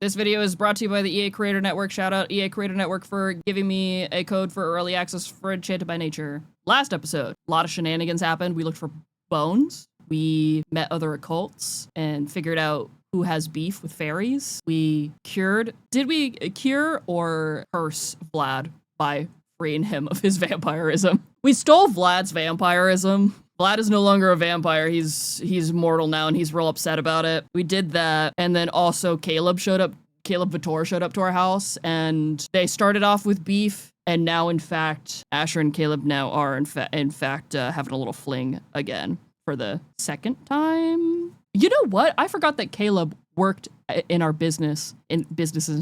This video is brought to you by the EA Creator Network. Shout out EA Creator Network for giving me a code for early access for Enchanted by Nature. Last episode, a lot of shenanigans happened. We looked for bones. We met other occults and figured out who has beef with fairies. We cured... Did we cure or curse Vlad by freeing him of his vampirism? We stole Vlad's vampirism. Vlad is no longer a vampire. He's mortal now, and he's real upset about it. We did that, and then also Caleb showed up. Caleb Vitor showed up to our house, and they started off with beef, and now, in fact, Asher and Caleb now are, in fact, having a little fling again for the second time. You know what? I forgot that Caleb worked in our businesses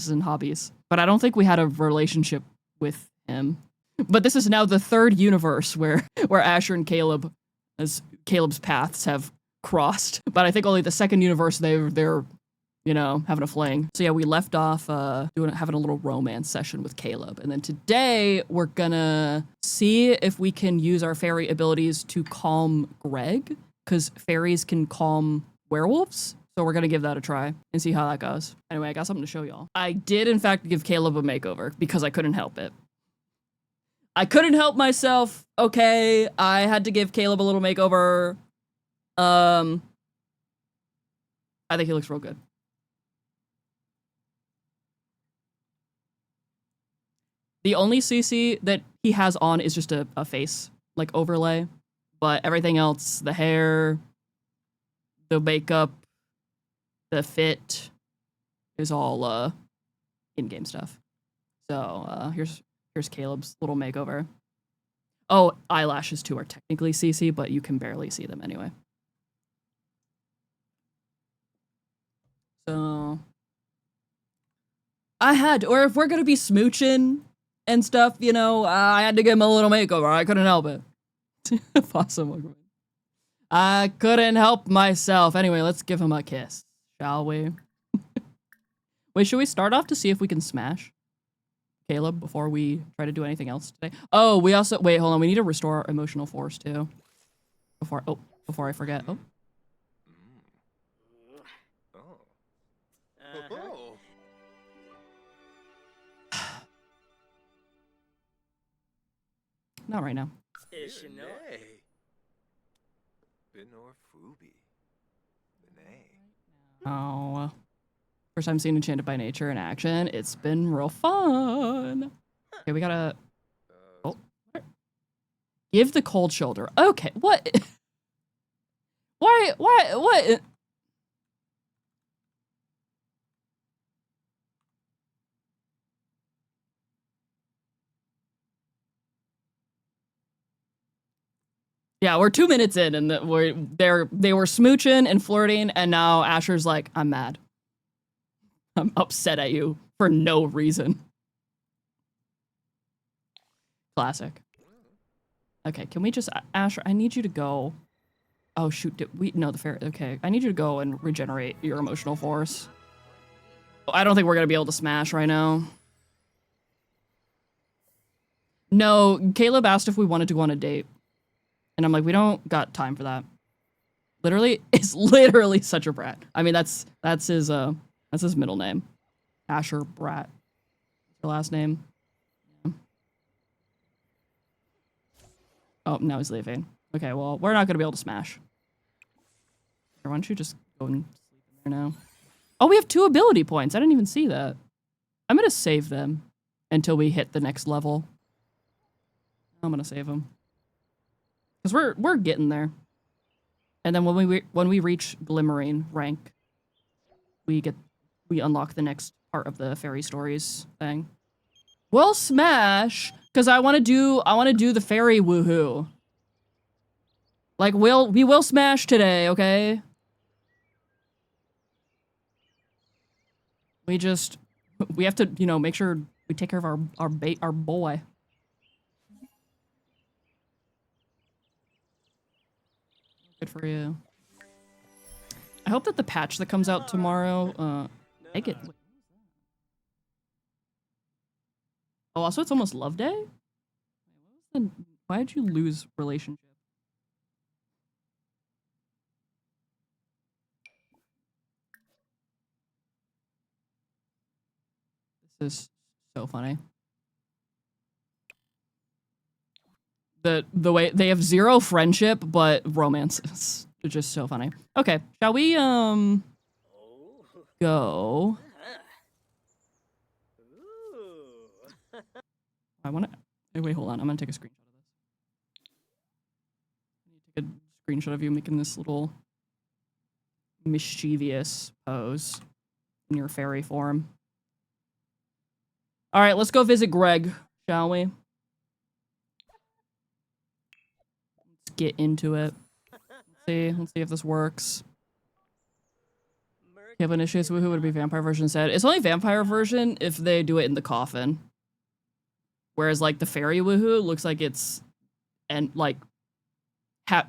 and hobbies, but I don't think we had a relationship with him. But this is now the third universe where Asher and Caleb, as Caleb's paths have crossed. But I think only the second universe they're you know, having a fling. So yeah, we left off having a little romance session with Caleb. And then today we're gonna see if we can use our fairy abilities to calm Greg, because fairies can calm werewolves. So we're gonna give that a try and see how that goes. Anyway, I got something to show y'all. I did in fact give Caleb a makeover because I couldn't help it. I couldn't help myself. Okay, I had to give Caleb a little makeover. I think he looks real good. The only CC that he has on is just a face, like, overlay. But everything else, the hair, the makeup, the fit, is all in-game stuff. So here's Caleb's little makeover. Oh, eyelashes too are technically CC, but you can barely see them anyway. So or if we're gonna be smooching and stuff, you know, I had to give him a little makeover. I couldn't help it. Awesome. I couldn't help myself. Anyway, let's give him a kiss, shall we? Wait, should we start off to see if we can smash Caleb before we try to do anything else today? Oh, we also... Wait, hold on. We need to restore our emotional force, too. Before I forget. Oh. Not right now. Oh. First time seeing Enchanted by Nature in action. It's been real fun. Okay, we gotta... Oh. Give the cold shoulder. Okay, what? Why? What? Yeah, we're 2 minutes in, and they were smooching and flirting, and now Asher's like, I'm mad. I'm upset at you for no reason. Classic. Okay, can we just... Asher, I need you to go... Oh, shoot. No, the fairy... Okay, I need you to go and regenerate your emotional force. I don't think we're gonna be able to smash right now. No, Caleb asked if we wanted to go on a date. And I'm like, we don't got time for that. Literally, it's literally such a brat. I mean, that's his middle name. Asher Brat. Your last name. Yeah. Oh, now he's leaving. Okay, well, we're not gonna be able to smash. Why don't you just go and sleep in there now? Oh, we have 2 ability points. I didn't even see that. I'm gonna save them until we hit the next level. I'm gonna save them. Because we're getting there. And then when we reach Glimmering rank, we unlock the next part of the fairy stories thing. We'll smash, because I want to do the fairy woohoo. Like we will smash today, okay? We have to, you know, make sure we take care of our boy. Good for you. I hope that the patch that comes out tomorrow, make it. Oh, also it's almost Love Day? Why did you lose relationship? This is so funny. The way they have zero friendship, but romance. It's just so funny. Okay, shall we go? I want to. Wait, hold on. I'm gonna take a screenshot of this. Take a screenshot of you making this little mischievous pose in your fairy form. All right, let's go visit Greg, shall we? Let's get into it. Let's see if this works. You have an issue with who would be vampire version said. It's only vampire version if they do it in the coffin. Whereas like the fairy woohoo looks like it's and like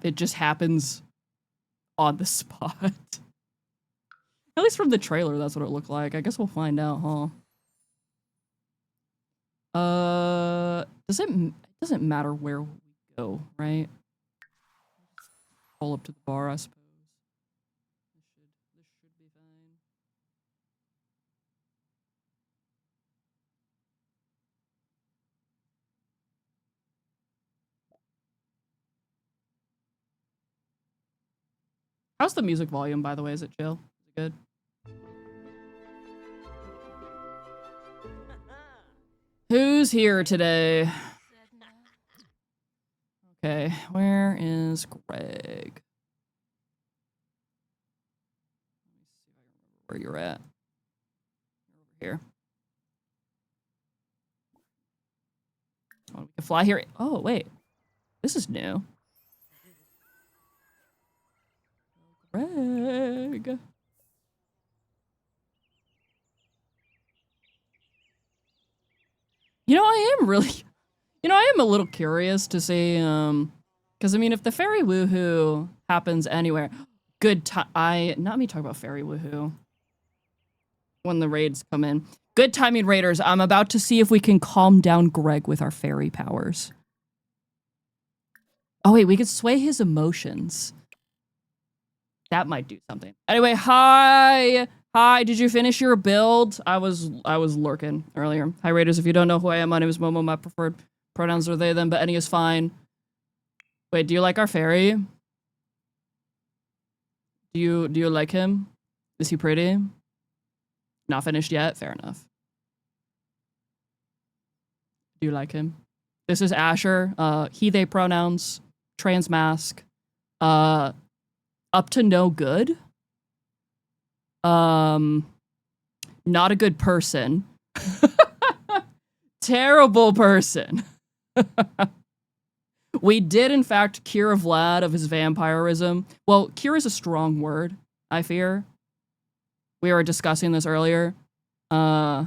it just happens on the spot. At least from the trailer, that's what it looked like. I guess we'll find out, huh? It doesn't matter where we go, right? Pull up to the bar, I suppose. This should be fine. How's the music volume, by the way? Is it chill? Is it good? Who's here today? Okay, where is Greg? Let me see if I remember where you're at. You're over here. Oh, we can fly here. Oh, wait. This is new. Greg. You know, I am a little curious to see, because I mean, if the fairy woohoo happens anywhere, not me talk about fairy woohoo when the raids come in. Good timing, raiders. I'm about to see if we can calm down Greg with our fairy powers. Oh wait, we could sway his emotions. That might do something. Anyway, hi. Did you finish your build? I was lurking earlier. Hi, raiders. If you don't know who I am, my name is Momo. My preferred pronouns are they, them, but any is fine. Wait, do you like our fairy? Do you like him? Is he pretty? Not finished yet? Fair enough. Do you like him? This is Asher. He, they pronouns. Trans mask. Up to no good. Not a good person. Terrible person. We did, in fact, cure Vlad of his vampirism. Well, cure is a strong word, I fear. We were discussing this earlier. We're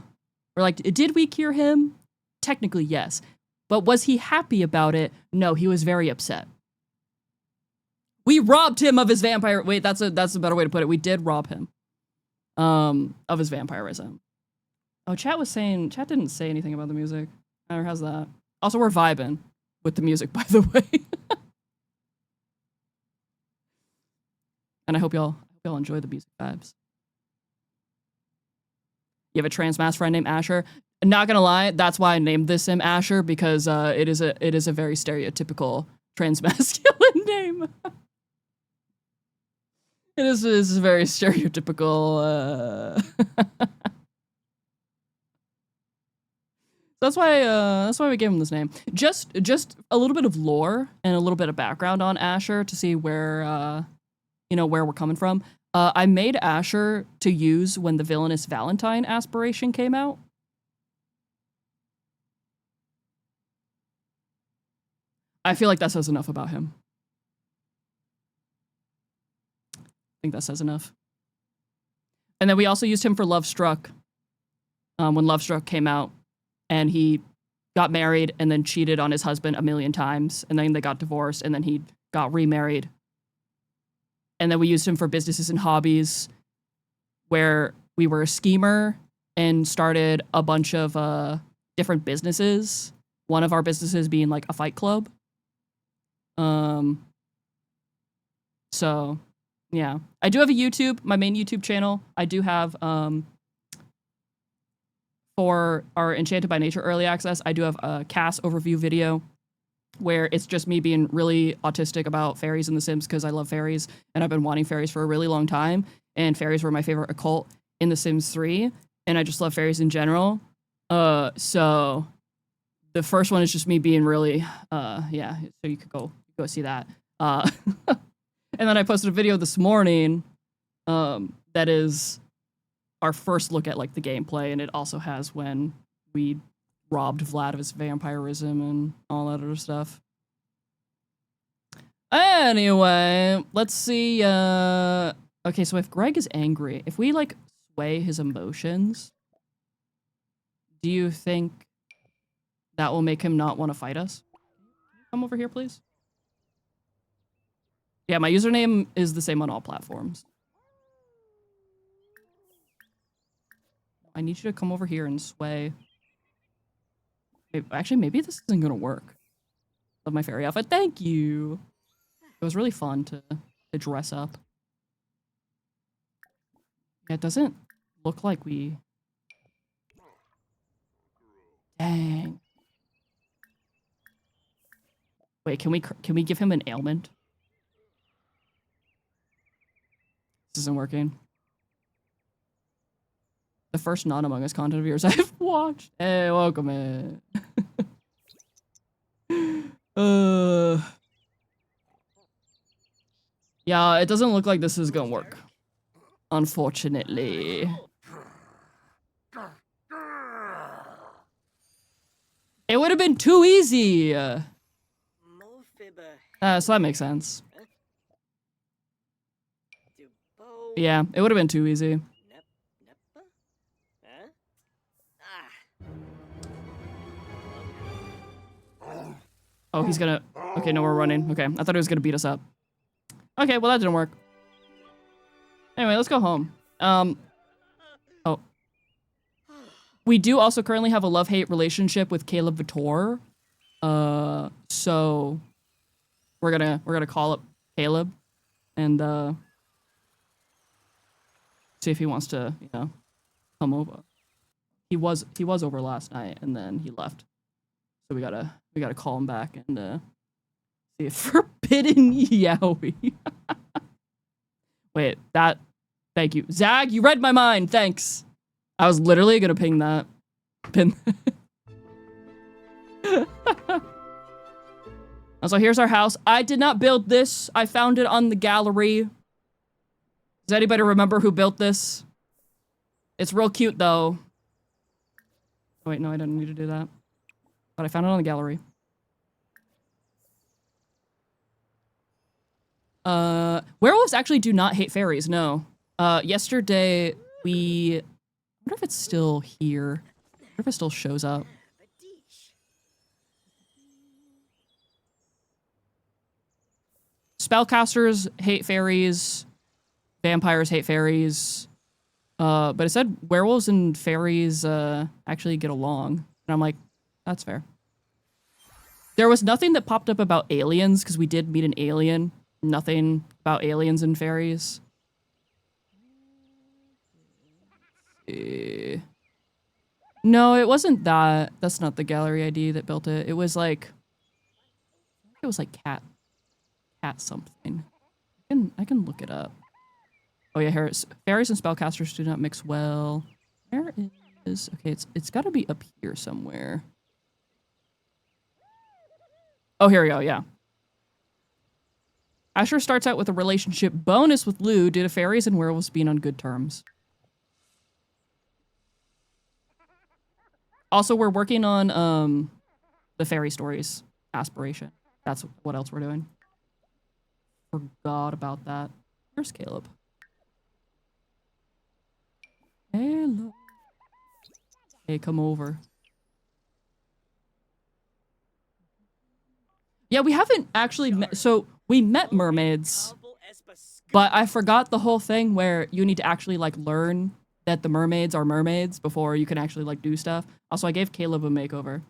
like, did we cure him? Technically, yes. But was he happy about it? No, he was very upset. We robbed him of his vampire. Wait, that's a better way to put it. We did rob him of his vampirism. Oh, chat didn't say anything about the music. Or how's that? Also, we're vibing with the music, by the way. And I hope y'all enjoy the music vibes. You have a trans mask friend named Asher. Not gonna lie, that's why I named this sim Asher, because it is a very stereotypical trans masculine name. It is very stereotypical. That's why we gave him this name. Just a little bit of lore and a little bit of background on Asher to see where where we're coming from. I made Asher to use when the Villainous Valentine aspiration came out. I feel like that says enough about him. I think that says enough. And then we also used him for Love Struck. When Love Struck came out, and he got married and then cheated on his husband a million times, and then they got divorced, and then he got remarried. And then we used him for businesses and hobbies, where we were a schemer and started a bunch of different businesses. One of our businesses being like a fight club. So yeah, I do have a YouTube, my main YouTube channel. I do have for our Enchanted by Nature early access, I do have a cast overview video where it's just me being really autistic about fairies in The Sims because I love fairies and I've been wanting fairies for a really long time. And fairies were my favorite occult in The Sims 3. And I just love fairies in general. So the first one is just me being really, yeah, so you could go see that. And then I posted a video this morning that is our first look at like the gameplay, and it also has when we robbed Vlad of his vampirism and all that other stuff. Anyway, let's see. Okay, so if Greg is angry, if we like sway his emotions, do you think that will make him not want to fight us? Come over here, please. Yeah, my username is the same on all platforms. I need you to come over here and sway. Actually, maybe this isn't gonna work. Love my fairy outfit. Thank you. It was really fun to dress up. Yeah, it doesn't look like we... Dang. Wait, can we give him an ailment? This isn't working. The first non-Among Us content of yours I've watched. Hey, welcome in. Yeah, it doesn't look like this is gonna work. Unfortunately. It would have been too easy. So that makes sense. Yeah, it would have been too easy. Oh, he's gonna... Okay, no, we're running. Okay, I thought he was gonna beat us up. Okay, well, that didn't work. Anyway, let's go home. Oh. We do also currently have a love-hate relationship with Caleb Vitor. So... We're gonna call up Caleb and, see if he wants to, you know, come over. He was over last night, and then he left. So we gotta call him back and, see if Forbidden Yowie. Wait, that... Thank you. Zag, you read my mind. Thanks. I was literally gonna ping that. Pin. So here's our house. I did not build this. I found it on the gallery. Does anybody remember who built this? It's real cute, though. Oh, wait, no, I didn't need to do that. But I found it on the gallery. Werewolves actually do not hate fairies, no. Yesterday, I wonder if it's still here. I wonder if it still shows up. Spellcasters hate fairies. Vampires hate fairies. But it said werewolves and fairies actually get along. And I'm like, that's fair. There was nothing that popped up about aliens, because we did meet an alien. Nothing about aliens and fairies. No, it wasn't that. That's not the gallery ID that built it. It was like... It was like cat something. I can look it up. Oh yeah, fairies and spellcasters do not mix well. Where is... Okay, it's gotta be up here somewhere. Oh, here we go, yeah. Asher starts out with a relationship bonus with Lou due to fairies and werewolves being on good terms. Also, we're working on the fairy stories aspiration. That's what else we're doing. Forgot about that. Where's Caleb? Hello. Hey, come over. Yeah, we haven't actually met. So we met mermaids, but I forgot the whole thing where you need to actually like learn that the mermaids are mermaids before you can actually like do stuff. Also, I gave Caleb a makeover.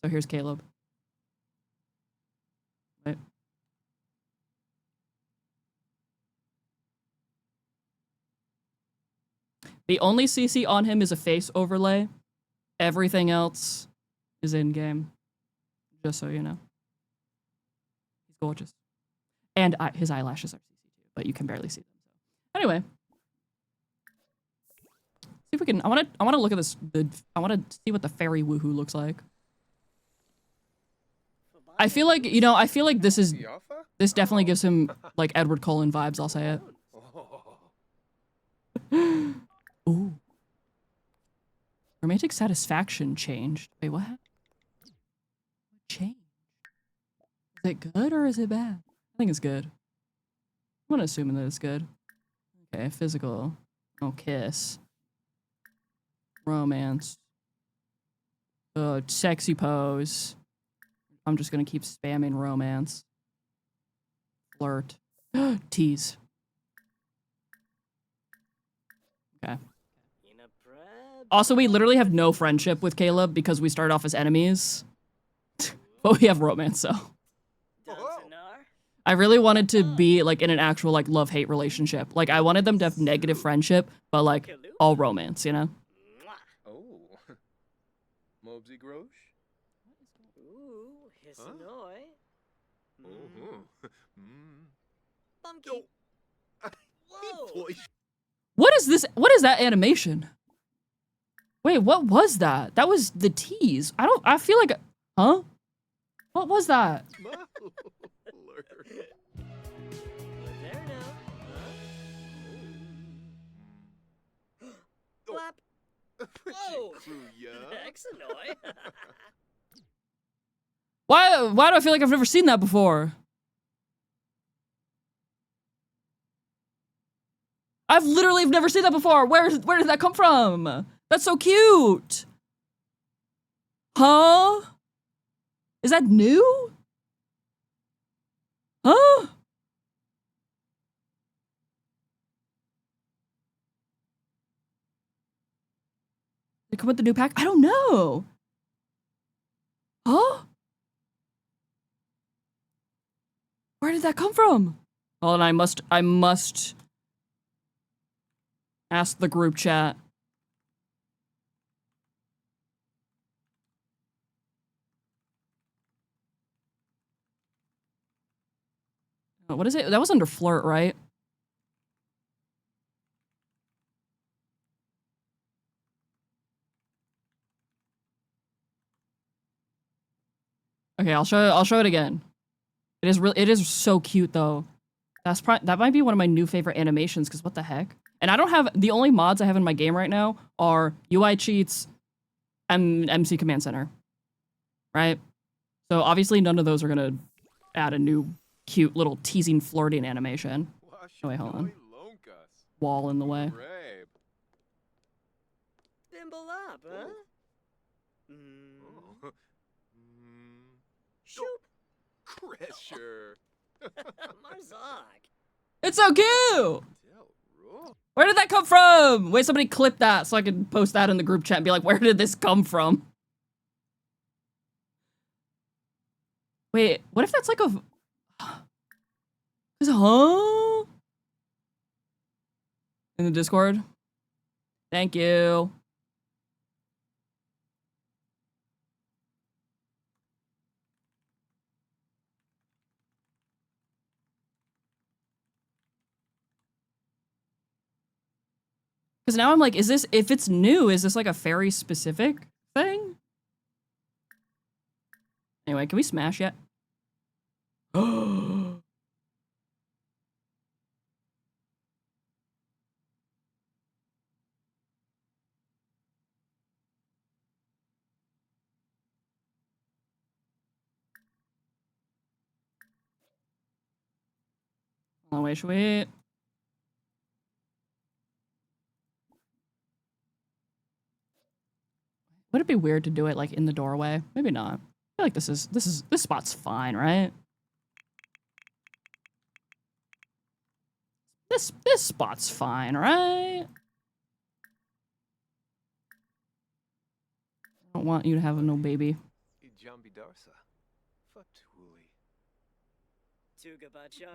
So here's Caleb. Wait. The only CC on him is a face overlay. Everything else is in-game. Just so you know. He's gorgeous. And his eyelashes are CC too, but you can barely see them. So. Anyway. See if we can... I wanna look at this... I wanna see what the fairy woohoo looks like. I feel like, you know, I feel like this is... This definitely gives him, like, Edward Cullen vibes, I'll say it. Ooh. Romantic satisfaction changed. Wait, what happened? Changed? Is it good or is it bad? I think it's good. I'm gonna assume that it's good. Okay, physical. No kiss. Romance. Sexy pose. I'm just gonna keep spamming romance. Flirt. Tease. Okay. Also, we literally have no friendship with Caleb because we started off as enemies. But we have romance, so. I really wanted to be, like, in an actual, like, love-hate relationship. Like, I wanted them to have negative friendship, but, like, all romance, you know? Oh. Mobsy Grosh? Ooh, Hisanoy. Bumpy. Whoa. What is this? What is that animation? Wait, what was that? That was the tease. I feel like, huh? What was that? Flap. Whoa. Excellent. Why do I feel like I've never seen that before? I've literally never seen that before. Where did that come from? That's so cute. Huh? Is that new? Huh? Did it come with the new pack? I don't know. Huh? Where did that come from? Hold on, I must ask the group chat. What is it? That was under flirt, right? Okay, I'll show it again. It is so cute though. That might be one of my new favorite animations, because what the heck? And I don't have, the only mods I have in my game right now are UI cheats and MC Command Center. Right? So obviously none of those are gonna add a new cute little teasing flirting animation. Oh wait, hold on. Wall in the way. Thimble up, huh? Shoop. Crusher. Marzak. It's so cute! Where did that come from? Wait, somebody clip that so I can post that in the group chat and be like, where did this come from? Wait, what if that's like a... Huh? In the Discord? Thank you. Because now I'm like, is this, if it's new, is this like a fairy specific thing? Anyway, can we smash yet? Oh. Oh, wait, should we? Would it be weird to do it like in the doorway? Maybe not. I feel like this spot's fine, right? This spot's fine, right? I don't want you to have no baby. Tuga Bachars.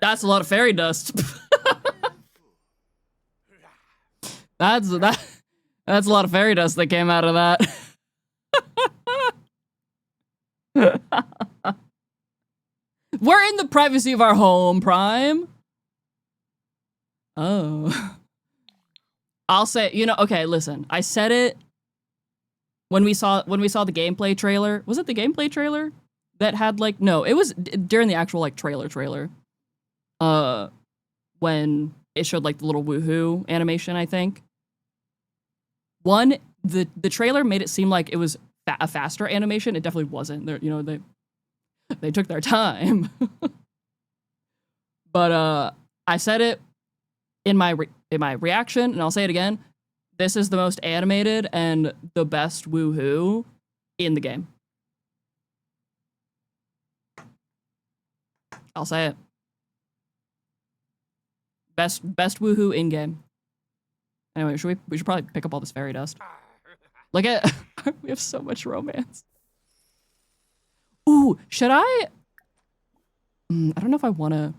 That's a lot of fairy dust. That's a lot of fairy dust that came out of that. We're in the privacy of our home, Prime. Oh. I'll say, you know, okay, listen. I said it when we saw the gameplay trailer. Was it the gameplay trailer that had like, no, it was during the actual like trailer. When it showed like the little woohoo animation, I think. One, the trailer made it seem like it was a faster animation. It definitely wasn't. You know, they took their time. But I said it in my reaction, and I'll say it again. This is the most animated and the best woohoo in the game. I'll say it. Best woohoo in game. Anyway, we should probably pick up all this fairy dust. Look at we have so much romance. Ooh, should I? I don't know if I want to.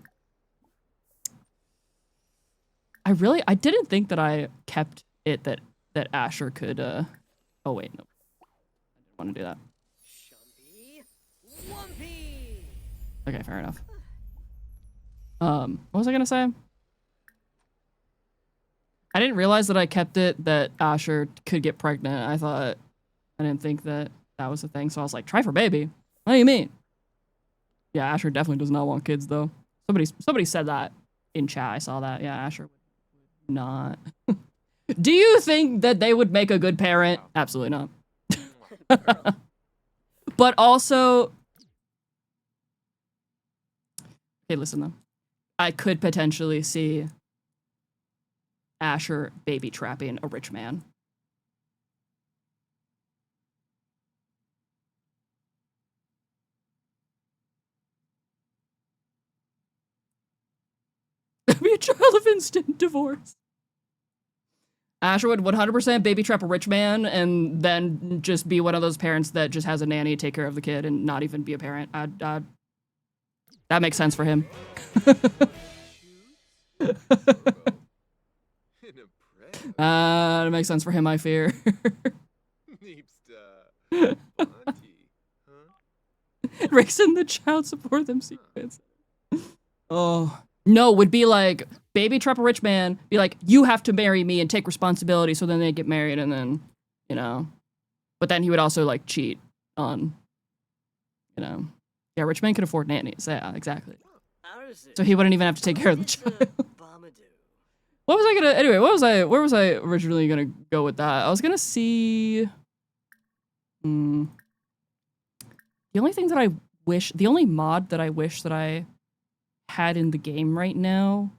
I didn't think that I kept it that Asher could. Oh wait, no, I didn't want to do that. Okay, fair enough. What was I gonna say? I didn't realize that I kept it that Asher could get pregnant. I didn't think that was a thing. So I was like, try for baby. What do you mean? Yeah, Asher definitely does not want kids though. Somebody said that in chat. I saw that. Yeah, Asher would not. Do you think that they would make a good parent? Absolutely not. But also, hey, listen though. I could potentially see Asher baby trapping a rich man. Be a child of instant divorce. Asher would 100% baby trap a rich man and then just be one of those parents that just has a nanny take care of the kid and not even be a parent. That makes sense for him. That makes sense for him, I fear. Rakes in the child support them sequence. Oh. No, would be like, baby trap a rich man, be like, you have to marry me and take responsibility, so then they get married and then, you know. But then he would also, like, cheat on, you know. Yeah, rich man could afford nannies. Yeah, exactly. So he wouldn't even have to take care of the child. What was I gonna, anyway, where was I originally gonna go with that? I was gonna see, the only mod that I wish that I had in the game right now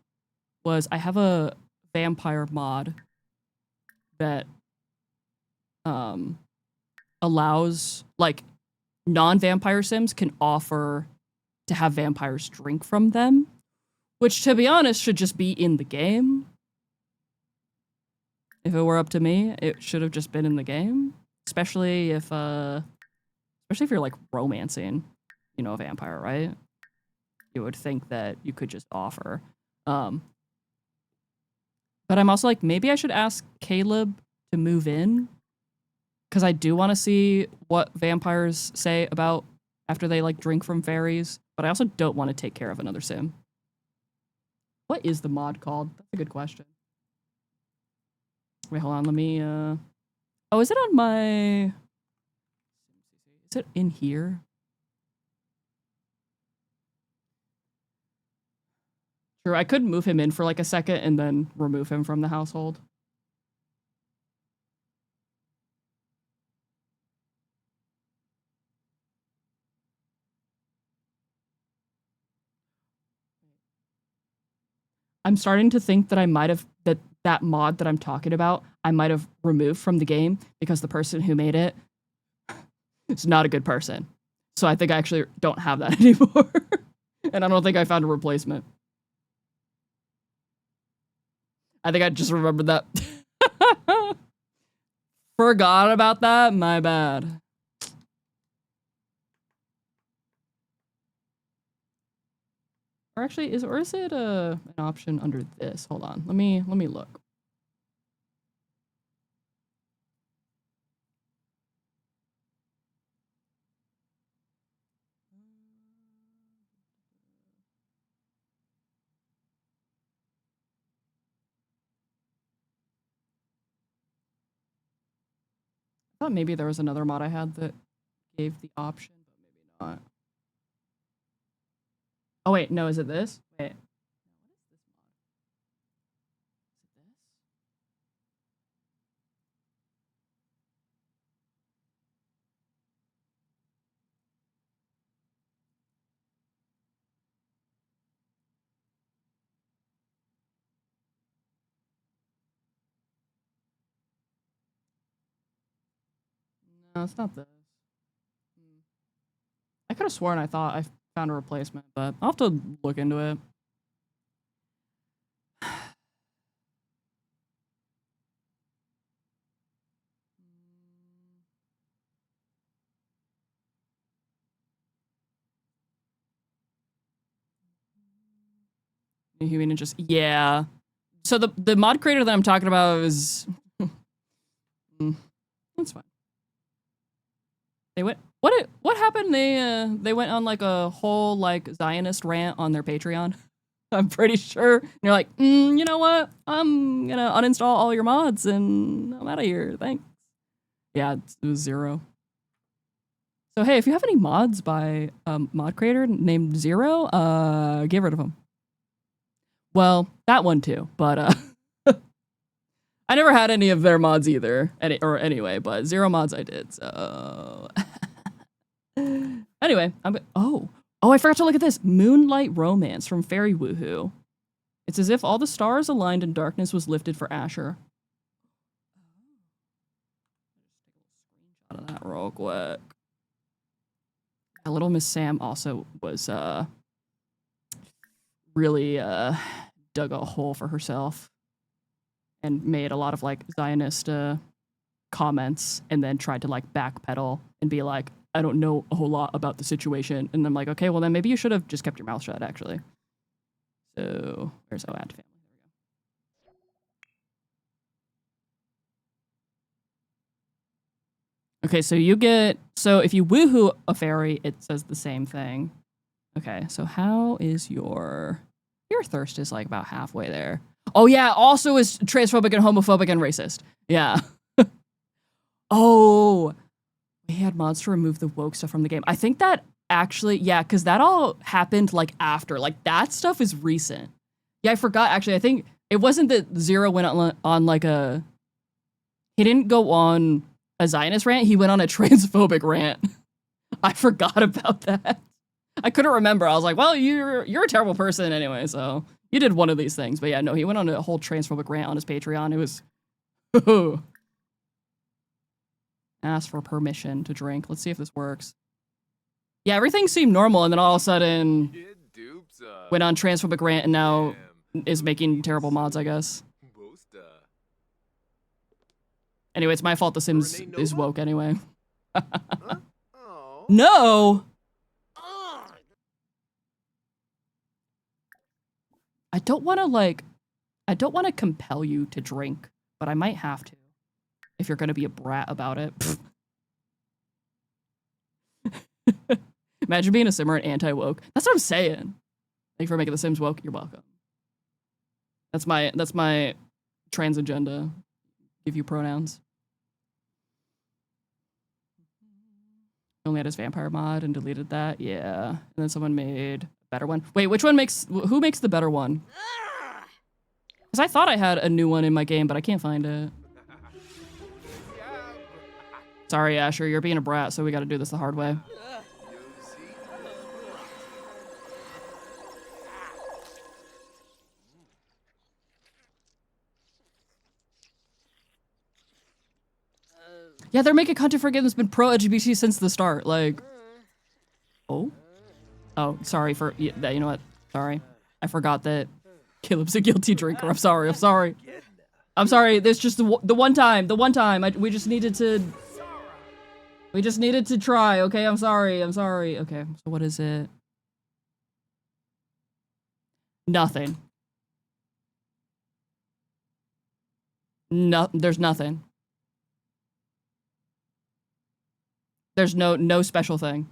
was I have a vampire mod that allows, like, non-vampire sims can offer to have vampires drink from them, which, to be honest, should just be in the game. If it were up to me, it should have just been in the game, especially if you're like romancing, you know, a vampire, right? You would think that you could just offer. But I'm also like, maybe I should ask Caleb to move in, because I do want to see what vampires say about after they like drink from fairies, but I also don't want to take care of another sim. What is the mod called? That's a good question. Wait, hold on, let me, oh, is it on my, is it in here? Sure, I could move him in for like a second and then remove him from the household. I'm starting to think that I might have that mod that I'm talking about, I might have removed from the game because the person who made it is not a good person. So I think I actually don't have that anymore. And I don't think I found a replacement. I think I just remembered that. Forgot about that? My bad. Or actually, is it an option under this? Hold on. Let me look. I thought maybe there was another mod I had that gave the option, but maybe not. Oh wait, no, is it this? Wait. No, it's not this. I could have sworn I thought I found a replacement, but I'll have to look into it. Human and just yeah. So the mod creator that I'm talking about is that's fine. They went what happened? They went on like a whole like Zionist rant on their Patreon. I'm pretty sure. And you're like, you know what? I'm gonna uninstall all your mods and I'm out of here. Thanks. Yeah, it was 0. So hey, if you have any mods by mod creator named 0, get rid of them. Well, that one too, but I never had any of their mods either. Anyway, but 0 mods I did. So anyway, oh, I forgot to look at this. Moonlight Romance from Fairy Woohoo. It's as if all the stars aligned and darkness was lifted for Asher. Out of that real quick. Little Miss Sam also was really dug a hole for herself and made a lot of like Zionist comments and then tried to like backpedal and be like, I don't know a whole lot about the situation. And I'm like, okay, well then maybe you should have just kept your mouth shut actually. So where's add family? Okay, so if you woohoo a fairy, it says the same thing. Okay, so how is your thirst is like about halfway there. Oh yeah, also is transphobic and homophobic and racist. Yeah. Oh, we had mods to remove the woke stuff from the game. I think that actually, yeah, because that all happened like after. Like that stuff is recent. Yeah, I forgot actually. I think it wasn't that 0 went on like a. He didn't go on a Zionist rant. He went on a transphobic rant. I forgot about that. I couldn't remember. I was like, well, you're a terrible person anyway, so you did one of these things. But yeah, no, he went on a whole transphobic rant on his Patreon. It was ask for permission to drink. Let's see if this works. Yeah, everything seemed normal, and then all of a sudden went on transphobic rant and now is making terrible mods, I guess. Anyway, it's my fault the Sims is woke anyway. No! I don't want to compel you to drink, but I might have to. If you're going to be a brat about it. Imagine being a Simmer and anti-woke. That's what I'm saying. Thank you for making the Sims woke. You're welcome. That's my trans agenda. Give you pronouns. Only had his vampire mod and deleted that. Yeah. And then someone made a better one. Wait, which one makes, who makes the better one? Ah! Because I thought I had a new one in my game, but I can't find it. Sorry, Asher, you're being a brat, so we gotta do this the hard way. Yeah, they're making content for a game that's been pro-LGBT since the start. Like, oh, sorry for that. You know what? Sorry, I forgot that Caleb's a guilty drinker. I'm sorry. I'm sorry. I'm sorry. There's just the one time. The one time. We just needed to. We just needed to try. Okay, I'm sorry. I'm sorry. Okay, so what is it? Nothing. No, there's nothing. There's no special thing.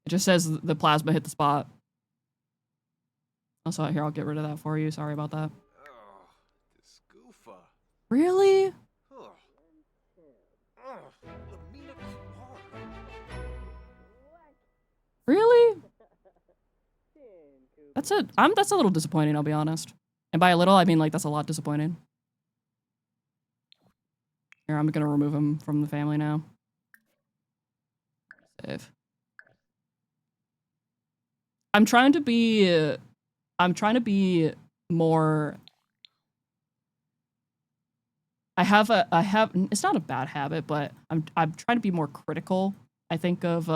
It just says the plasma hit the spot. Also, here, I'll get rid of that for you. Sorry about that. Oh, this goofa. Really? Oh. Oh, Lamina Klar. Really? That's that's a little disappointing, I'll be honest. And by a little, I mean like that's a lot disappointing. Here, I'm gonna remove him from the family now. Save. I'm trying to be more. I have it's not a bad habit, but I'm trying to be more critical, I think, of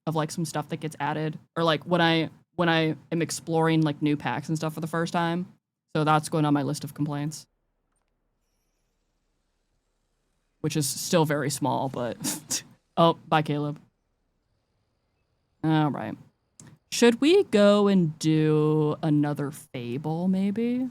like some stuff that gets added, or like when I am exploring like new packs and stuff for the first time. So that's going on my list of complaints. Which is still very small, but oh, bye Caleb. All right. Should we go and do another fable, maybe?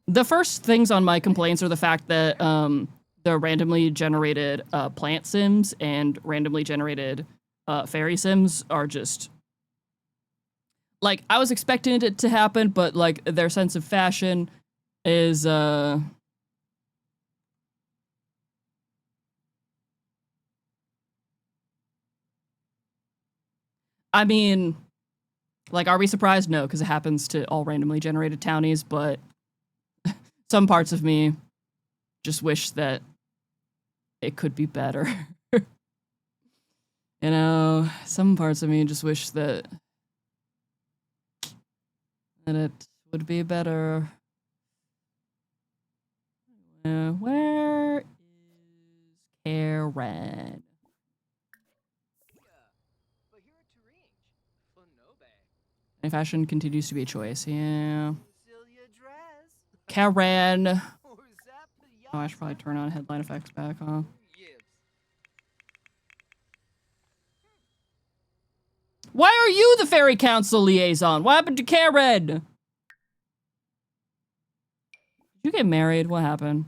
The first things on my complaints are the fact that the randomly generated plant sims and randomly generated fairy sims are just... Like, I was expecting it to happen, but, like, their sense of fashion is... I mean, like, are we surprised? No, because it happens to all randomly generated townies, but some parts of me just wish that it could be better. You know, some parts of me just wish that it would be better. Where is Karen? And fashion continues to be a choice, yeah. Karen. Oh, I should probably turn on headline effects back, huh? Why are you the Fairy Council liaison? What happened to Karen? Did you get married? What happened?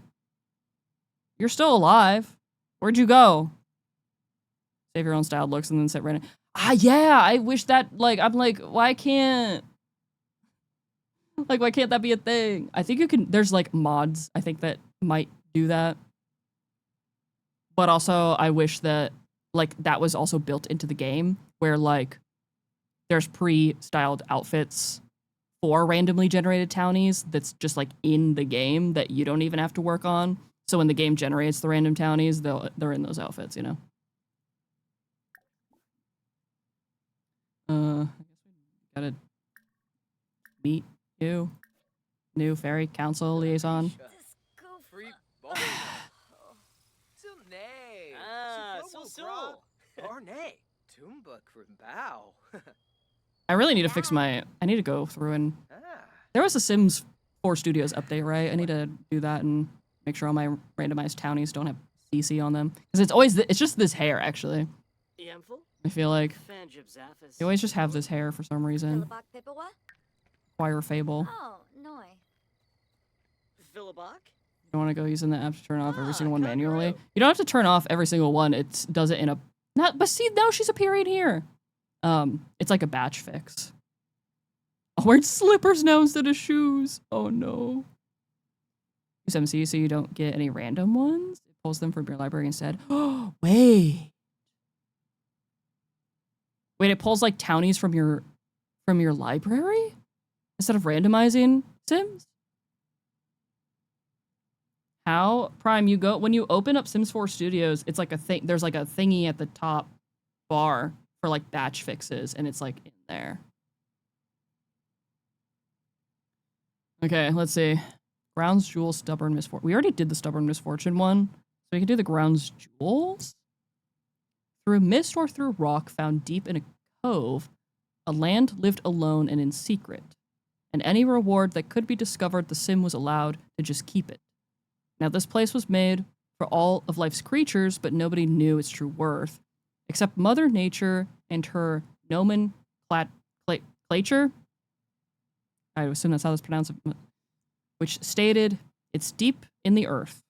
You're still alive. Where'd you go? Save your own styled looks and then set random. Ah, yeah, I wish that, like, I'm like, why can't that be a thing? I think you can, there's like mods, I think that might do that. But also, I wish that, like, that was also built into the game, where, like, there's pre-styled outfits for randomly generated townies that's just, like, in the game that you don't even have to work on. So when the game generates the random townies, they're in those outfits, you know? I guess we gotta meet you, new Fairy Council liaison. I really need to fix I need to go through and... There was a Sims 4 Studios update, right? I need to do that and make sure all my randomized townies don't have CC on them. Because it's always, it's just this hair, actually. I feel like they always just have this hair for some reason. Choir Fable. Oh, no. You don't want to go using the app to turn off every single one manually. You don't have to turn off every single one. It does it in a... Not, but see, now she's appearing here. It's like a batch fix. I'm wearing slippers now instead of shoes. Oh no. Use MC so you don't get any random ones. It pulls them from your library instead. Oh, wait. Wait, it pulls like townies from your library instead of randomizing Sims? How? Prime, you go when you open up Sims 4 Studios, it's like a thing. There's like a thingy at the top bar for like batch fixes, and it's like in there. Okay, let's see. Grounds Jewel, Stubborn Misfortune. We already did the Stubborn Misfortune one, so we can do the Grounds Jewels. Through mist or through rock found deep in a cove, a land lived alone and in secret. And any reward that could be discovered, the sim was allowed to just keep it. Now, this place was made for all of life's creatures, but nobody knew its true worth, except Mother Nature and her nomenclature. I assume that's how it's pronounced, which stated, "It's deep in the earth.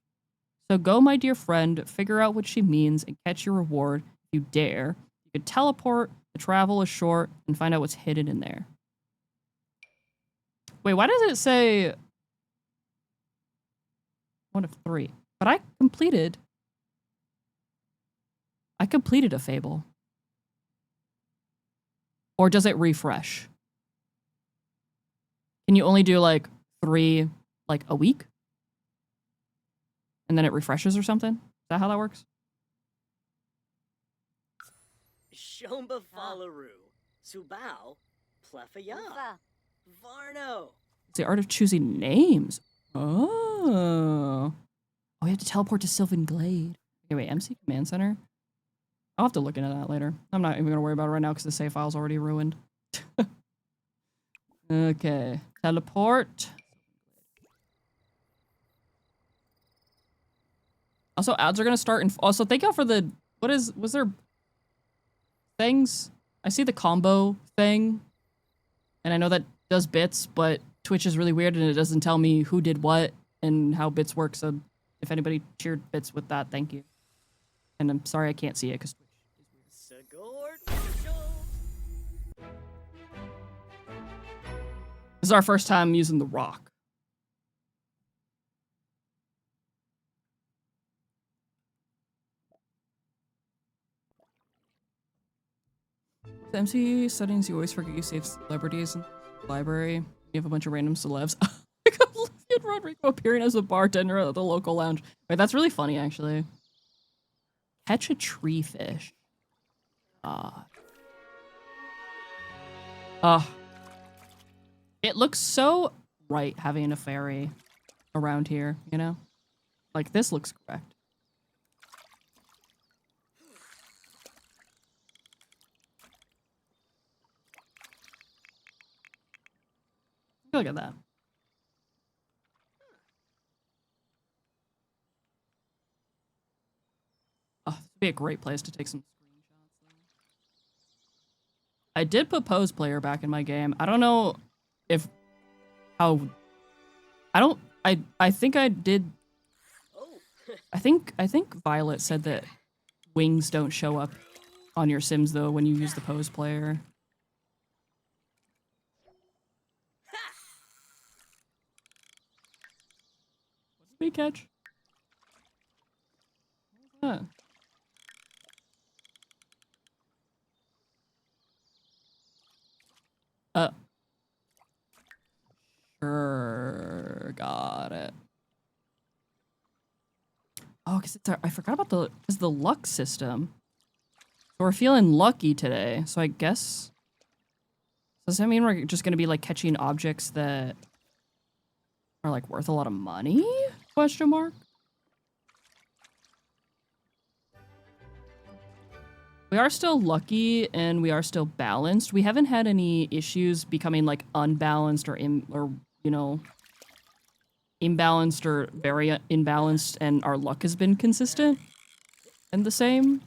So go, my dear friend, figure out what she means and catch your reward if you dare. You could teleport, the travel is short, and find out what's hidden in there." Wait, why does it say 1 of 3? But I completed a fable. Or does it refresh? Can you only do like 3 like a week? And then it refreshes or something? Is that how that works? Shomba Falaru. Subao. Plefaya. Varno. It's the art of choosing names. Oh. We have to teleport to Sylvan Glade. Okay, wait, MC Command Center? I'll have to look into that later. I'm not even going to worry about it right now because the save file's already ruined. Okay, teleport. Also, ads are going to start in... Also, thank y'all for the... Was there... things? I see the combo thing. And I know that does bits, but Twitch is really weird and it doesn't tell me who did what and how bits work. So if anybody cheered bits with that, thank you. And I'm sorry I can't see it because Twitch is weird. This is our first time using the rock. The MC settings, you always forget you save celebrities in the library. You have a bunch of random celebs. Like Olivia Rodrigo appearing as a bartender at the local lounge. Wait, that's really funny, actually. Catch a tree fish. It looks so right having a fairy around here, you know? Like, this looks correct. Look at that. Oh, this would be a great place to take some screenshots. I did put pose player back in my game. I don't know if how I think I did. I think Violet said that wings don't show up on your Sims though when you use the pose player. What did we catch? What was that? Sure, got it. Oh, because I forgot about the luck system. So we're feeling lucky today. So I guess, does that mean we're just gonna be like catching objects that are like worth a lot of money? Question mark. We are still lucky and we are still balanced. We haven't had any issues becoming like unbalanced or you know, imbalanced or very imbalanced, and our luck has been consistent and the same.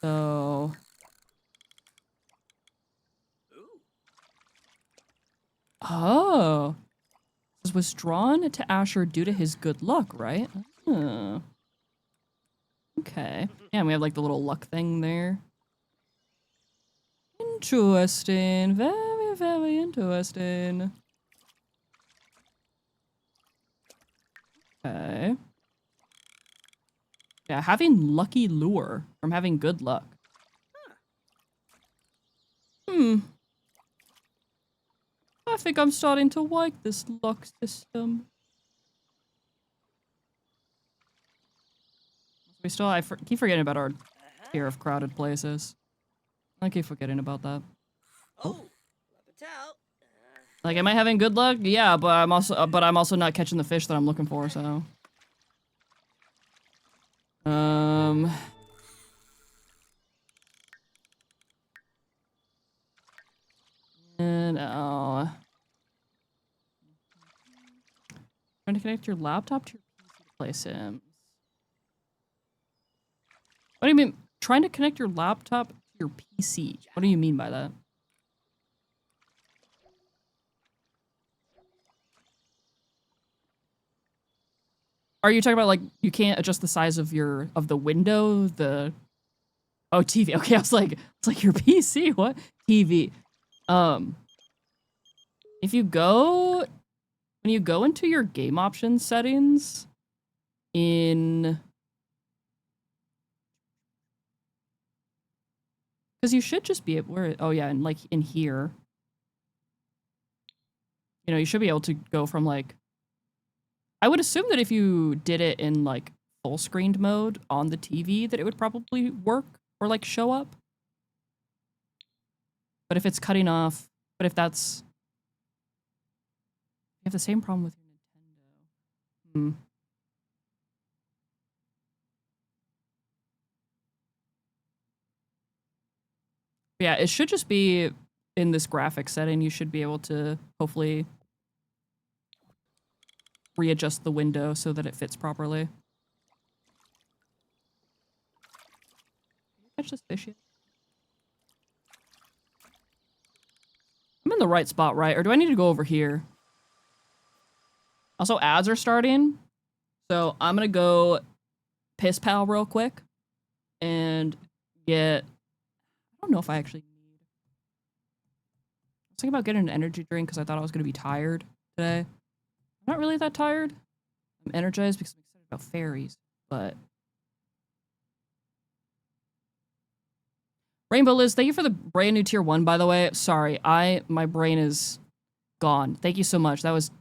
So oh, this was drawn to Asher due to his good luck, right? Oh. Okay. Yeah, and we have like the little luck thing there. Interesting. Very, very interesting. Okay. Okay, Yeah, having lucky lure from having good luck. I think I'm starting to like this luck system. We still, keep forgetting about our fear of crowded places. I keep forgetting about that. Oh, Lapatao. Like, am I having good luck? Yeah, but I'm also not catching the fish that I'm looking for. So, and trying to connect your laptop to your PC to play Sims. What do you mean? Trying to connect your laptop to your PC? What do you mean by that? Are you talking about like you can't adjust the size of the window? Oh, TV. Okay, I was like, it's like your PC. What? TV. If you go when you go into your game options settings in, because you should just be able, where, oh yeah, and like in here, you know, you should be able to go from like, I would assume that if you did it in like full screened mode on the TV that it would probably work or like show up. But if it's cutting off, but if that's, you have the same problem with your Nintendo. Yeah, it should just be in this graphic setting. You should be able to hopefully readjust the window so that it fits properly. Catch this fish yet? I'm in the right spot, right? Or do I need to go over here? Also, ads are starting. So I'm gonna go piss pal real quick and get, I don't know if I actually need, I was thinking about getting an energy drink because I thought I was gonna be tired today. I'm not really that tired. I'm energized because I'm excited about fairies, but Rainbow Liz, thank you for the brand new tier 1, by the way. Sorry, my brain is gone. Thank you so much. That was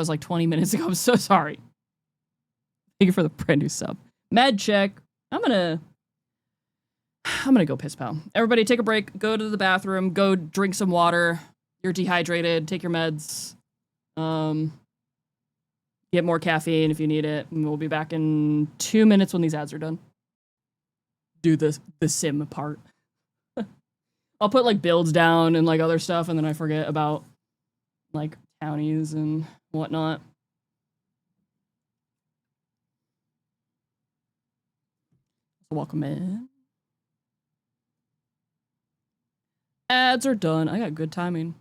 like 20 minutes ago. I'm so sorry. Thank you for the brand new sub. Med check. I'm gonna go piss pal. Everybody take a break, go to the bathroom, go drink some water. You're dehydrated, take your meds. Get more caffeine if you need it. And we'll be back in 2 minutes when these ads are done. Do the sim part. I'll put like builds down and like other stuff, and then I forget about like townies and whatnot. Welcome in. Ads are done. I got good timing.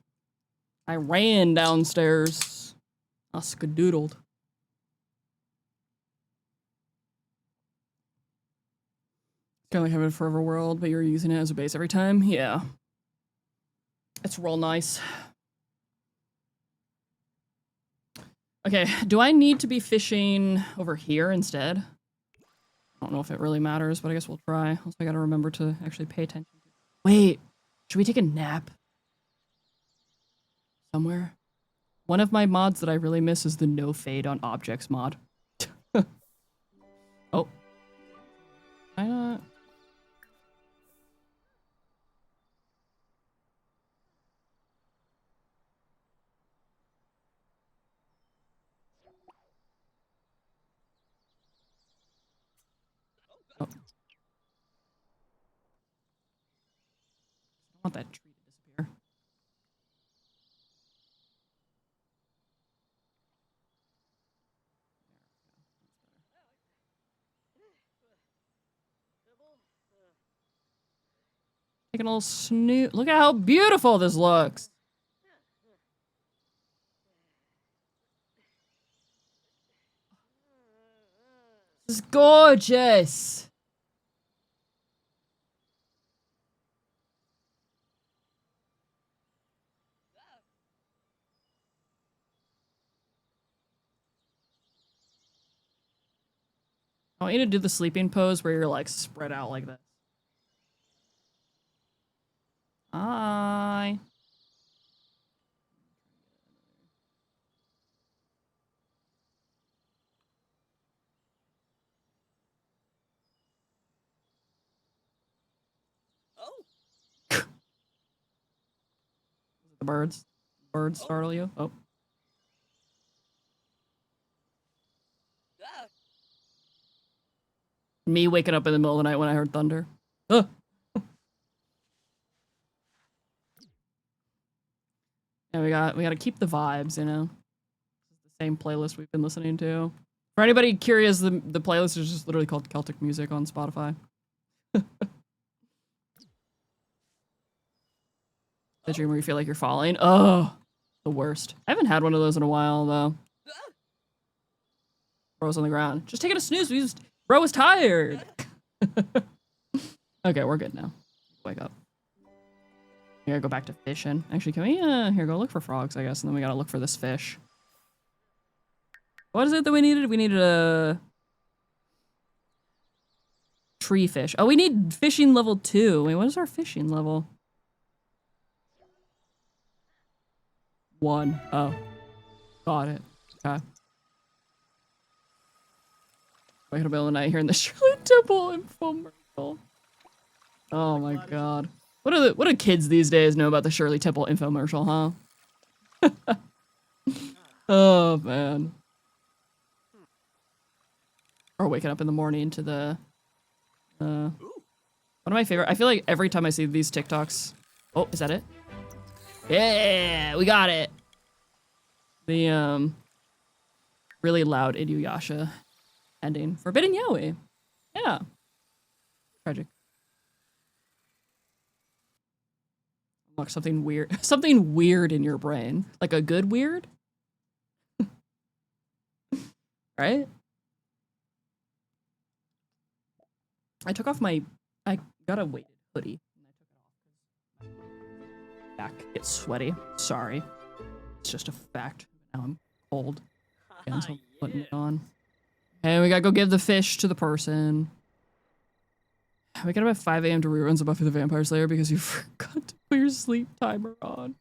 I ran downstairs. I skadoodled. Kind of like having a forever world, but you're using it as a base every time. Yeah. It's real nice. Okay, do I need to be fishing over here instead? I don't know if it really matters, but I guess we'll try. Also, I gotta remember to actually pay attention. Wait, should we take a nap? Somewhere? One of my mods that I really miss is the no fade on objects mod. Oh. Why not? Oh. I want that tree to disappear. Taking a little snoot. Look at how beautiful this looks. This is gorgeous. I want you to do the sleeping pose where you're like spread out like this. Hi. Oh. The birds. Birds startle you. Oh. Ah. Me waking up in the middle of the night when I heard thunder. Ugh. Yeah, we gotta keep the vibes, you know. The same playlist we've been listening to. For anybody curious, the playlist is just literally called Celtic Music on Spotify. The dream where you feel like you're falling. Oh, the worst. I haven't had one of those in a while though. Ah. Bro's on the ground. Just taking a snooze. Bro was tired. Okay, we're good now. Wake up. We gotta go back to fishing. Actually, can we, here, go look for frogs, I guess, and then we gotta look for this fish. What is it that we needed? We needed a tree fish. Oh, we need fishing level 2. Wait, what is our fishing level? 1. Oh. Got it. Okay. Waking up in the middle of the night hearing the Shirley Temple infomercial. Oh my god. What do kids these days know about the Shirley Temple infomercial, huh? Oh man. Or waking up in the morning to the one of my favorite. I feel like every time I see these TikToks. Oh, is that it? Yeah, we got it. The really loud Inuyasha ending. Forbidden Yaoi. Yeah. Tragic. Unlock something weird. Something weird in your brain. Like a good weird? Right? I took off my... I got a weighted hoodie. And I took it off. Back gets sweaty. Sorry. It's just a fact. Now I'm cold. Again, so I'm putting it on. Hey, we gotta go give the fish to the person. We got about 5 a.m. to reruns of Buffy the Vampire Slayer because you forgot to put your sleep timer on.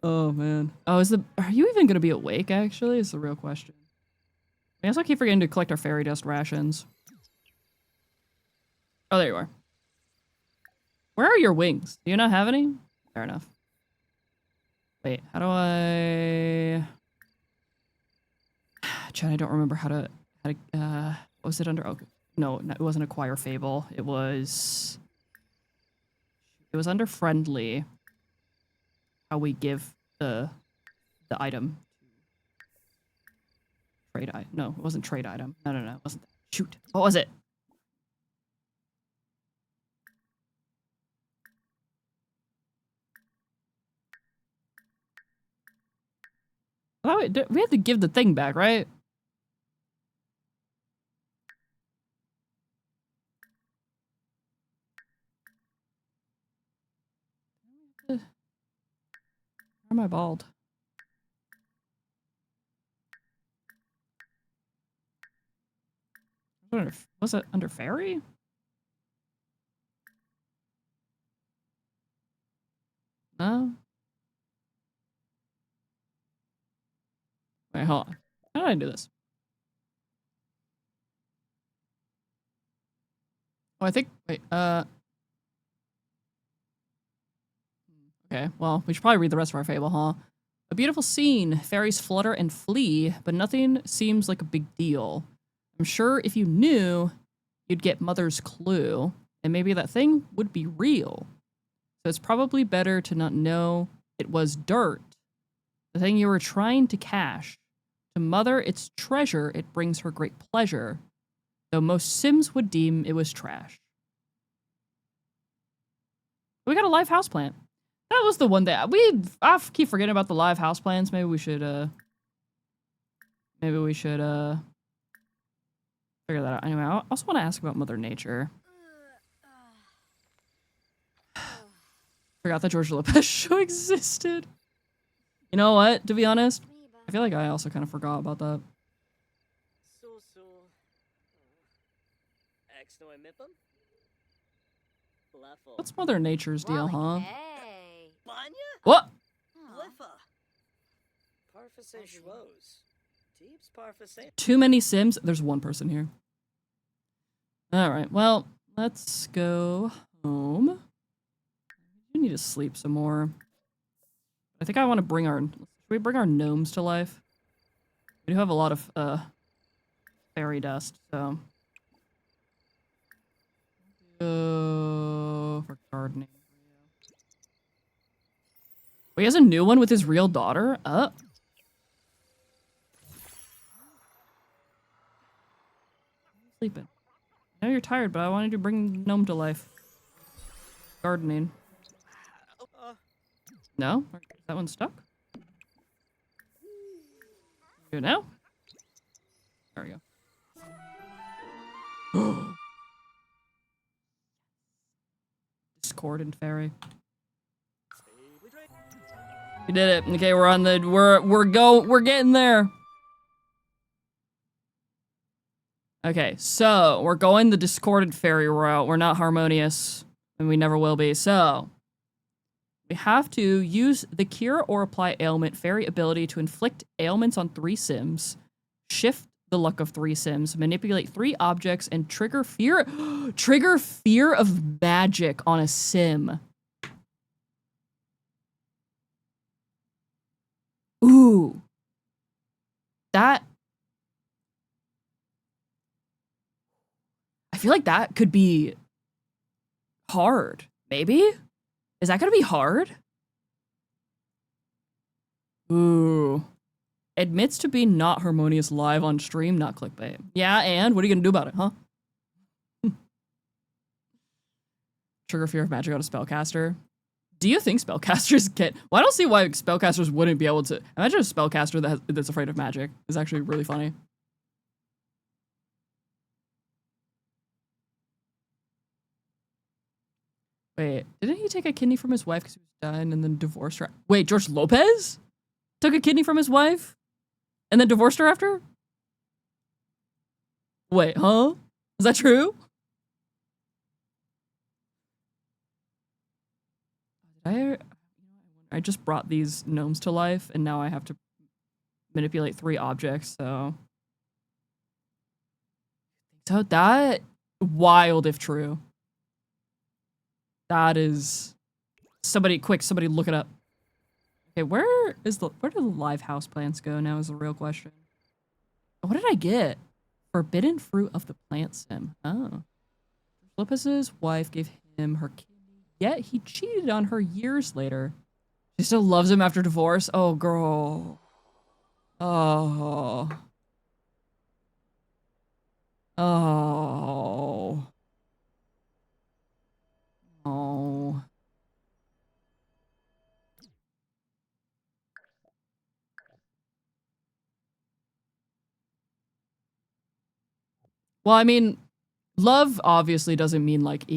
Oh, man. Oh, are you even gonna be awake, actually? Is the real question. We also keep forgetting to collect our fairy dust rations. Oh, there you are. Where are your wings? Do you not have any? Fair enough. Wait, how do I... Chad, I don't remember how to what was it under? Oh, no, it wasn't acquire fable. It was under friendly. How we give the item. Trade item. No, it wasn't trade item. No, it wasn't that. Shoot. What was it? Oh, we have to give the thing back, right? Why am I bald? Was it under fairy? No. Wait, hold on. How did I do this? Oh, I think. Wait. Okay. Well, we should probably read the rest of our fable, huh? A beautiful scene. Fairies flutter and flee, but nothing seems like a big deal. I'm sure if you knew, you'd get Mother's clue, and maybe that thing would be real. So it's probably better to not know it was dirt, the thing you were trying to cash. To Mother, it's treasure, it brings her great pleasure, though most Sims would deem it was trash. We got a live houseplant. That was the one that I keep forgetting about the live houseplants. Maybe we should figure that out. Anyway, I also want to ask about Mother Nature. Forgot that George Lopez show existed. You know what? To be honest, I feel like I also kind of forgot about that. What's Mother Nature's deal, huh? Hey. What? Too many Sims? There's one person here. Alright, well, let's go home. We need to sleep some more. I think I want to bring our... Should we bring our gnomes to life? We do have a lot of, fairy dust, so... Go for gardening. Oh, he has a new one with his real daughter? Sleeping. I know you're tired, but I wanted to bring gnome to life. Gardening. No? Is that one stuck? Do it now? There we go. Discordant fairy. We did it. Okay, we're on the we're getting there. Okay, so we're going the discordant fairy route. We're not harmonious, and we never will be. So we have to use the cure or apply ailment fairy ability to inflict ailments on 3 Sims, shift the luck of 3 Sims, manipulate 3 objects, and trigger fear of magic on a Sim. Ooh. That... I feel like that could be hard. Maybe? Is that gonna be hard? Ooh. Admits to being not harmonious live on stream, not clickbait. Yeah, and what are you gonna do about it, huh? Trigger fear of magic on a spellcaster. Do you think spellcasters get... Well, I don't see why spellcasters wouldn't be able to... Imagine a spellcaster that's afraid of magic. It's actually really funny. Wait, didn't he take a kidney from his wife because he was dying and then divorced her? Wait, George Lopez took a kidney from his wife and then divorced her after? Wait, huh? Is that true? I just brought these gnomes to life and now I have to manipulate 3 objects, so... So that... Wild if true. That is... Somebody look it up. Okay, where do the live house plants go now is the real question. What did I get? Forbidden fruit of the plant sim. Oh. Lopez's wife gave him her kidney, yet he cheated on her years later. She still loves him after divorce? Oh, girl. Oh. Oh. Oh. Well, I mean, love obviously doesn't mean like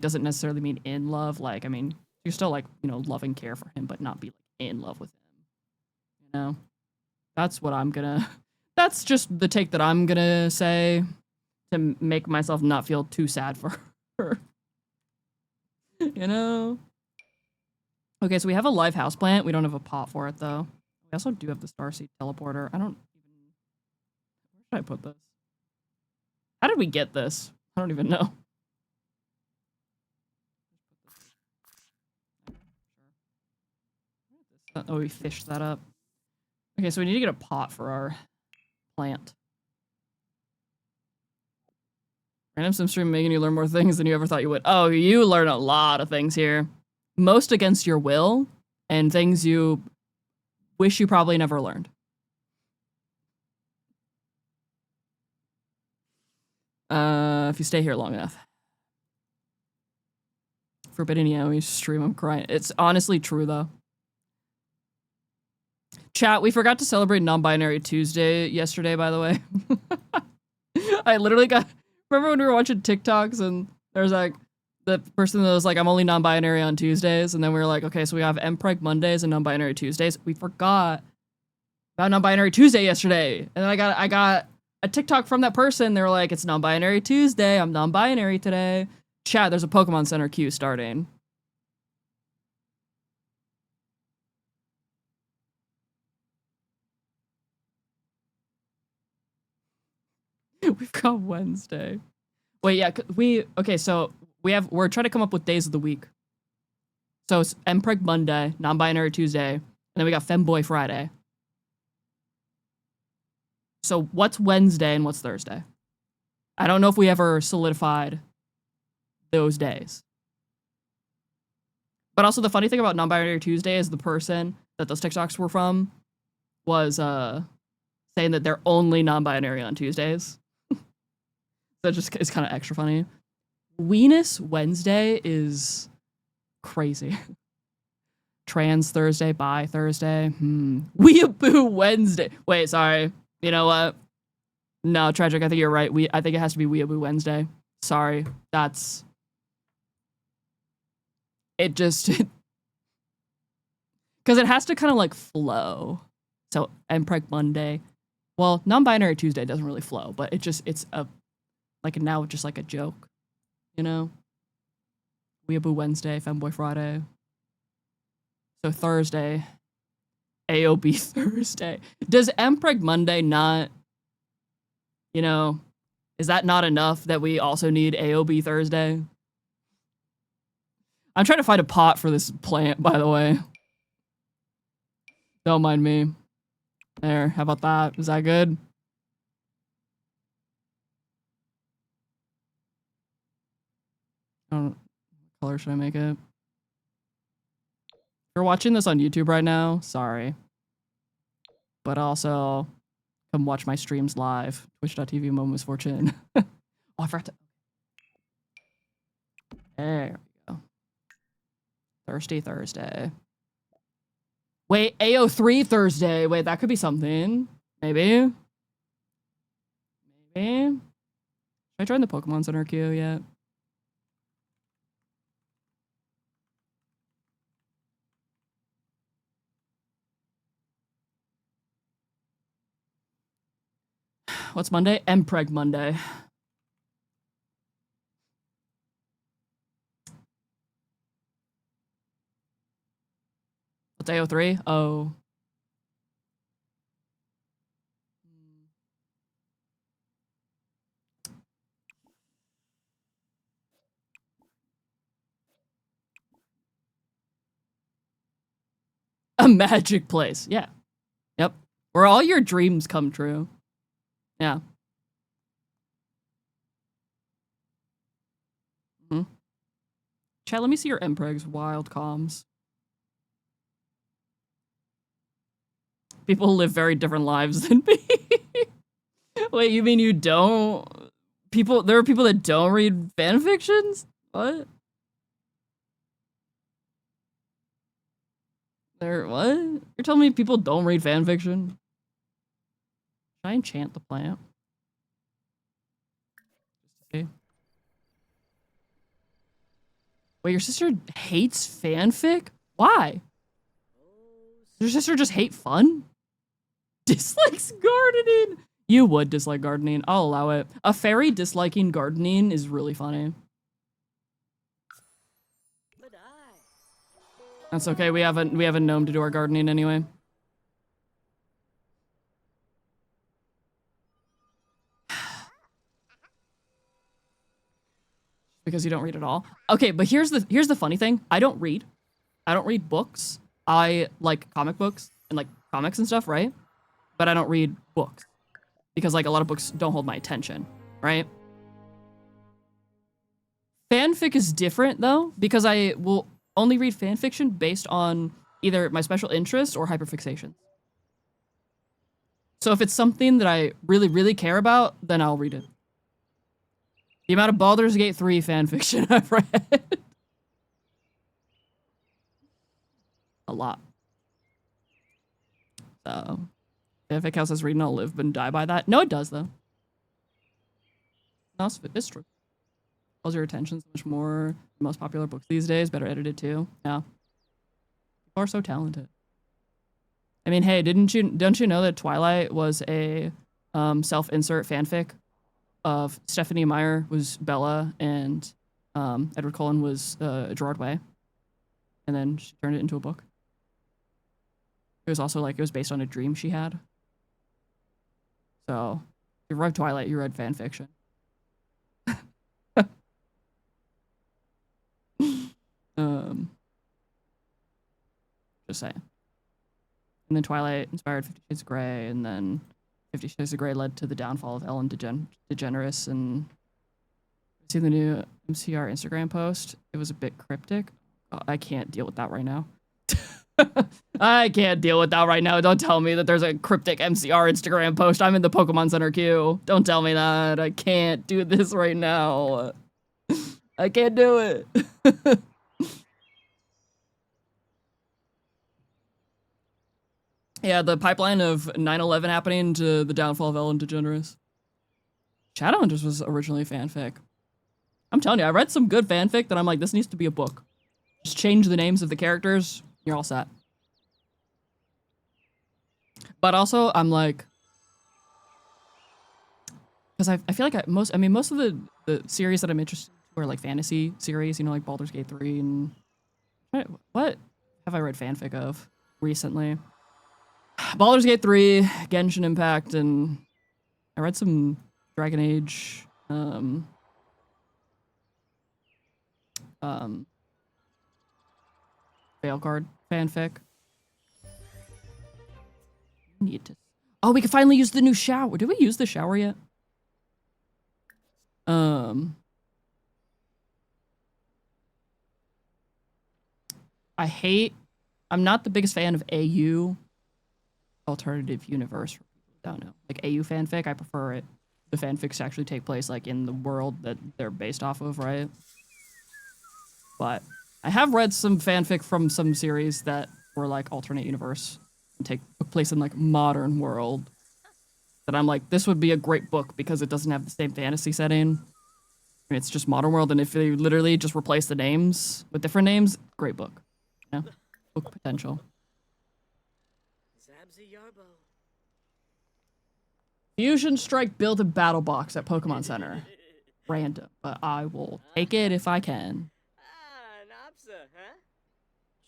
doesn't necessarily mean in love. Like, I mean, you're still like, you know, love and care for him, but not be like in love with him. You know? That's what I'm gonna, that's just the take that I'm gonna say to make myself not feel too sad for her. You know? Okay, so we have a live houseplant. We don't have a pot for it, though. We also do have the Starseed teleporter. I don't even... Where should I put this? How did we get this? I don't even know. Oh, we fished that up. Okay, so we need to get a pot for our plant. Random sim stream making you learn more things than you ever thought you would. Oh, you learn a lot of things here. Most against your will, and things you wish you probably never learned. If you stay here long enough. Forbidden Yaoi stream, I'm crying. It's honestly true, though. Chat, we forgot to celebrate Non-Binary Tuesday yesterday, by the way. I literally got... Remember when we were watching TikToks and there's like the person that was like, I'm only non-binary on Tuesdays. And then we were like, okay, so we have MPreg Mondays and non-binary Tuesdays. We forgot about non-binary Tuesday yesterday. And then I got a TikTok from that person. They were like, it's non-binary Tuesday. I'm non-binary today. Chat, there's a Pokemon Center queue starting. We've got Wednesday. Wait, yeah, okay, so we're trying to come up with days of the week. So it's Mpreg Monday, non-binary Tuesday, and then we got Femboy Friday. So what's Wednesday and what's Thursday? I don't know if we ever solidified those days. But also the funny thing about non-binary Tuesday is the person that those TikToks were from was saying that they're only non-binary on Tuesdays. So just it's kind of extra funny. Weenus Wednesday is crazy. Trans Thursday, bi Thursday. Weeaboo Wednesday. Wait, sorry. You know what? No, Tragic, I think you're right. I think it has to be Weeaboo Wednesday. Sorry. That's... It just... Because it has to kind of like flow. So, Mpreg Monday. Well, non-binary Tuesday doesn't really flow, but it's a... Like now just like a joke. You know? Weeaboo Wednesday, Femboy Friday. So Thursday. AOB Thursday. Does Mpreg Monday not... You know, is that not enough that we also need AOB Thursday? I'm trying to find a pot for this plant, by the way. Don't mind me. There, how about that? Is that good? I don't know. What color should I make it? If you're watching this on YouTube right now, sorry. But also... Come watch my streams live. Twitch.tv MomoMisfortune. Oh, I forgot to... There we go. Thirsty Thursday. Wait, AO3 Thursday. Wait, that could be something. Maybe. Should I join the Pokemon Center queue yet? What's Monday? Mpreg Monday. What's AO3? Oh. A magic place. Yeah. Yep. Where all your dreams come true. Yeah. Chat, let me see your Mpreg's wild comms. People live very different lives than me. Wait, you mean you don't? There are people that don't read fan fictions? What? What? You're telling me people don't read fan fiction? Should I enchant the plant? Okay. Wait, your sister hates fanfic? Why? Does your sister just hate fun? Dislikes gardening? You would dislike gardening. I'll allow it. A fairy disliking gardening is really funny. That's okay. We have a gnome to do our gardening anyway. Because you don't read at all. Okay, but here's the funny thing. I don't read books. I like comic books and like comics and stuff, right? But I don't read books because like a lot of books don't hold my attention, right? Fanfic is different though, because I will only read fan fiction based on either my special interest or hyperfixation. So if it's something that I really, really care about, then I'll read it. The amount of Baldur's Gate 3 fanfiction I've read. A lot. So, fanfic house says read and I'll live and die by that. No, it does though. No, it's true. Holds your attention so much more. The most popular books these days, better edited too. Yeah. People are so talented. I mean, hey, don't you know that Twilight was a self-insert fanfic of Stephanie Meyer was Bella and Edward Cullen was Gerard Way. And then she turned it into a book. It was also like, it was based on a dream she had. So, if you read Twilight, you read fan fiction. Just saying. And then Twilight inspired 50 Shades of Grey, and then 50 Shades of Grey led to the downfall of Ellen DeGeneres. And see the new MCR Instagram post? It was a bit cryptic. I can't deal with that right now. I can't deal with that right now. Don't tell me that there's a cryptic MCR Instagram post. I'm in the Pokemon Center queue. Don't tell me that. I can't do this right now. I can't do it. Yeah, the pipeline of 9/11 happening to the downfall of Ellen DeGeneres. Shadowhunters was originally fanfic. I'm telling you, I read some good fanfic that I'm like, this needs to be a book. Just change the names of the characters, you're all set. But also, I'm like, because I feel like most of the series that I'm interested in are like fantasy series, you know, like Baldur's Gate 3 and what have I read fanfic of recently? Baldur's Gate 3, Genshin Impact, and I read some Dragon Age, Veilguard fanfic. Need to. Oh, we can finally use the new shower. Did we use the shower yet? I'm not the biggest fan of AU, alternative universe, for people who don't know. Like AU fanfic, I prefer it. The fanfics actually take place like in the world that they're based off of, right? But I have read some fanfic from some series that were like alternate universe and took place in like modern world. That I'm like, this would be a great book because it doesn't have the same fantasy setting. I mean, it's just modern world, and if they literally just replace the names with different names, great book. Yeah, book potential. Zabzy Yarbo. Fusion Strike build a battle box at Pokemon Center. Random, but I will take it if I can. Ah, Nopsa, huh?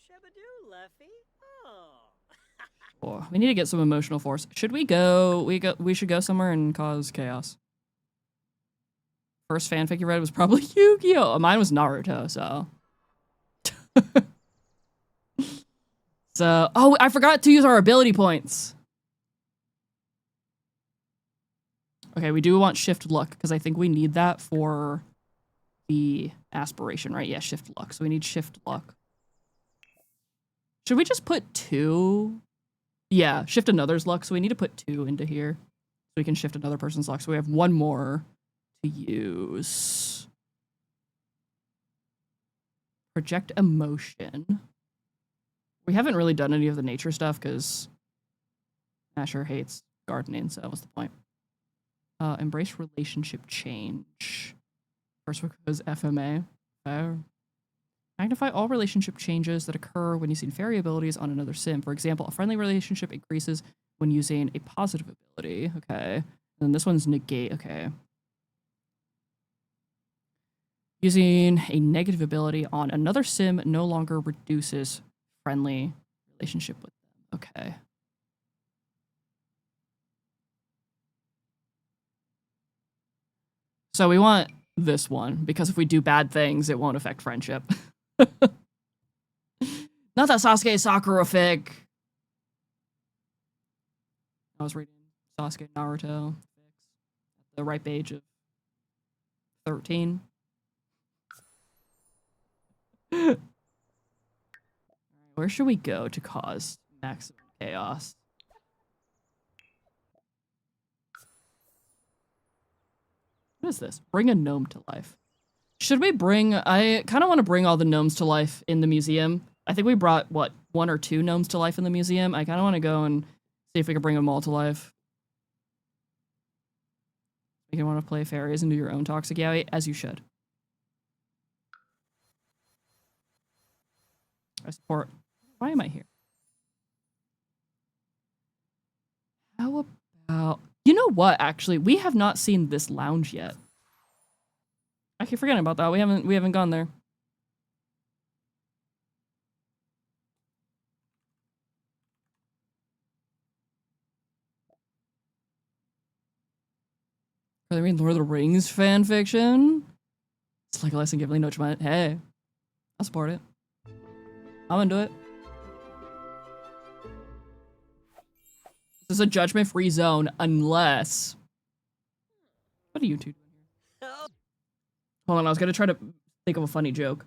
Shabadoo, Leffy. Oh. Oh, we need to get some emotional force. Should we go? We should go somewhere and cause chaos. First fanfic you read was probably Yu-Gi-Oh! Mine was Naruto, so. So, oh, I forgot to use our ability points. Okay, we do want shift luck, because I think we need that for the aspiration, right? Yeah, shift luck. So we need shift luck. Should we just put 2? Yeah, shift another's luck. So we need to put 2 into here. So we can shift another person's luck. So we have 1 more to use. Project emotion. We haven't really done any of the nature stuff because Asher hates gardening, so what's the point? Embrace relationship change. First one was FMA. Magnify all relationship changes that occur when using fairy abilities on another sim. For example, a friendly relationship increases when using a positive ability. Okay. And then this one's negate. Okay. Using a negative ability on another sim no longer reduces friendly relationship with them. Okay. So we want this one, because if we do bad things, it won't affect friendship. Not that Sasuke Sakura fic. I was reading Sasuke Naruto at the ripe age of 13. Where should we go to cause maximum chaos? What is this? Bring a gnome to life. Should we bring... I kind of want to bring all the gnomes to life in the museum. I think we brought, what, 1 or 2 gnomes to life in the museum. I kind of want to go and see if we can bring them all to life. You want to play fairies and do your own toxic yaoi, as you should. I support... Why am I here? How about... You know know what? Actually, we have not seen this lounge yet. I keep forgetting about that. We haven't gone there. Are they reading Lord of the Rings fan fiction? It's like Legolas and Gimli, no Chimay. Hey, I support it. I'm into it. This is a judgment-free zone unless... What are you two doing here? Hold on, I was gonna try to think of a funny joke.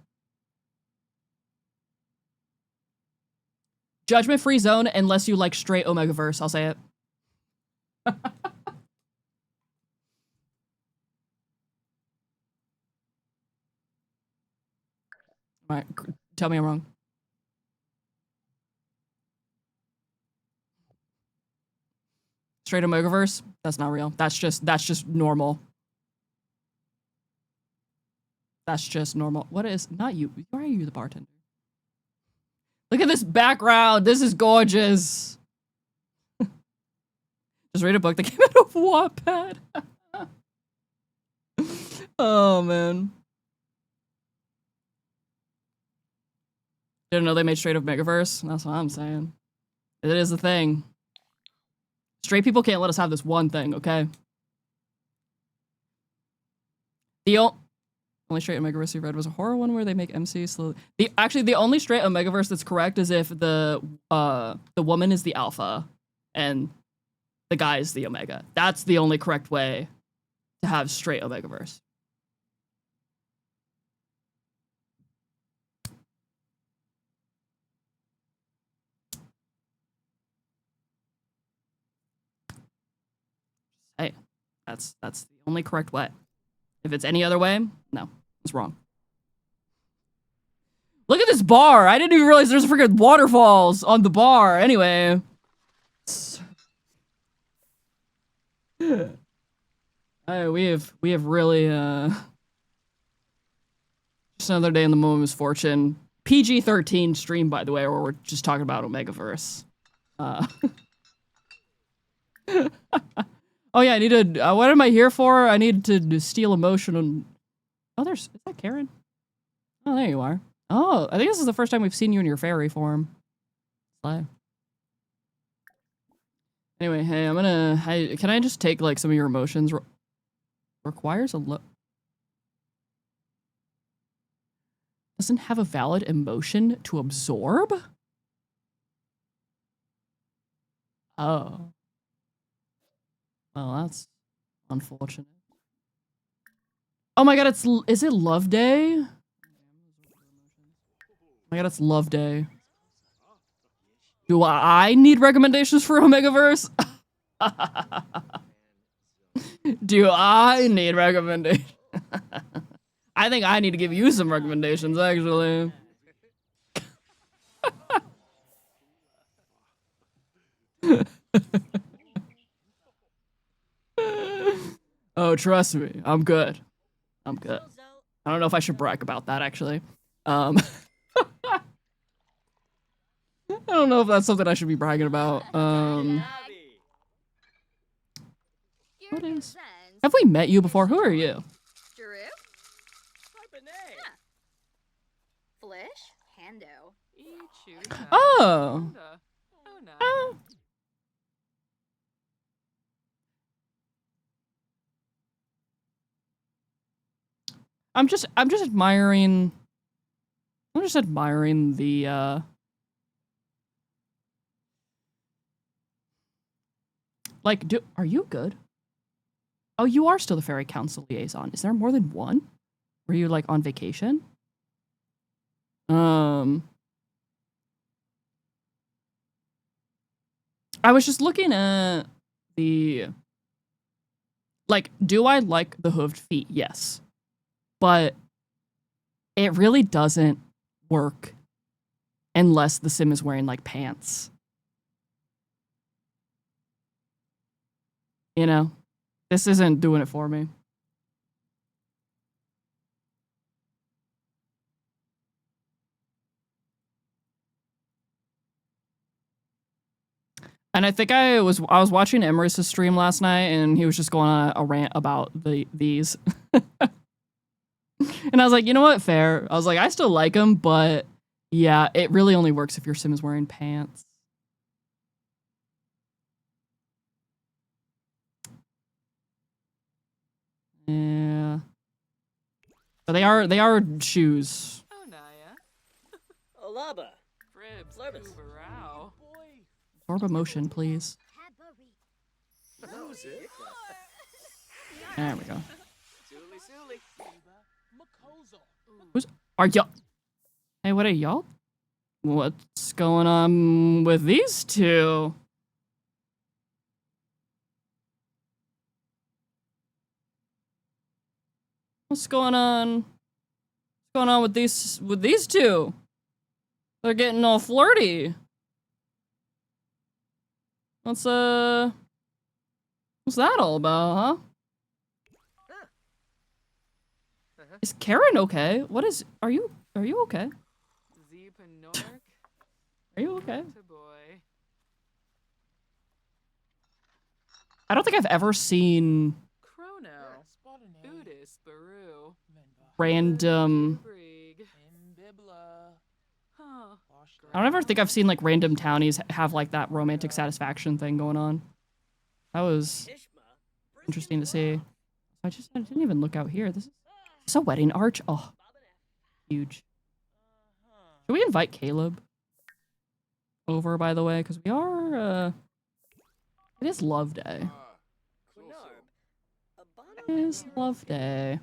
Judgment-free zone unless you like straight Omegaverse, I'll say it. Alright, tell me I'm wrong. Straight Omegaverse? That's not real. That's just normal. That's just normal. What is, not you. Why are you the bartender? Look at this background. This is gorgeous. Just read a book that came out of Wattpad. Oh, man. Didn't know they made straight up Megaverse. That's what I'm saying. It is a thing. Straight people can't let us have this one thing, okay? The only straight Omegaverse we read was a horror one where they make MC slowly. Actually, the only straight Omegaverse that's correct is if the woman is the alpha and the guy is the omega. That's the only correct way to have straight Omegaverse. Hey, that's the only correct way. If it's any other way, no, it's wrong. Look at this bar. I didn't even realize there's freaking waterfalls on the bar. Anyway. We have really just another day in the MomoMisfortune. PG-13 stream, by the way, where we're just talking about Omegaverse. Oh yeah, I need to. What am I here for? I need to steal emotion and. Oh, is that Karen? Oh, there you are. Oh, I think this is the first time we've seen you in your fairy form. Slay. Anyway, hey, I'm gonna. Can I just take like some of your emotions? Requires a look. Doesn't have a valid emotion to absorb? Oh. Well, that's unfortunate. Oh my god, is it Love Day? Oh my god, it's Love Day. Do I need recommendations for Omegaverse? Do I need recommendations? I think I need to give you some recommendations, actually. Oh, trust me, I'm good. I'm good. I don't know if I should brag about that, actually. I don't know if that's something I should be bragging about. What is? Have we met you before? Who are you? Oh. Oh. I'm just admiring. I'm just admiring the like, are you good? Oh, you are still the Fairy Council liaison. Is there more than one? Were you like on vacation? I was just looking at the like, do I like the hooved feet? Yes. But it really doesn't work unless the sim is wearing like pants. You know, this isn't doing it for me. And I think I was watching Emerus' stream last night, and he was just going on a rant about these. And I was like, you know what, fair. I was like, I still like them, but yeah, it really only works if your sim is wearing pants. Yeah. But they are shoes. Oh, Naya. Olaba. Fribs. Flurbus. Uberao. Absorb emotion, please. That was it. There we go. Suli Suli. Are y'all? Hey, what are y'all? What's going on with these two? What's going on? What's going on with these two? They're getting all flirty. What's that all about, huh? Is Karen okay? What is? Are you okay? Zeepanork. Are you okay? To boy. I don't think I've ever seen Chrono. Udis Baru. random. Brig. Huh. I don't ever think I've seen like random townies have like that romantic satisfaction thing going on. That was Ishma. interesting to see. I didn't even look out here. This is a wedding arch. Oh, huge. Should we invite Caleb over, by the way? Because we are, it is love day. It is love day.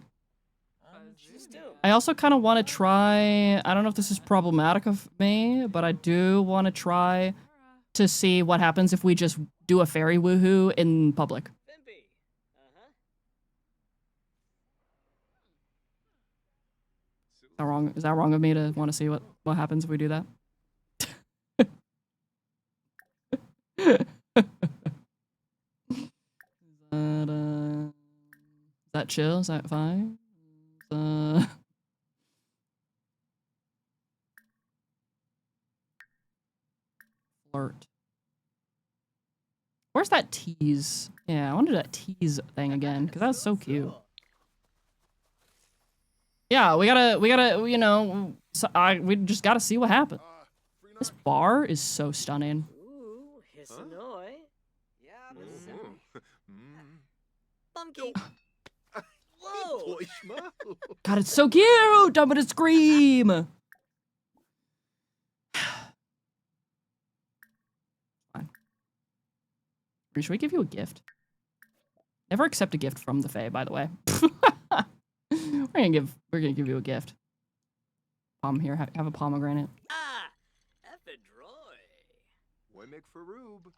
I also kind of want to try, I don't know if this is problematic of me, but I do want to try to see what happens if we just do a fairy woohoo in public. Fimpy. Uh-huh. Is that wrong of me to want to see what happens if we do that? Is that chill? Is that fine? Flirt. Where's that tease? Yeah, I want to do that tease thing again because that was so cute. Yeah, we gotta, you know, we just gotta see what happens. This bar is so stunning. Ooh, Hissanoi. Yeah, Mm. Funky. Whoa. Ishma. God, it's so cute! I'm gonna scream! Fine. Should we give you a gift? Never accept a gift from the Fae, by the way. we're gonna give you a gift. Palm here, have a pomegranate. Ah, Ephedroy. Womek Faroob.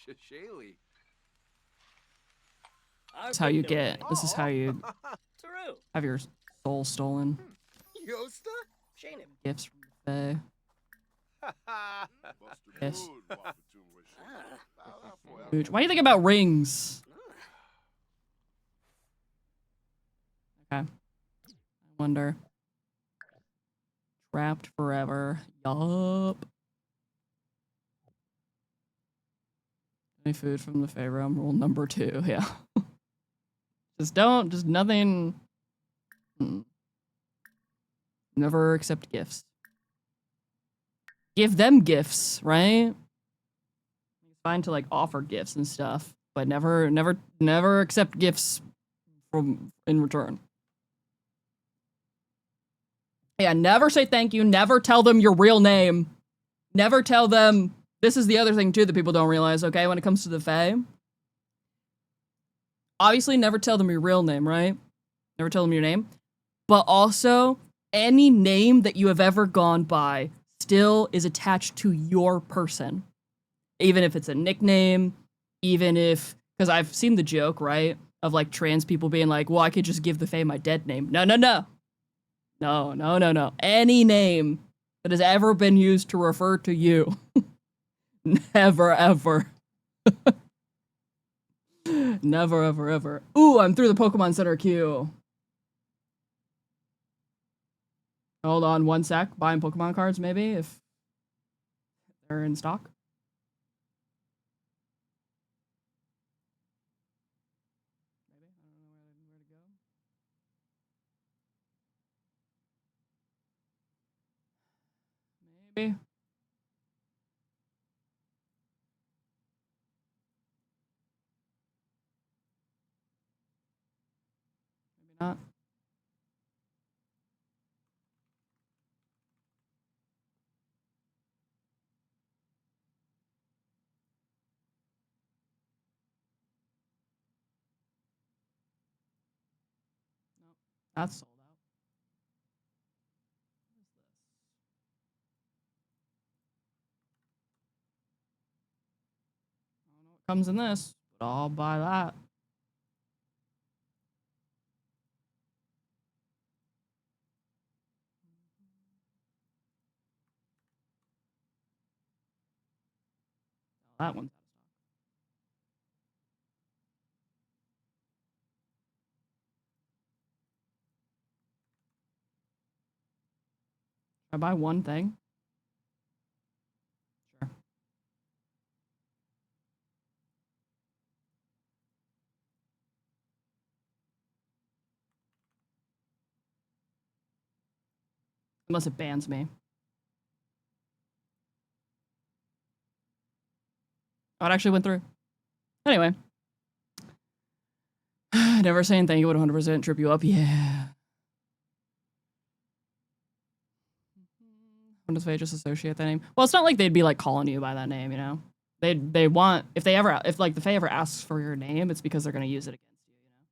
Shashali. This is how you get. This is how you Taru. have your soul stolen. Yosta? Shanim. Gifts from the Fae. Yes. Huge. What do you think about rings? Okay. I wonder. Trapped forever. Yup. Any food from the Fae realm? Rule number 2. Yeah. Just nothing. Never accept gifts. Give them gifts, right? It's fine to like offer gifts and stuff, but never accept gifts in return. Yeah, never say thank you. Never tell them your real name. Never tell them. This is the other thing too that people don't realize. Okay, when it comes to the Fae. Obviously, never tell them your real name, right? Never tell them your name. But also, any name that you have ever gone by still is attached to your person. Even if it's a nickname, even if... Because I've seen the joke, right? Of, like, trans people being like, well, I could just give the Fae my dead name. No, no, no. No, no, no, no. Any name that has ever been used to refer to you. Never, ever. Never, ever, ever. Ooh, I'm through the Pokemon Center queue. Hold on one sec. Buying Pokemon cards, maybe, if they're in stock. Maybe not. That's sold out. What is this? I don't know what comes in this, but I'll buy that. That one's out of stock. Should I buy one thing? Sure. Unless it bans me. Oh, it actually went through. Anyway. Never saying thank you would 100% trip you up. Yeah. When does they just associate that name? Well, it's not like they'd be like calling you by that name, you know? They want, if like the Fae ever asks for your name, it's because they're gonna use it against you, you know?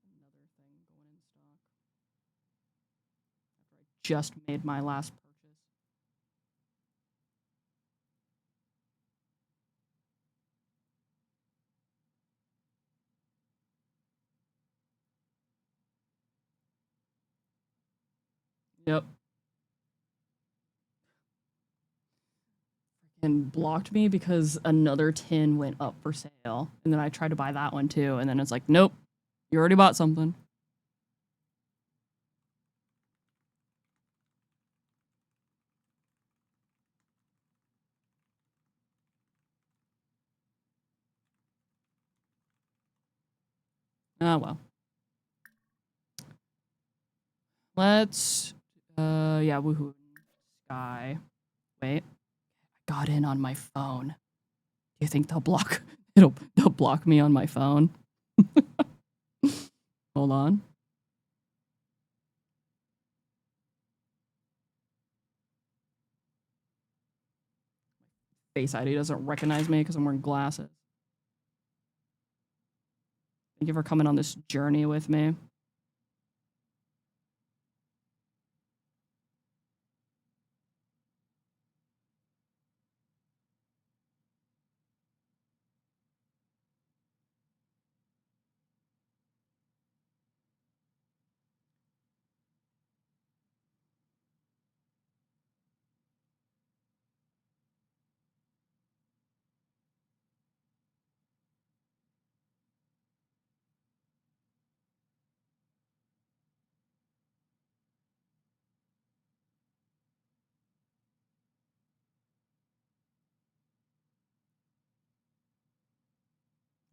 Oh wait, there's another thing going in stock. After I just made my last purchase. Yep. And blocked me because another tin went up for sale. And then I tried to buy that one too. And then it's like, nope, you already bought something. Ah, well. Let's, yeah, woohoo. Sky. Wait. I got in on my phone. Do you think they'll block? They'll block me on my phone. Hold on. Face ID doesn't recognize me because I'm wearing glasses. Thank you for coming on this journey with me.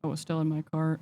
Oh, it's still in my cart.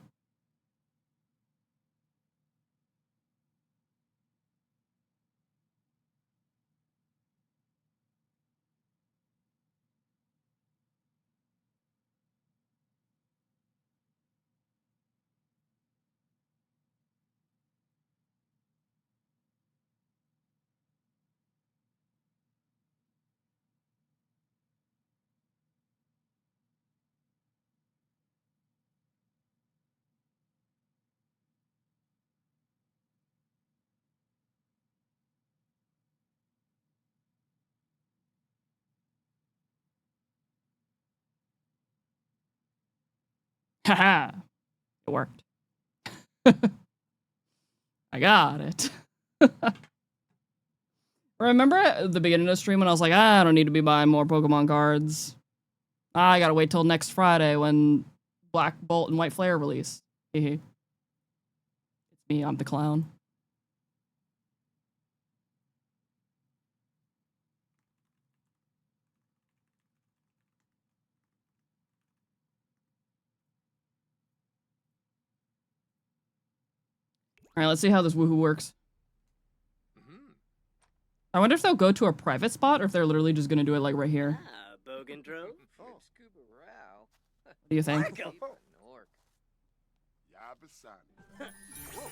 Haha. It worked. I got it. Remember at the beginning of the stream when I was like, I don't need to be buying more Pokemon cards. I gotta wait till next Friday when Black Bolt and White Flare release. It's me, I'm the clown. All right, let's see how this woohoo works. I wonder if they'll go to a private spot or if they're literally just gonna do it like right here. Ah, Bogandro. Oh. What do you think?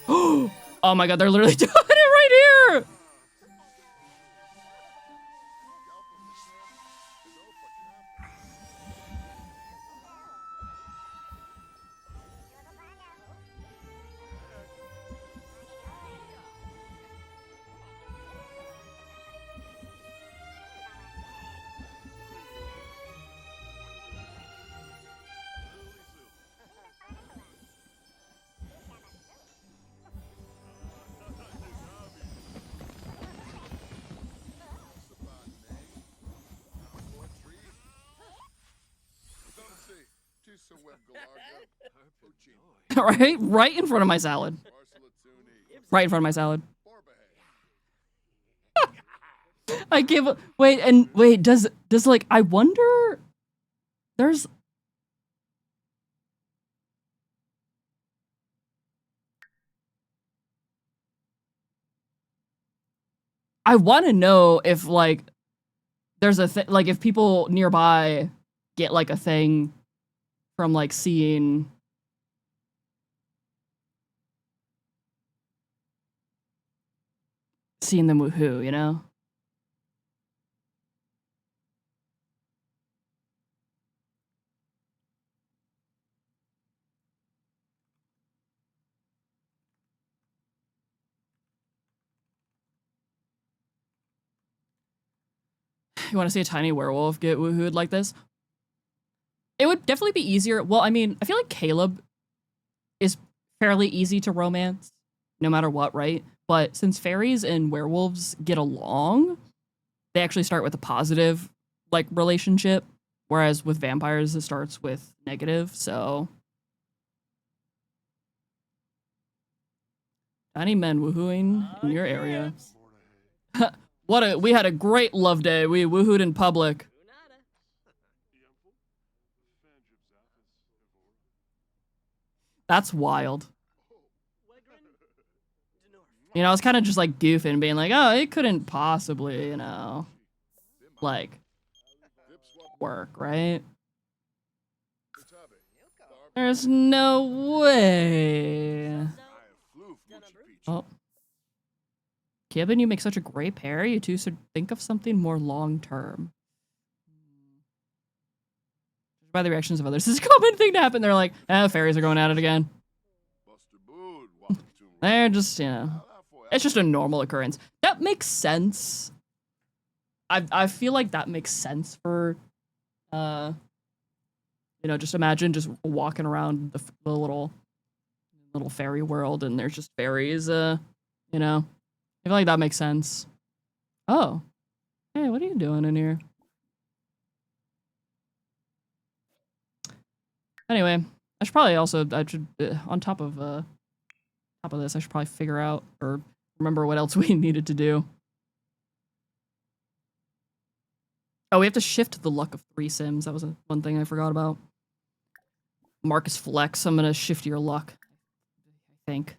Oh my god, they're literally doing it right here! Right in front of my salad. Right in front of my salad. I give wait, does like I wonder there's I want to know if like there's a thing like if people nearby get like a thing from like seeing them woohoo, you know? You want to see a tiny werewolf get woohooed like this? It would definitely be easier. Well, I mean, I feel like Caleb is fairly easy to romance, no matter what, right? But since fairies and werewolves get along, they actually start with a positive, like, relationship. Whereas with vampires, it starts with negative, so... Tiny men woohooing in your area. We had a great love day. We woohooed in public. That's wild. You know, I was kind of just like goofing, being like, oh, it couldn't possibly, you know, like, work, right? There's no way. Oh. Gibbon, you make such a great pair. You two should think of something more long-term. By the reactions of others, this is a common thing to happen. They're like, fairies are going at it again. They're just, you know, it's just a normal occurrence. That makes sense. I feel like that makes sense for, you know, just imagine just walking around the little fairy world and there's just fairies, you know. I feel like that makes sense. Oh. Hey, what are you doing in here? Anyway, I should probably also, on top of this, I should probably figure out or remember what else we needed to do. Oh, we have to shift the luck of 3 sims. That was one thing I forgot about. Marcus Flex, I'm gonna shift your luck. I think.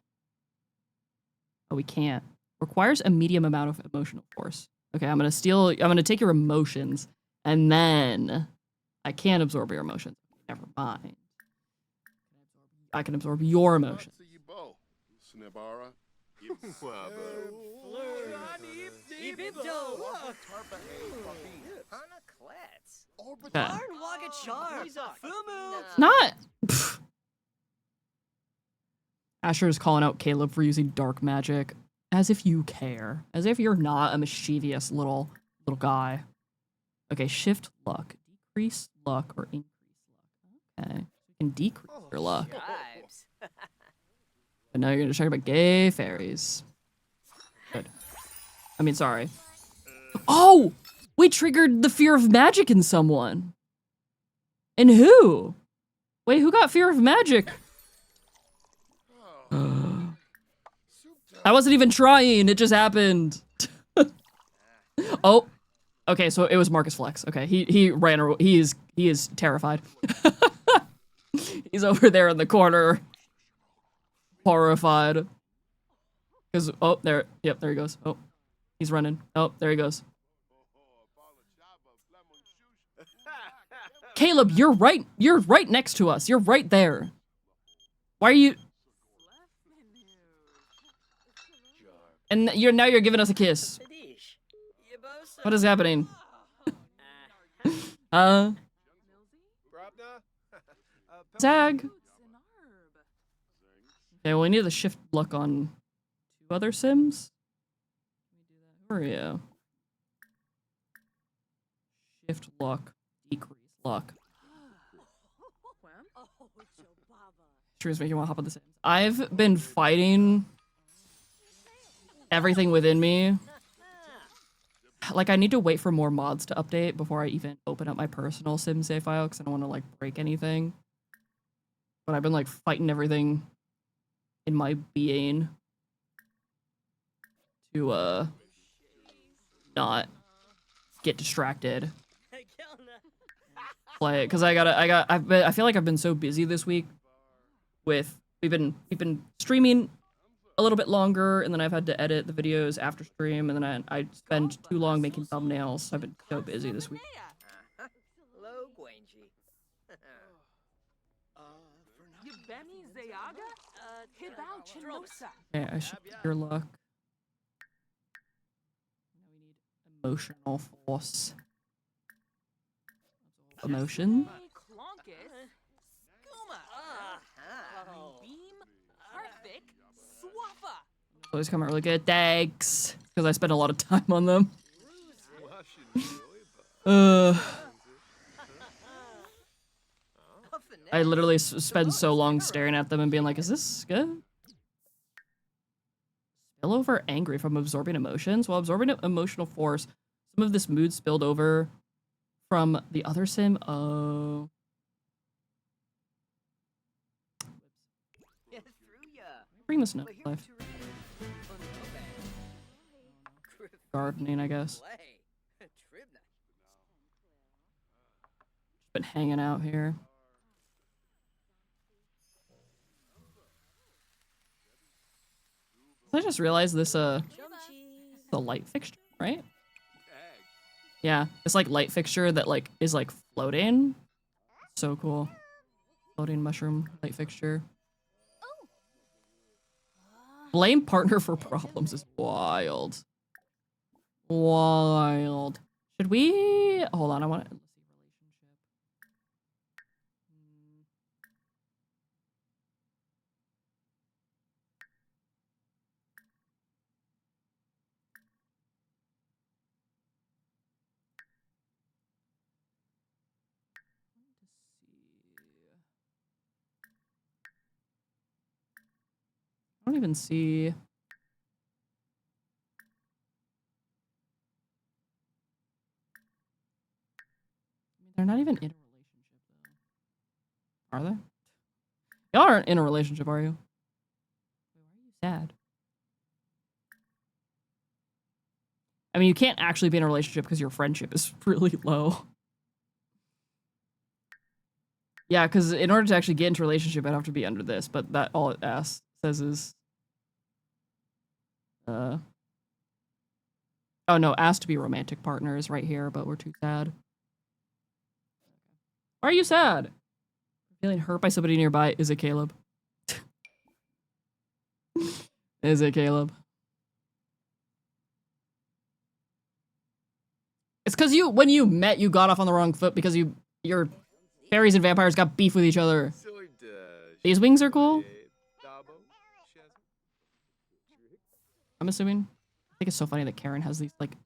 Oh, we can't. Requires a medium amount of emotional force. Okay, I'm gonna take your emotions, and then I can't absorb your emotions. Never mind. I can absorb your emotions. Not. Pfft. Asher is calling out Caleb for using dark magic. As if you care. As if you're not a mischievous little guy. Okay, shift luck. Decrease luck or increase luck. Okay. You can decrease your luck. But now you're gonna talk about gay fairies. Good. I mean, sorry. Oh! We triggered the fear of magic in someone. And who? Wait, who got fear of magic? I wasn't even trying, it just happened. Oh. Okay, so it was Marcus Flex. Okay, he ran, he is terrified. He's over there in the corner. Horrified. Because, oh, there, yep, there he goes. Oh, he's running. Oh, there he goes. Caleb, you're right next to us. You're right there. Why are you? And now you're giving us a kiss. What is happening? Tag. Okay, well, we need the shift luck on 2 other sims. Where are you? Shift luck, decrease luck. Sure is making me want to hop on the sims. I've been fighting everything within me. Like, I need to wait for more mods to update before I even open up my personal sim save file because I don't want to, like, break anything. But I've been, like, fighting everything in my being to, not get distracted. Play it, because I feel like I've been so busy this week with, we've been streaming a little bit longer, and then I've had to edit the videos after stream, and then I spend too long making thumbnails, so I've been so busy this week. Okay, I should get your luck. Now we need emotional force. Emotion? Those come out really good. Thanks! Because I spent a lot of time on them. I literally spend so long staring at them and being like, is this good? Spill over angry from absorbing emotions? While absorbing emotional force, some of this mood spilled over from the other sim. Oh. Bring this note to life. Gardening, I guess. Been hanging out here. I just realized this, the light fixture, right? Yeah, it's like light fixture that like is like floating. So cool. Floating mushroom light fixture. Blame partner for problems is wild. Wild. Should we hold on? I want to. I don't even see. They're not even in a relationship, though. Are they? Y'all aren't in a relationship, are you? Why are you sad? I mean, you can't actually be in a relationship because your friendship is really low. Yeah, because in order to actually get into a relationship, I'd have to be under this, but that all it says is... Oh no, asked to be romantic partners right here, but we're too sad. Why are you sad? Feeling hurt by somebody nearby. Is it Caleb? Is it Caleb? It's because when you met, you got off on the wrong foot because your fairies and vampires got beef with each other. These wings are cool. I'm assuming. I think it's so funny that Karen has these like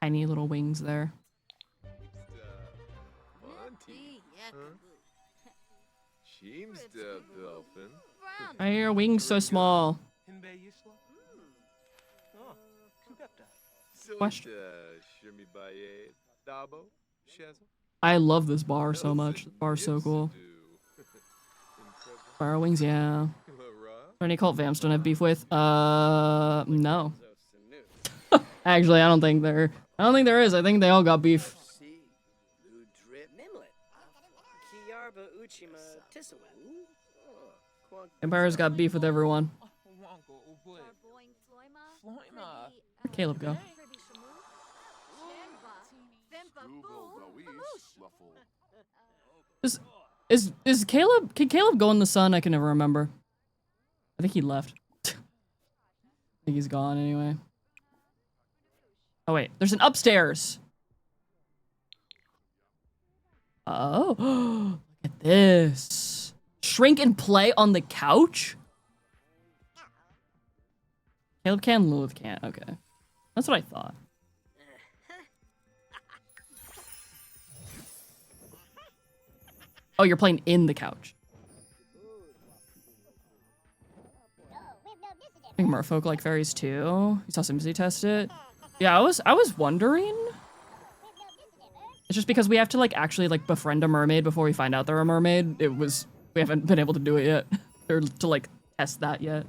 tiny little wings there. Why are your wings so small? Question. I love this bar so much. The bar's so cool. Bar wings, yeah. Are there any cult vamps don't have beef with? No. Actually, I don't think there is. I think they all got beef. Empire's got beef with everyone. Caleb, go. Is Caleb? Can Caleb go in the sun? I can never remember. I think he left. I think he's gone anyway. Oh wait, there's an upstairs. Oh, look at this. Shrink and play on the couch? Caleb can, Lilith can't. Okay. That's what I thought. Oh, you're playing in the couch. I think merfolk like fairies too. You saw Simsy test it. Yeah, I was wondering. It's just because we have to like actually like befriend a mermaid before we find out they're a mermaid. We haven't been able to do it yet. Or to like test that yet.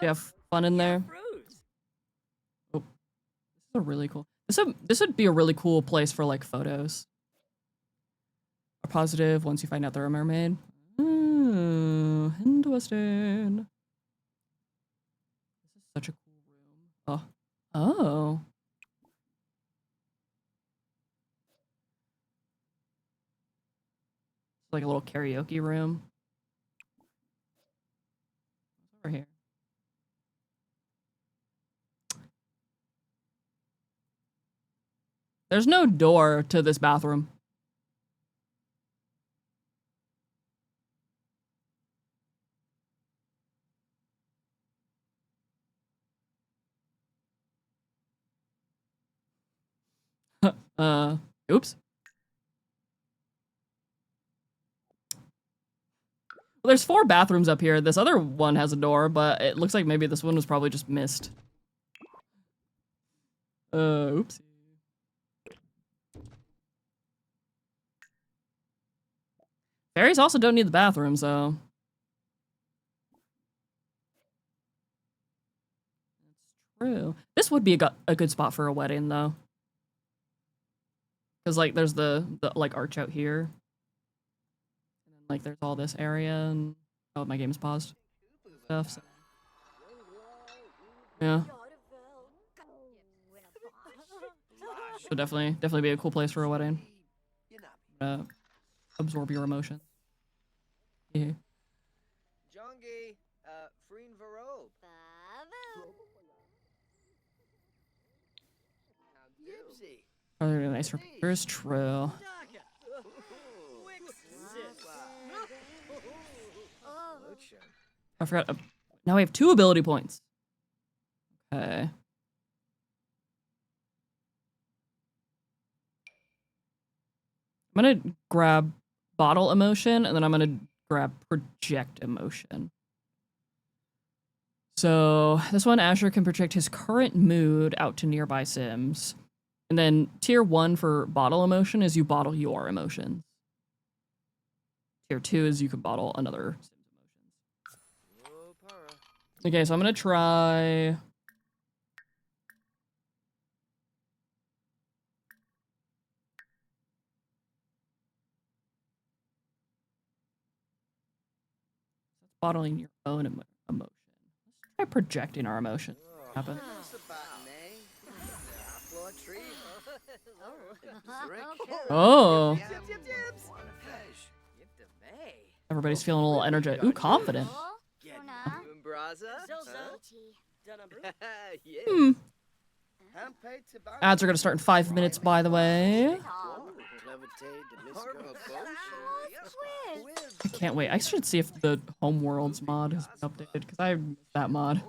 You have fun in there. Oh, this is a really cool. This would be a really cool place for like photos. A positive once you find out they're a mermaid. Oh, interesting. This is such a cool room. Oh. It's like a little karaoke room. What's over here? There's no door to this bathroom. Oops. Well, there's 4 bathrooms up here. This other one has a door, but it looks like maybe this one was probably just missed. Oops. Fairies also don't need the bathroom, so. That's true. This would be a good spot for a wedding, though. Because, like, there's the like, arch out here. And then, like, there's all this area, and... Oh, my game's paused. Stuff, so. Yeah. So definitely be a cool place for a wedding. Absorb your emotions. Yeah. Jongi, Freen Varol. Are they nice for pictures? True. I forgot. Now we have 2 ability points. Okay. I'm gonna grab bottle emotion, and then I'm gonna grab project emotion. So this one, Asher can project his current mood out to nearby Sims. And then tier 1 for bottle emotion is you bottle your emotions. Tier 2 is you can bottle another Sim's emotions. Okay, so I'm gonna try... bottling your own emotion. Let's try projecting our emotion. Happen. Oh. Everybody's feeling a little energetic. Ooh, confident. Hmm. Ads are gonna start in 5 minutes, by the way. I can't wait. I should see if the Home Worlds mod has been updated, because I missed that mod.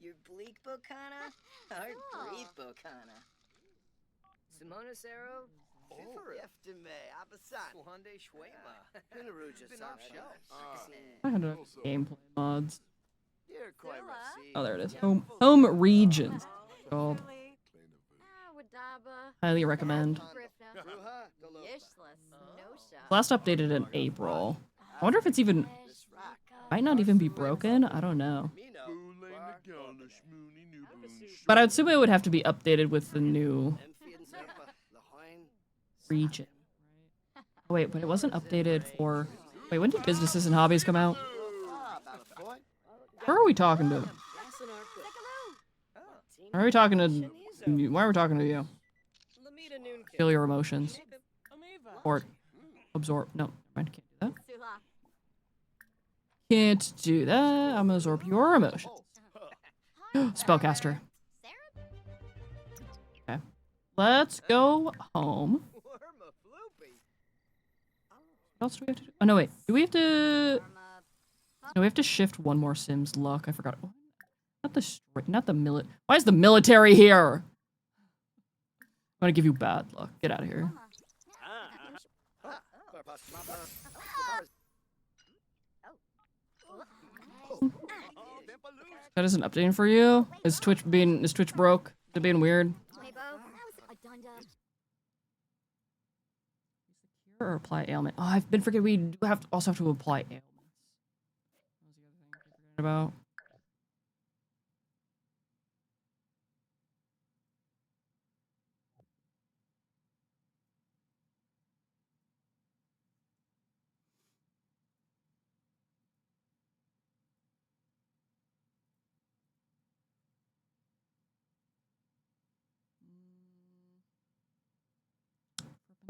Your bleak bocana? Our breathe bocana. Simona Sero? I had gameplay mods. Oh, there it is. Home regions. Called. Highly recommend. Last updated in April. I wonder if it's even... Might not even be broken. I don't know. But I'd assume it would have to be updated with the new region. Oh, wait, but it wasn't updated for... Wait, when did businesses and hobbies come out? Who are we talking to? Why are we talking to... Why are we talking to you? Feel your emotions. Or absorb... No, I can't do that. Can't do that. I'm gonna absorb your emotions. Spellcaster. Okay. Let's go home. What else do we have to do? Oh, no, wait. Do we have to... No, we have to shift one more Sims luck. I forgot. Not the Why is the military here? I'm gonna give you bad luck. Get out of here. That isn't updating for you? Is Twitch broke? Is it being weird? Or apply ailment. Oh, I've been forgetting we do also have to apply ailments. What was the other thing I keep forgetting about?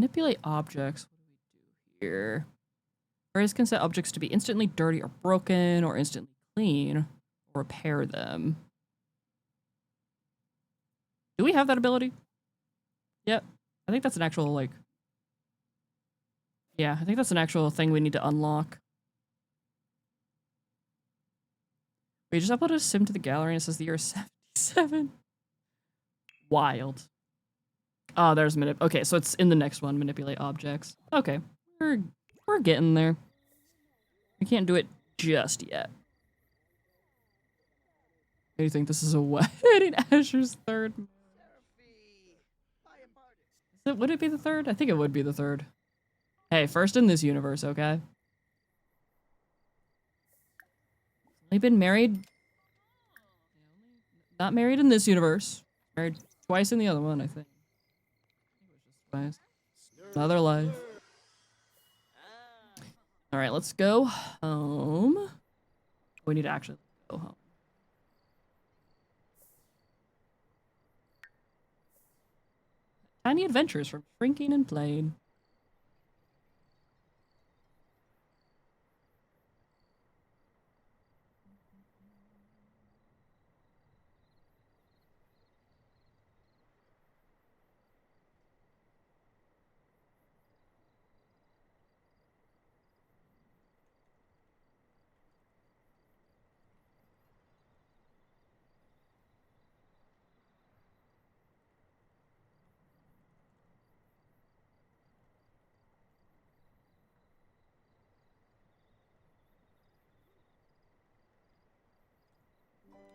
Manipulate objects. What do we do here? Fairies can set objects to be instantly dirty or broken, or instantly clean, or repair them. Do we have that ability? Yep. I think that's an actual, like... Yeah, I think that's an actual thing we need to unlock. We just uploaded a sim to the gallery and it says the year is 77. Wild. Oh, there's okay, so it's in the next one, manipulate objects. Okay, we're getting there. We can't do it just yet. Do you think this is a wedding? Asher's third. Would it be the third? I think it would be the third. Hey, first in this universe, okay? Only been married. Not married in this universe. Married twice in the other one, I think. Another life. Alright, let's go home. We need to actually go home. Tiny adventures from shrinking and playing.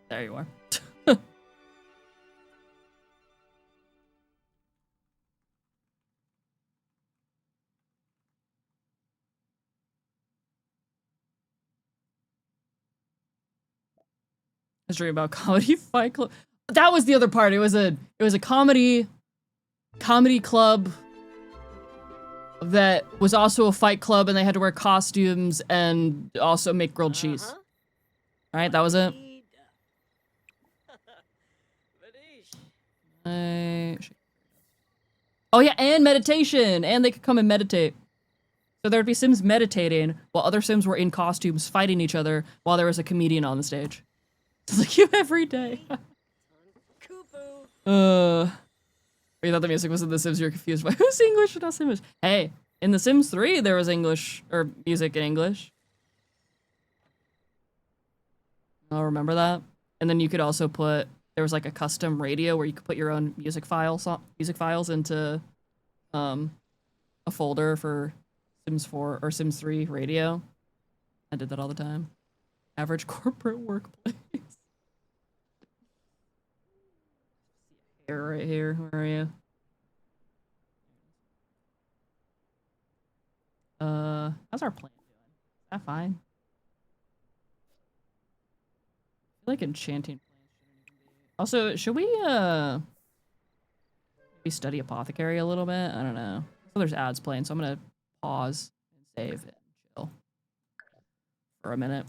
There you are. History about comedy fight club. That was the other part. It was a comedy club that was also a fight club, and they had to wear costumes and also make grilled cheese. All right, that was it. Oh yeah, and meditation, and they could come and meditate. So there'd be Sims meditating while other Sims were in costumes fighting each other while there was a comedian on the stage. It's like you every day. You thought the music was in The Sims, you're confused by who's English and not English. Hey, in The Sims 3 there was English, or music in English. I'll remember that. And then you could also put, there was like a custom radio where you could put your own music files into a folder for Sims 4 or Sims 3 radio. I did that all the time. Average corporate workplace. Here, right here. Where are you? How's our plant doing? That's fine. I feel like enchanting plants shouldn't even be. Also, should we maybe study apothecary a little bit? I don't know. So there's ads playing, so I'm gonna pause and save and chill for a minute.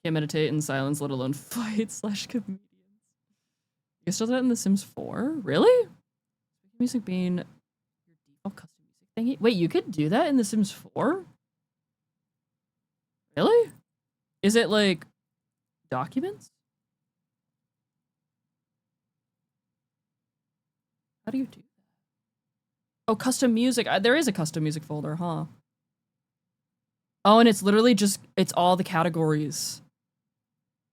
Can't meditate in silence, let alone fight / comedians. You can still do that in The Sims 4? Really? Music being your default custom music thingy? Wait, you could do that in The Sims 4? Really? Is it like documents? How do you do that? Oh, custom music. There is a custom music folder, huh? Oh, and it's literally just, it's all the categories.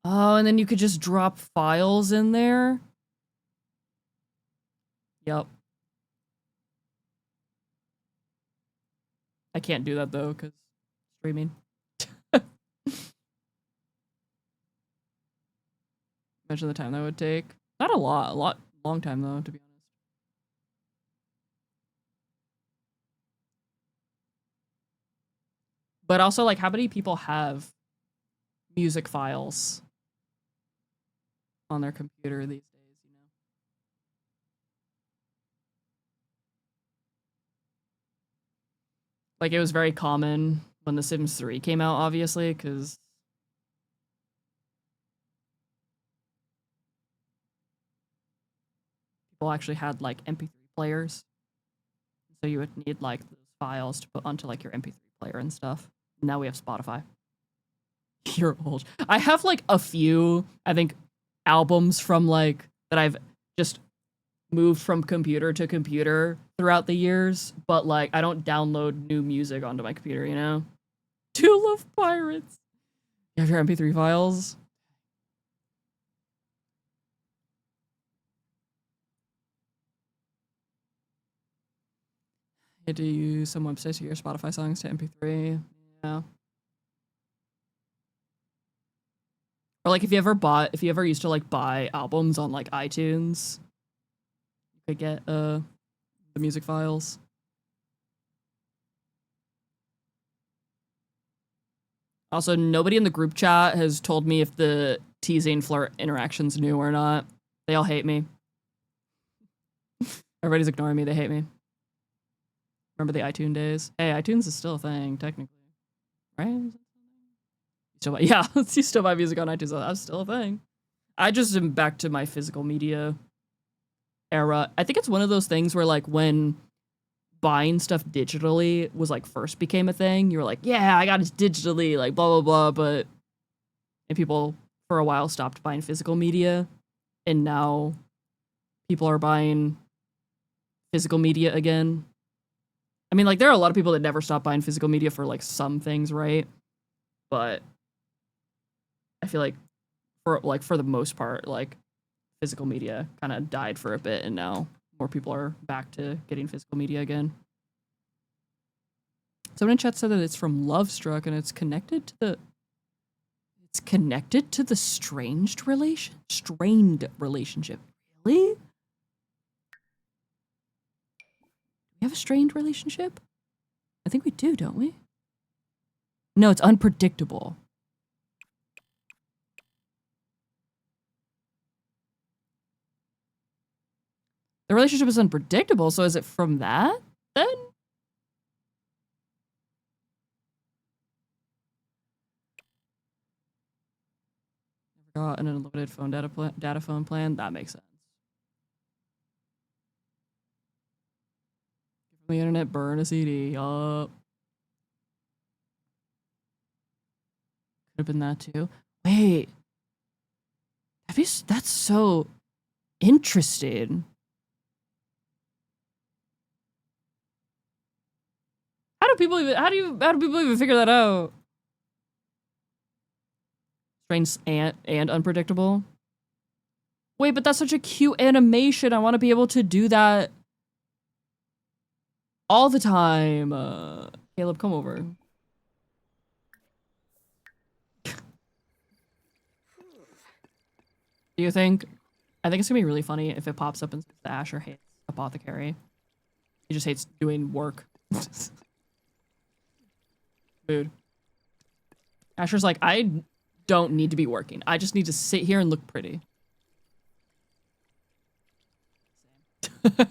Oh, and then you could just drop files in there. Yep. I can't do that though, because streaming. Imagine the time that would take. Not a long time though, to be honest. But also, like, how many people have music files on their computer these days, you know? Like, it was very common when The Sims 3 came out, obviously, because people actually had, like, MP3 players. So you would need, like, those files to put onto, like, your MP3 player and stuff. Now we have Spotify. You're old. I have, like, a few, I think, albums from, like, that I've just moved from computer to computer throughout the years, but, like, I don't download new music onto my computer, you know? Do love pirates. You have your MP3 files? You had to use some websites to your Spotify songs to MP3. Yeah. Or like if you ever used to like buy albums on like iTunes, you could get the music files. Also, nobody in the group chat has told me if the teasing flirt interaction's new or not. They all hate me. Everybody's ignoring me, they hate me. Remember the iTunes days? Hey, iTunes is still a thing, technically. Right? Yeah, you still buy music on iTunes. That's still a thing. I just am back to my physical media era. I think it's one of those things where, like, when buying stuff digitally was, like, first became a thing, you were like, yeah, I got it digitally, like, blah, blah, blah, and people, for a while, stopped buying physical media, and now people are buying physical media again. I mean, like, there are a lot of people that never stop buying physical media for, like, some things, right? But I feel like for the most part, like, physical media kind of died for a bit, and now more people are back to getting physical media again. Someone in chat said that it's from Lovestruck, and it's connected to the strained relationship. Really? We have a strained relationship? I think we do, don't we? No, it's unpredictable. The relationship is unpredictable, so is it from that, then? Never got an unlimited phone data phone plan? That makes sense. Give me the internet, burn a CD. Yup. Could have been that too. Wait. That's so interesting. How do people even figure that out? Strange and unpredictable. Wait, but that's such a cute animation. I want to be able to do that all the time. Caleb, come over. Do you think? I think it's gonna be really funny if it pops up and says that Asher hates apothecary. He just hates doing work. food. Asher's like, I don't need to be working. I just need to sit here and look pretty. I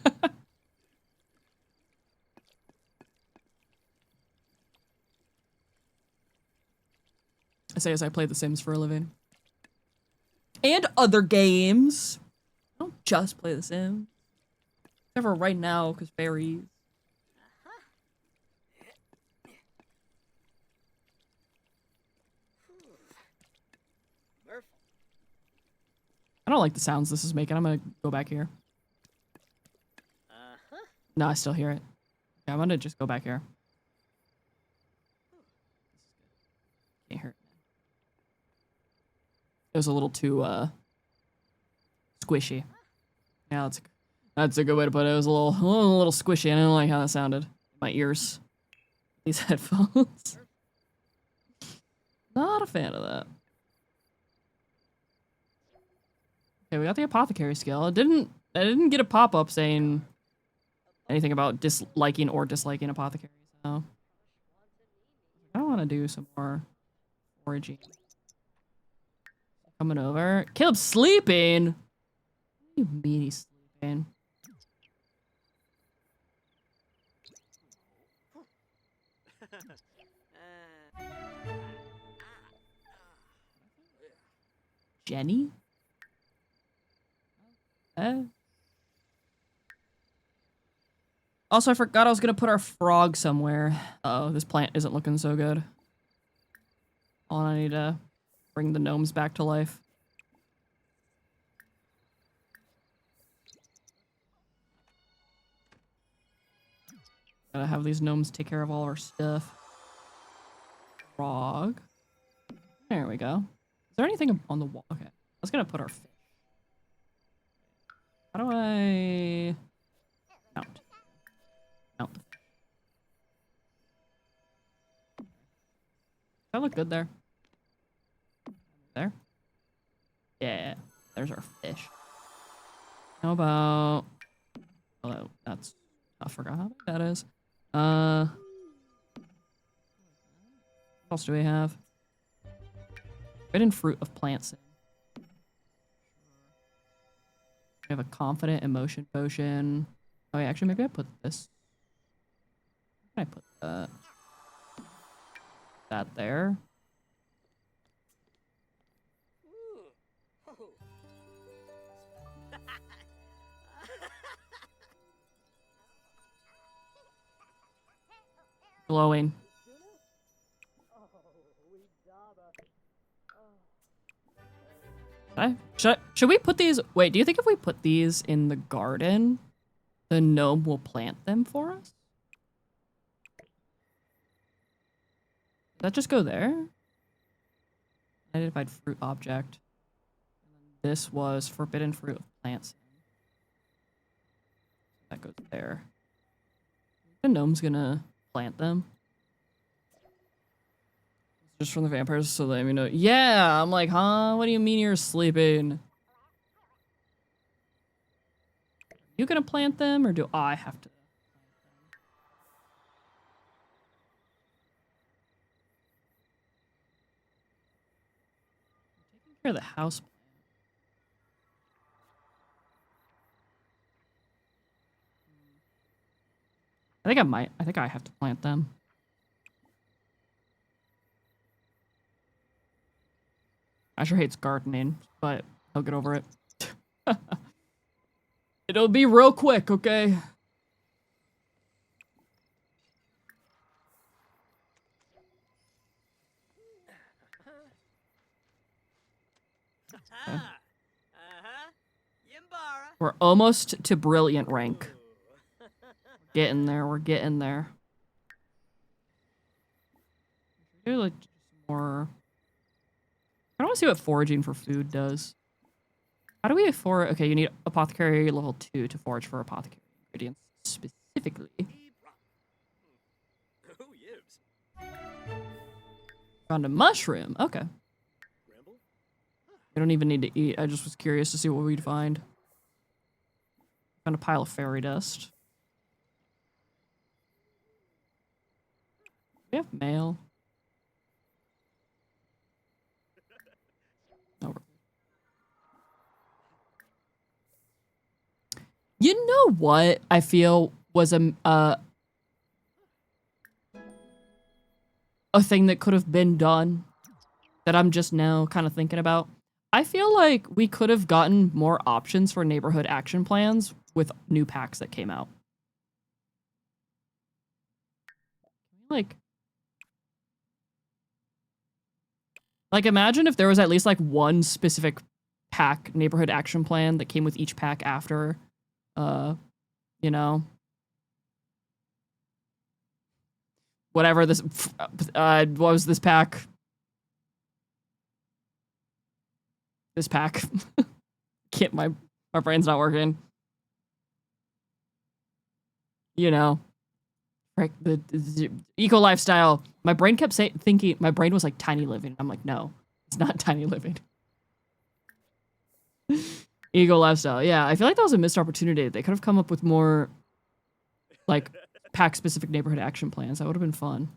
say as I play The Sims for a living. And other games. I don't just play The Sims. Except for right now, because Fairies. I don't like the sounds this is making. I'm gonna go back here. No, I still hear it. Yeah, I'm gonna just go back here. Can't hear it. It was a little too squishy. Yeah, that's a good way to put it. It was a little squishy. I didn't like how that sounded. My ears. These headphones. Not a fan of that. Okay, we got the apothecary skill. I didn't get a pop-up saying anything about disliking or disliking apothecary, so I don't want to do some more foraging. Coming over. Caleb's sleeping. What do you mean he's sleeping? Jenny? Also, I forgot I was gonna put our frog somewhere. Uh-oh, this plant isn't looking so good. Oh, I need to bring the gnomes back to life. Gotta have these gnomes take care of all our stuff. Frog. There we go. Is there anything on the wall? Okay. I was gonna put our fish. How do I mount? Mount the fish. Does that look good there? There? Yeah. There's our fish. How about... Oh, that's... I forgot how big that is. What else do we have? Forbidden fruit of plants. We have a confident emotion potion. Oh yeah, actually maybe I put this. Where can I put that? That there. Glowing. Should we put these? Wait, do you think if we put these in the garden, the gnome will plant them for us? Does that just go there? Identified fruit object. This was forbidden fruit of plants. That goes there. The gnome's gonna plant them. Just from the vampires, so let me know. Yeah, I'm like, huh? What do you mean you're sleeping? You gonna plant them, or do I have to? Taking care of the house. I think I might. I think I have to plant them. Asher hates gardening, but he'll get over it. It'll be real quick, okay? Okay. We're almost to brilliant rank. Getting there, we're getting there. Do like more. I want to see what foraging for food does. How do we forage? Okay, you need apothecary level 2 to forage for apothecary ingredients specifically. Found a mushroom. Okay. I don't even need to eat. I just was curious to see what we'd find. Found a pile of fairy dust. We have mail. what I feel was a thing that could have been done that I'm just now kind of thinking about? I feel like we could have gotten more options for neighborhood action plans with new packs that came out. Like imagine if there was at least like one specific pack neighborhood action plan that came with each pack after, you know, whatever this, what was this pack? This pack. Can't, my brain's not working. You know, right? The eco lifestyle. My brain kept thinking, my brain was like Tiny Living. I'm like, no, it's not Tiny Living. Eco lifestyle. Yeah, I feel like that was a missed opportunity. They could have come up with more like pack specific neighborhood action plans. That would have been fun.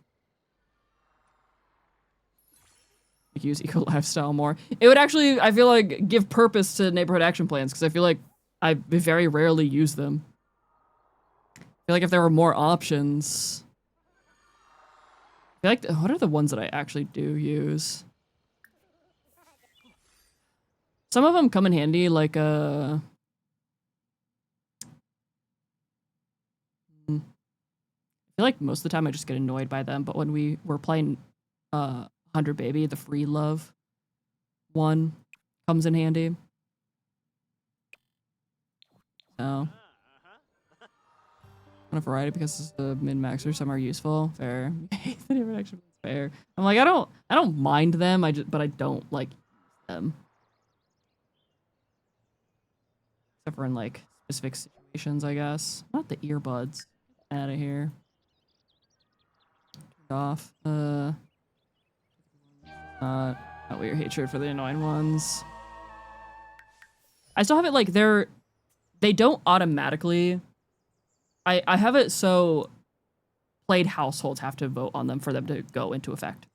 Like, use eco lifestyle more. It would actually, I feel like, give purpose to neighborhood action plans because I feel like I very rarely use them. I feel like if there were more options. I feel like, what are the ones that I actually do use? Some of them come in handy, like, I feel like most of the time I just get annoyed by them, but when we were playing, 100 Baby, the free love one comes in handy. So. On a variety because it's the min-maxer, some are useful. Fair. Fair. I'm like, I don't mind them, but I don't like them. Except for in like specific situations, I guess. Not the earbuds. Out of here. Turn off. Not weird hatred for the annoying ones. I still have it like they don't automatically. I have it so played households have to vote on them for them to go into effect.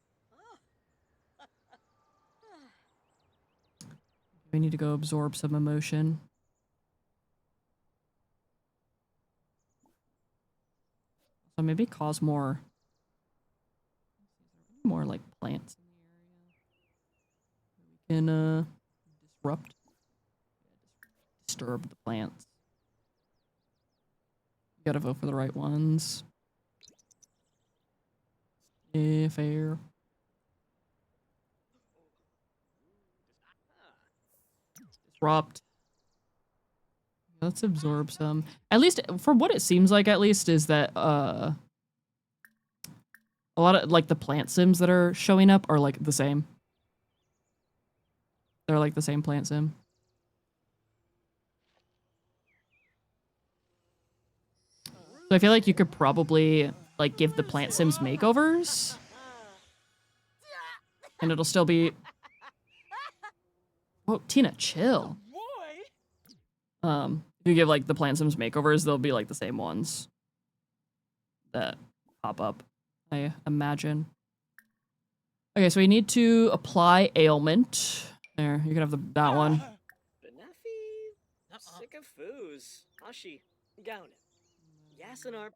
We need to go absorb some emotion. So maybe cause more like plants in the area. We can disturb the plants. You gotta vote for the right ones. Yeah, fair. Disrupt. Let's absorb some. At least, from what it seems like, at least, is that, a lot of, like, the plant sims that are showing up are, like, the same. They're, like, the same plant sim. So I feel like you could probably, like, give the plant sims makeovers. And it'll still be... Whoa, Tina, chill. If you give, like, the plant sims makeovers, they'll be, like, the same ones that pop up, I imagine. Okay, so we need to apply ailment. There, you can have that one. Benefi, Sycophus, Ashi, Gaunet, Yasinar,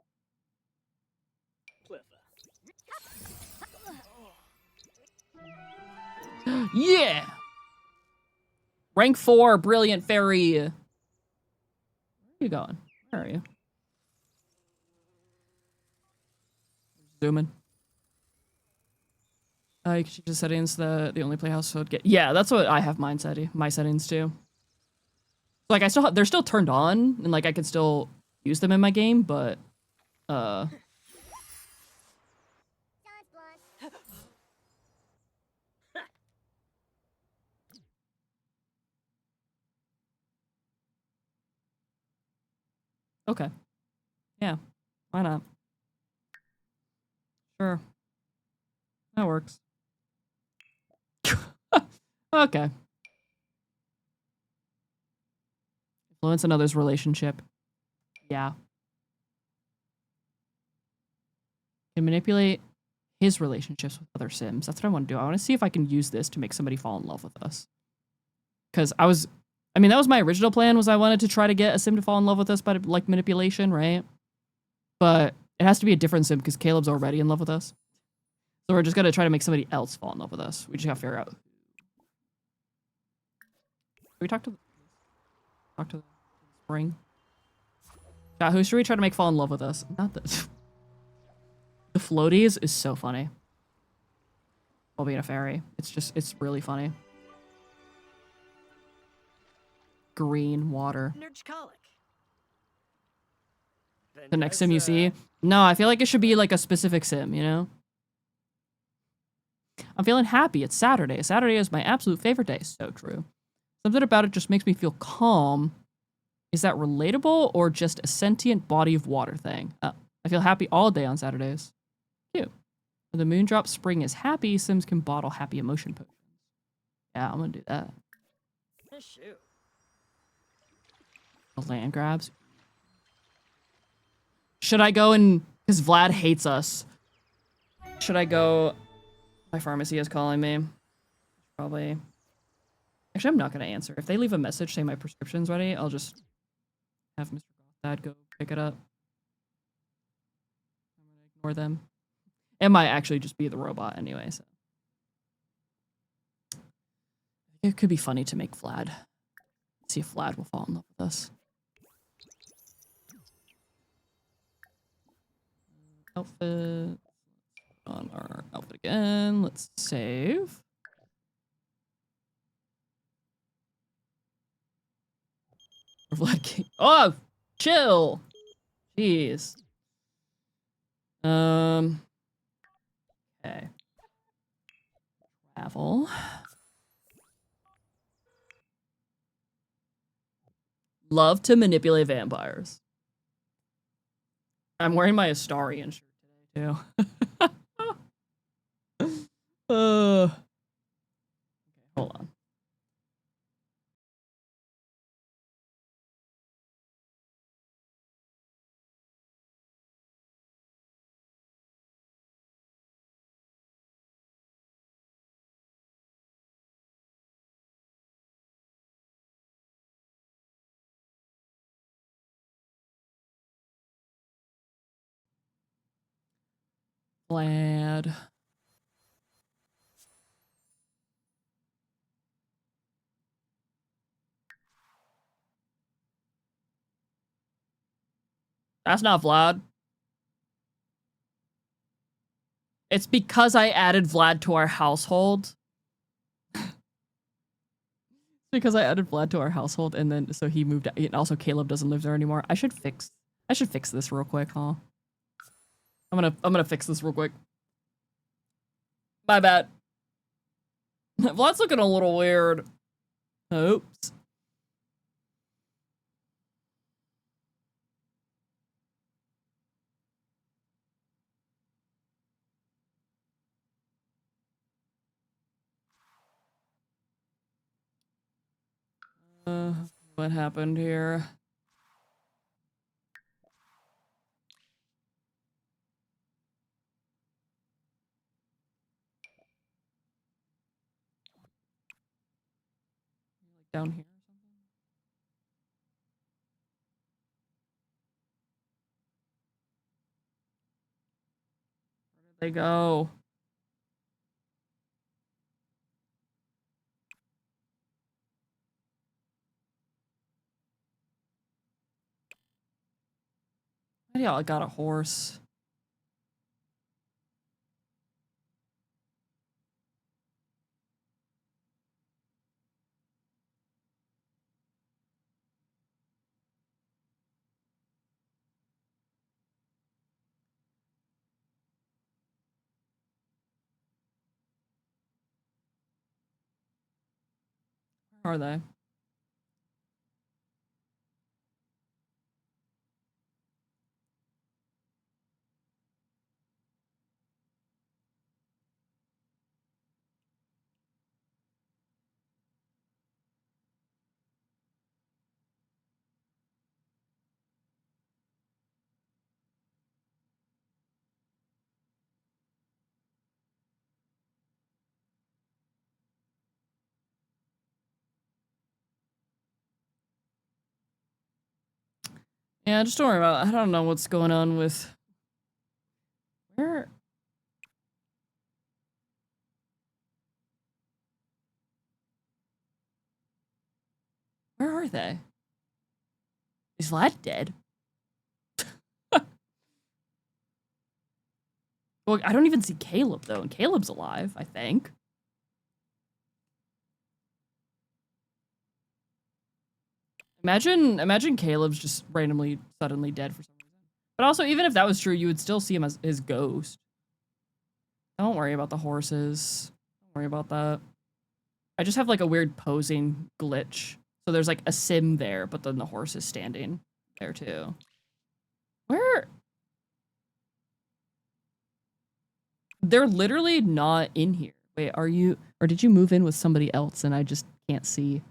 Pliffa. Yeah! Rank 4, brilliant fairy. Where are you going? Where are you? Zoom in. You can change the settings. The only playhouse would get. Yeah, that's what I have my settings too. Like they're still turned on, and like I can still use them in my game, but okay. Yeah, why not? Sure. That works. Okay. Influence another's relationship. Yeah. Can manipulate his relationships with other Sims. That's what I want to do. I want to see if I can use this to make somebody fall in love with us. Because I was I mean, that was my original plan, was I wanted to try to get a sim to fall in love with us by, like, manipulation, right? But it has to be a different sim because Caleb's already in love with us. So we're just gonna try to make somebody else fall in love with us. We just gotta figure out. Can we talk to the spring? Yeah, who should we try to make fall in love with us? Not the the floaties is so funny. While being a fairy. It's really funny. Green water. Nerdchcolic. The next sim you see? No, I feel like it should be like a specific sim, you know? I'm feeling happy. It's Saturday. Saturday is my absolute favorite day. So true. Something about it just makes me feel calm. Is that relatable or just a sentient body of water thing? Oh, I feel happy all day on Saturdays. Cute. When the moon drops, spring is happy. Sims can bottle happy emotion potions. Yeah, I'm gonna do that. Shoot. The land grabs. Should I go and... Because Vlad hates us. Should I go... My pharmacy is calling me. Probably. Actually, I'm not going to answer. If they leave a message saying my prescription's ready, I'll just have Mr. Dad go pick it up. I'm going to ignore them. It might actually just be the robot anyway, so. It could be funny to make Vlad. See if Vlad will fall in love with us. Outfit. On our outfit again. Let's save. Vlad King. Oh, chill. Jeez. Okay. Travel. Love to manipulate vampires. I'm wearing my Astarian shirt today, too. Okay, hold on. Vlad. That's not Vlad. It's because I added Vlad to our household. Because I added Vlad to our household and then so he moved out. And also Caleb doesn't live there anymore. I should fix this real quick, huh? I'm gonna fix this real quick. My bad. Vlad's looking a little weird. Oops. What happened here? Down here or something? Where did they go? Yeah, I got a horse. Where are they? Yeah, just don't worry about it. I don't know what's going on with... Where... Where are they? Is Vlad dead? Well, I don't even see Caleb, though, and Caleb's alive, I think. Imagine Caleb's just randomly, suddenly dead for some reason. But also, even if that was true, you would still see him as his ghost. Don't worry about the horses. Don't worry about that. I just have like a weird posing glitch. So there's like a sim there, but then the horse is standing there too. Where? They're literally not in here. Wait, are you, or did you move in with somebody else and I just can't see?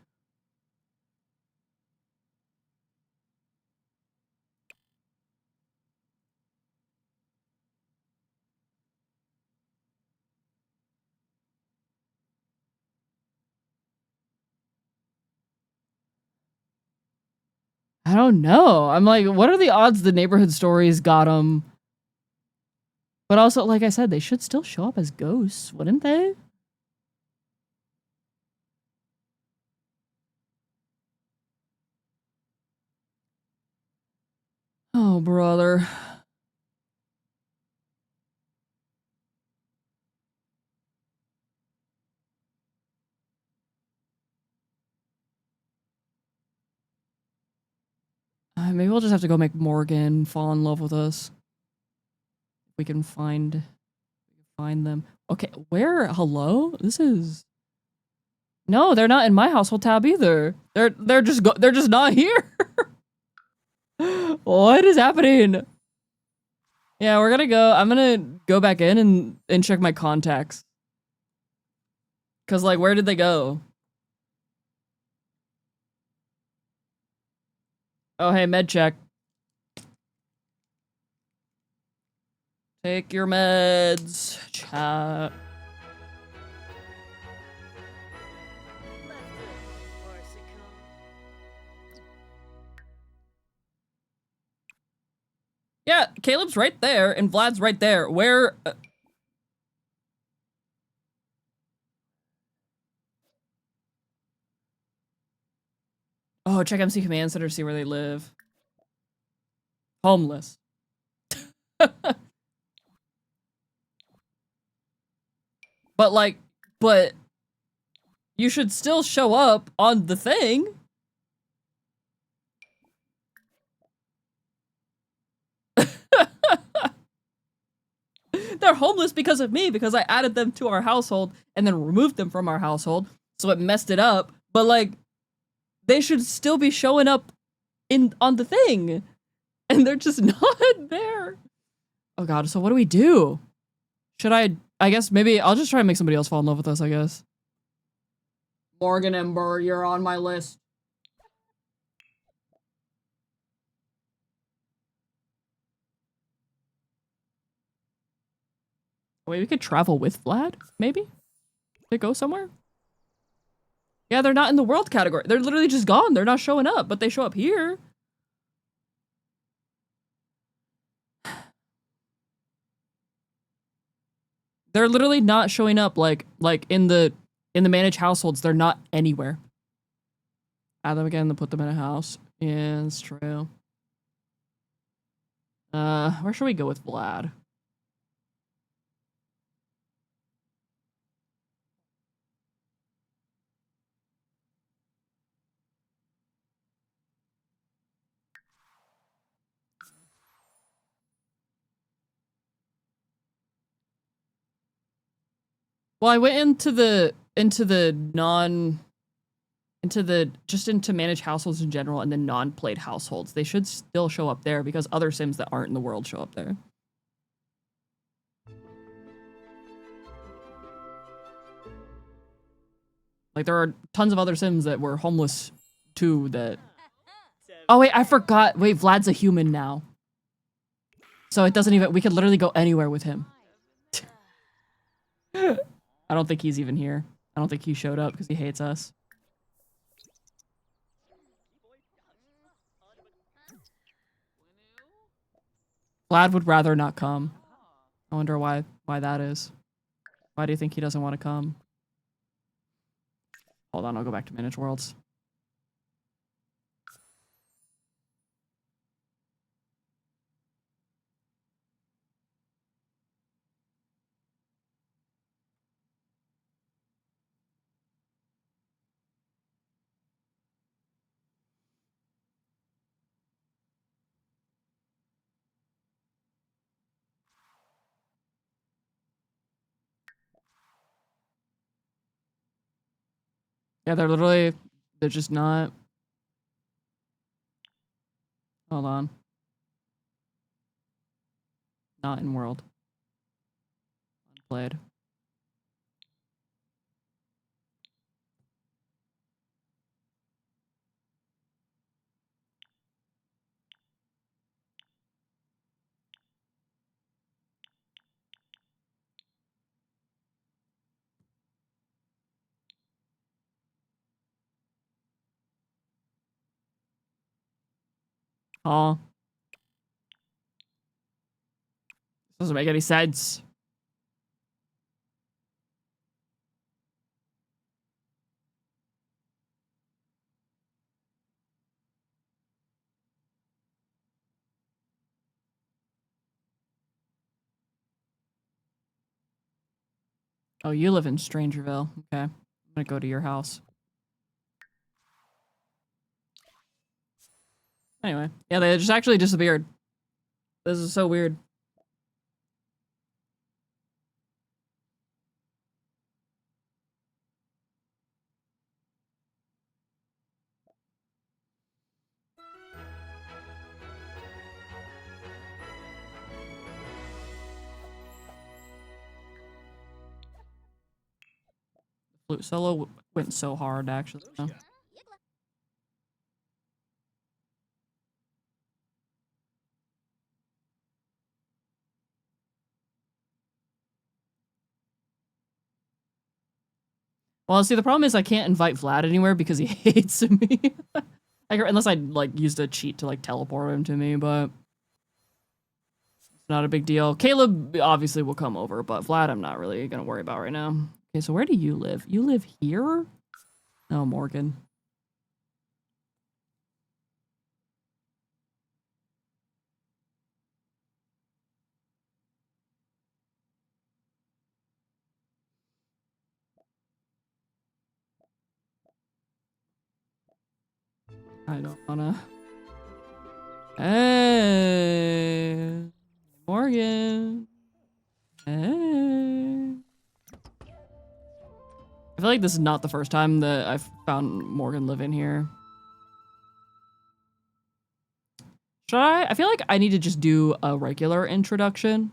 I don't know. I'm like, what are the odds the neighborhood stories got them? But also, like I said, they should still show up as ghosts, wouldn't they? Oh, brother. Maybe we'll just have to go make Morgan fall in love with us. We can find them. Okay, where? Hello? This is... No, they're not in my household tab either. They're just not here. What is happening? Yeah, we're gonna go. I'm gonna go back in and check my contacts. Cause like, where did they go? Oh, hey, med check. Take your meds, chat. Yeah, Caleb's right there, and Vlad's right there. Where... Oh, check MC Command Center, see where they live. Homeless. But like, but you should still show up on the thing. They're homeless because of me, because I added them to our household and then removed them from our household, so it messed it up. But like, they should still be showing up on the thing, and they're just not there. Oh god, so what do we do? Should I guess maybe I'll just try and make somebody else fall in love with us, I guess. Morgan Ember, you're on my list. Wait, we could travel with Vlad, maybe? They go somewhere? Yeah, they're not in the world category. They're literally just gone. They're not showing up, but they show up here. They're literally not showing up like in the managed households. They're not anywhere. Add them again to put them in a house. Yeah, it's true. Where should we go with Vlad? Well, I went into managed households in general and then non-played households. They should still show up there because other Sims that aren't in the world show up there. Like, there are tons of other Sims that were homeless too that... Oh wait, I forgot. Wait, Vlad's a human now. So it doesn't even... We could literally go anywhere with him. I don't think he's even here. I don't think he showed up because he hates us. . Vlad would rather not come. I wonder why that is. Why do you think he doesn't want to come? Hold on, I'll go back to Manage Worlds. Yeah, they're just not. Hold on. Not in world. Unplayed. Oh. Doesn't make any sense. Oh, you live in Strangerville. Okay. I'm gonna go to your house. Anyway. Yeah, they just actually disappeared. This is so weird. Flute solo went so hard, actually. Huh? Well, see, the problem is I can't invite Vlad anywhere because he hates me. Unless I, like, used a cheat to, like, teleport him to me, but it's not a big deal. Caleb obviously will come over, but Vlad I'm not really gonna worry about right now. Okay, so where do you live? You live here? Oh, Morgan. I don't wanna... Hey, Morgan. Hey. I feel like this is not the first time that I've found Morgan living here. Should I? I feel like I need to just do a regular introduction.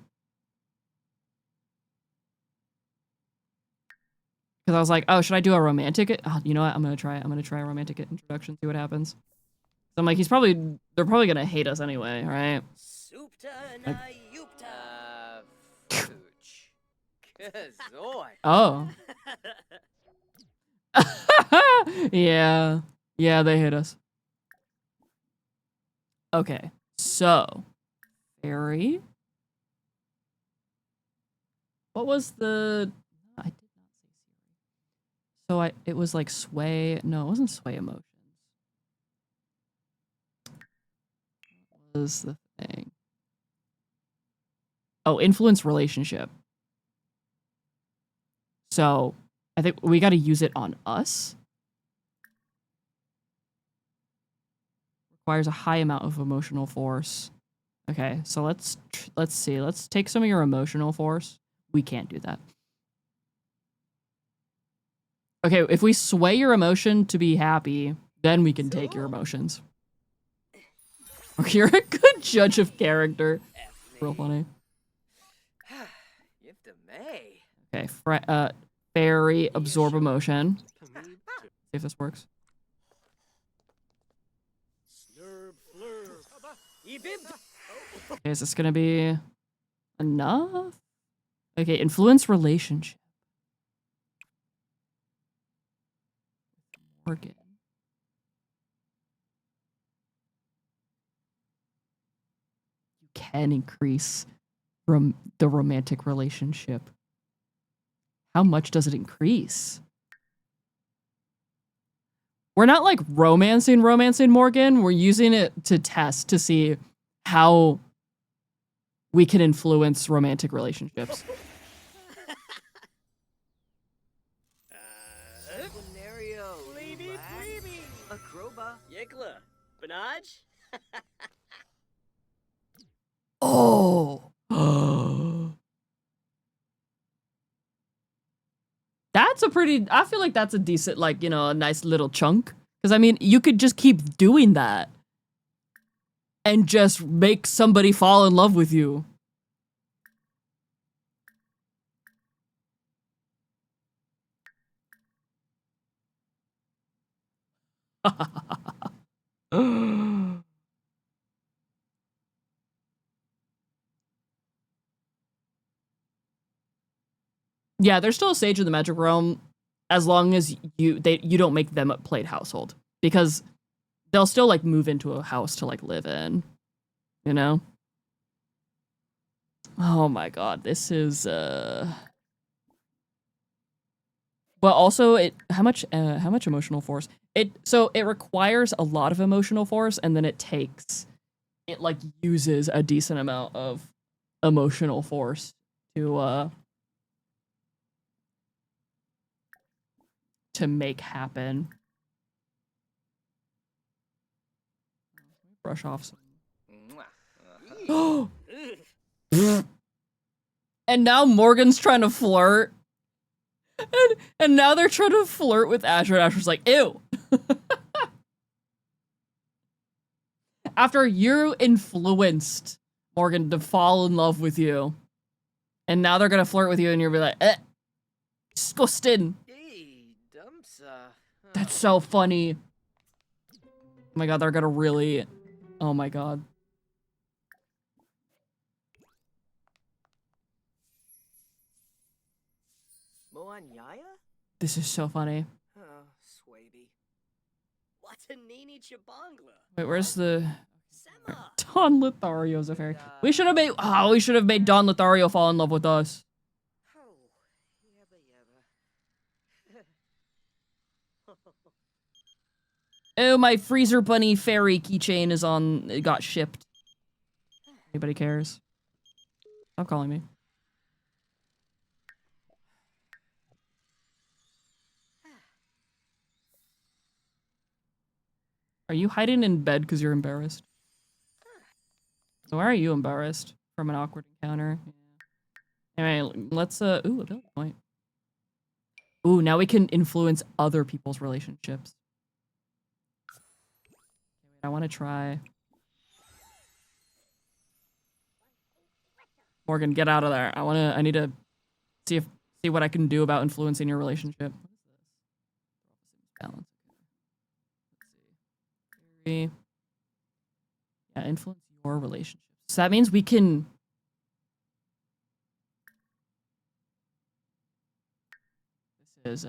Because I was like, oh, should I do a romantic? Oh, you know what? I'm gonna try a romantic introduction, see what happons. So I'm like, they're probably gonna hate us anyway, right? Like, Fooch. Kazoy. oh. Yeah. Yeah, they hate us. Okay. So, Fairy. What was the... I did not say Siri. So it was like sway... No, it wasn't sway emotions. What was the thing? Oh, influence relationship. So, I think we got to use it on us. Requires a high amount of emotional force. Okay, so let's see. Let's take some of your emotional force. We can't do that. Okay, if we sway your emotion to be happy, then we can take your emotions. You're a good judge of character. Real funny. Okay, Fairy, absorb emotion. See if this works. Okay, is this gonna be enough? Okay, influence relationship. Morgan. You can increase the romantic relationship. How much does it increase? We're not like romancing Morgan. We're using it to test to see how we can influence romantic relationships. Scenario. Fleeby, fleeby. Acroba. Yikla. Banaj? Oh. That's a pretty, I feel like that's a decent, like, you know, a nice little chunk. Because, I mean, you could just keep doing that and just make somebody fall in love with you. Yeah, there's still a sage in the magic realm as long as you don't make them a plate household, because they'll still like move into a house to like live in, you know? Oh my god, this is but also how much emotional force? So it requires a lot of emotional force, and then it like uses a decent amount of emotional force to make happen. Brush off some. And now Morgan's trying to flirt. And now they're trying to flirt with Asher, and Asher's like, ew. After you influenced Morgan to fall in love with you, and now they're gonna flirt with you, and you're be like, disgusting. Hey, dumpsa. That's so funny. Oh my god, they're gonna really, oh my god. Moanyaya? This is so funny. Oh, Swaby. What's a Nini Chibangla? Wait, where's the Sema. Don Lothario's a fairy? We should have made Don Lothario fall in love with us. Oh, yabba yabba. Oh, my freezer bunny fairy keychain it got shipped. Anybody cares? Stop calling me. Are you hiding in bed because you're embarrassed? So why are you embarrassed from an awkward encounter? Yeah. Anyway, let's ooh, ability point. Ooh, now we can influence other people's relationships. I want to try. Morgan, get out of there. I need to see what I can do about influencing your relationship. Balance. Let's see. Yeah, influence your relationships. So that means we can. This is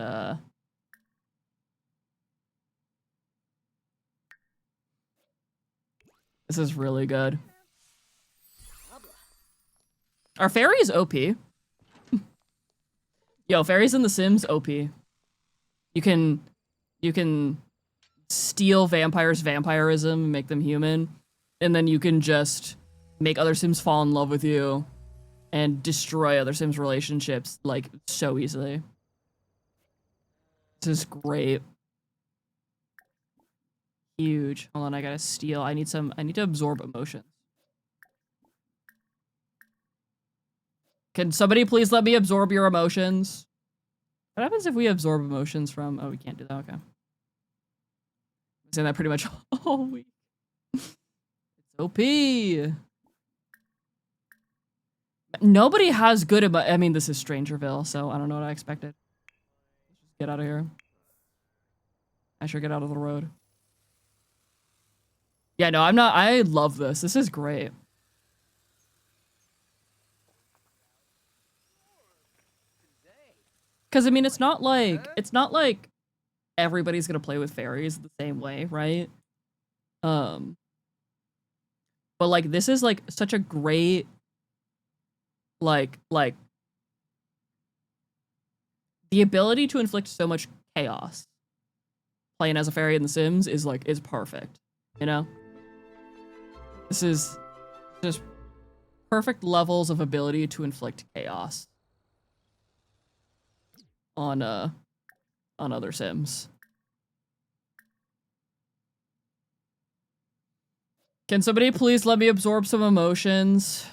This is really good. Are fairies OP? Yo, fairies in The Sims OP. You can steal vampires' vampirism and make them human, and then you can just make other Sims fall in love with you and destroy other Sims' relationships like so easily. This is great. Huge. Hold on, I gotta steal. I need to absorb emotions. Can somebody please let me absorb your emotions? What happens if we absorb emotions from... Oh, we can't do that. Okay. I'm saying that pretty much all week. It's OP. Nobody has good I mean, this is Strangerville, so I don't know what I expected. Let's just get out of here. I should get out of the road. Yeah, no, I'm not... I love this. This is great. Because, I mean, it's not like everybody's gonna play with fairies the same way, right? But like this is like such a great like the ability to inflict so much chaos playing as a fairy in The Sims is perfect, you know? This is just perfect levels of ability to inflict chaos on other Sims. Can somebody please let me absorb some emotions?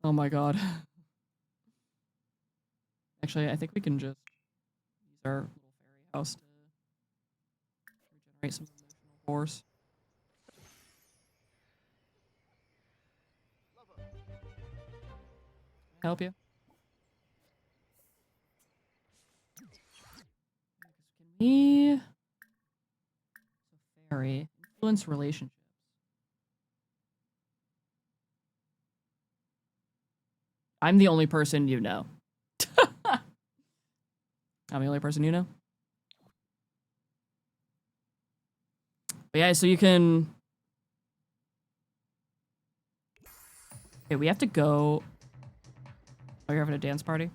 Oh my god. Actually, I think we can just use our little fairy house to regenerate some emotional force. Can I help you? Can we... Fairy. Influence relationships. I'm the only person you know. I'm the only person you know. But yeah, so you can... Okay, we have to go... Oh, you're having a dance party?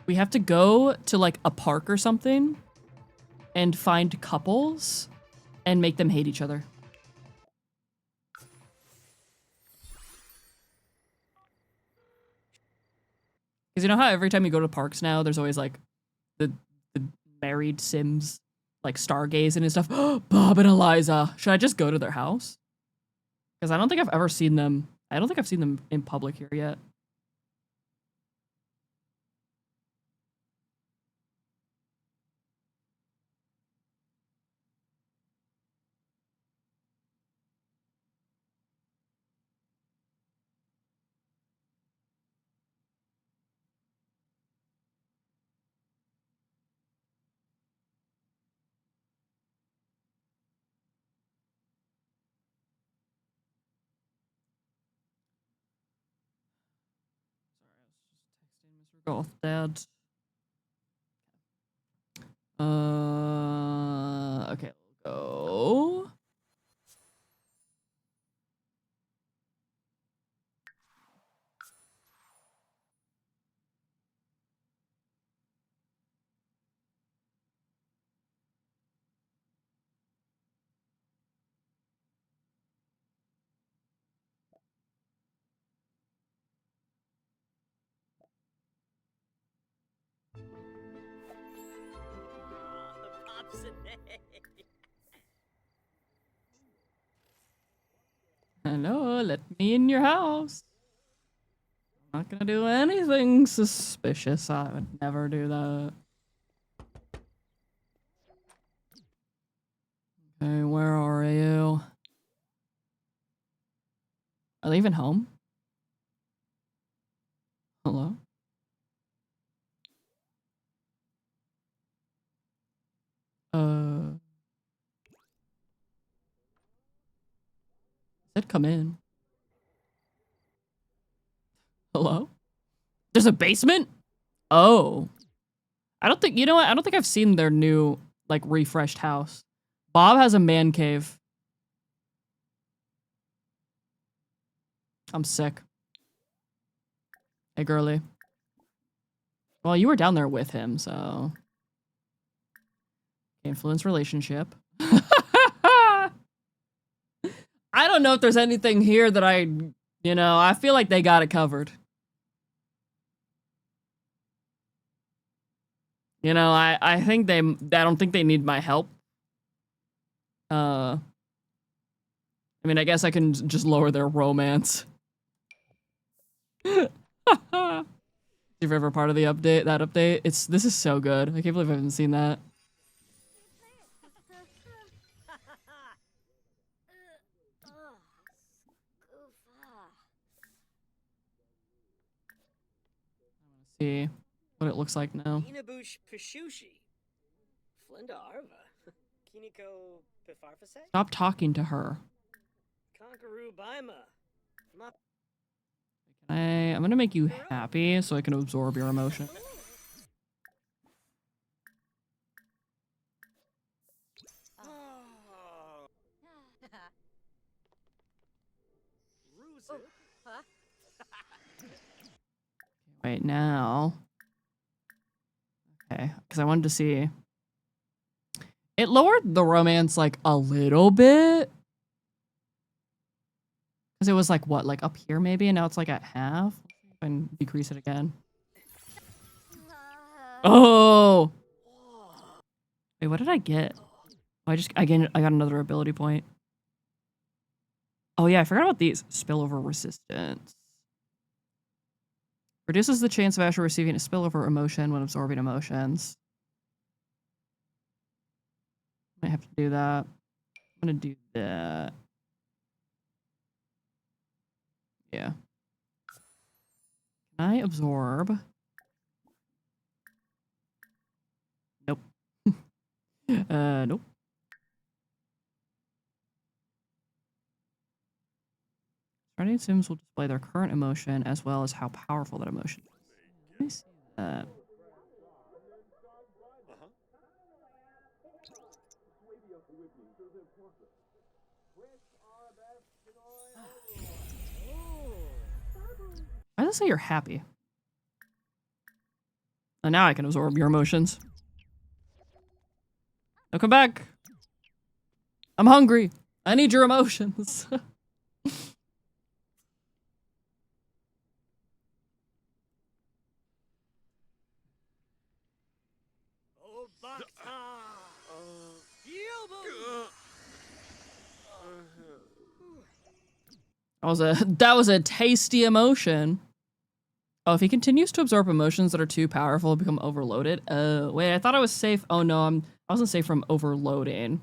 We have to go to, like, a park or something and find couples and make them hate each other. Because you know how every time you go to parks now, there's always, like, the married Sims, like, stargazing and stuff. Bob and Eliza. Should I just go to their house? Because I don't think I've ever seen them. I don't think I've seen them in public here yet. Golf dad. Okay, we'll go. Pops and Hello, let me in your house. I'm not gonna do anything suspicious. I would never do that. Okay, where are you? Are they even home? Hello? Said come in. Hello? There's a basement? Oh. I don't think, you know what? I don't think I've seen their new, like, refreshed house. Bob has a man cave. I'm sick. Hey, girly. Well, you were down there with him, so... Influence relationship. I don't know if there's anything here that I feel like they got it covered. You know, I don't think they need my help. I mean, I guess I can just lower their romance. If you're ever part of that update, this is so good. I can't believe I haven't seen that. See what it looks like now. Inabush Pishushi. Flinda Arva. Kiniko Pifarfase? Stop talking to her. Conqueroo Baima. I'm gonna make you happy so I can absorb your emotion. Right now. Okay, because I wanted to see. It lowered the romance like a little bit. Because it was like what, like up here maybe, and now it's like at half. I can decrease it again. Oh. Wait, what did I get? Oh, I got another ability point. Oh yeah, I forgot about these. Spillover resistance. Reduces the chance of Asher receiving a spillover emotion when absorbing emotions. I have to do that. I'm gonna do that. Yeah. Can I absorb? Nope. Nope. Starting Sims will display their current emotion as well as how powerful that emotion is. Let me see that. Why does it say you're happy? And now I can absorb your emotions. Now come back. I'm hungry. I need your emotions. That was a tasty emotion. Oh, if he continues to absorb emotions that are too powerful, he'll become overloaded. Wait, I thought I was safe. Oh no, I wasn't safe from overloading.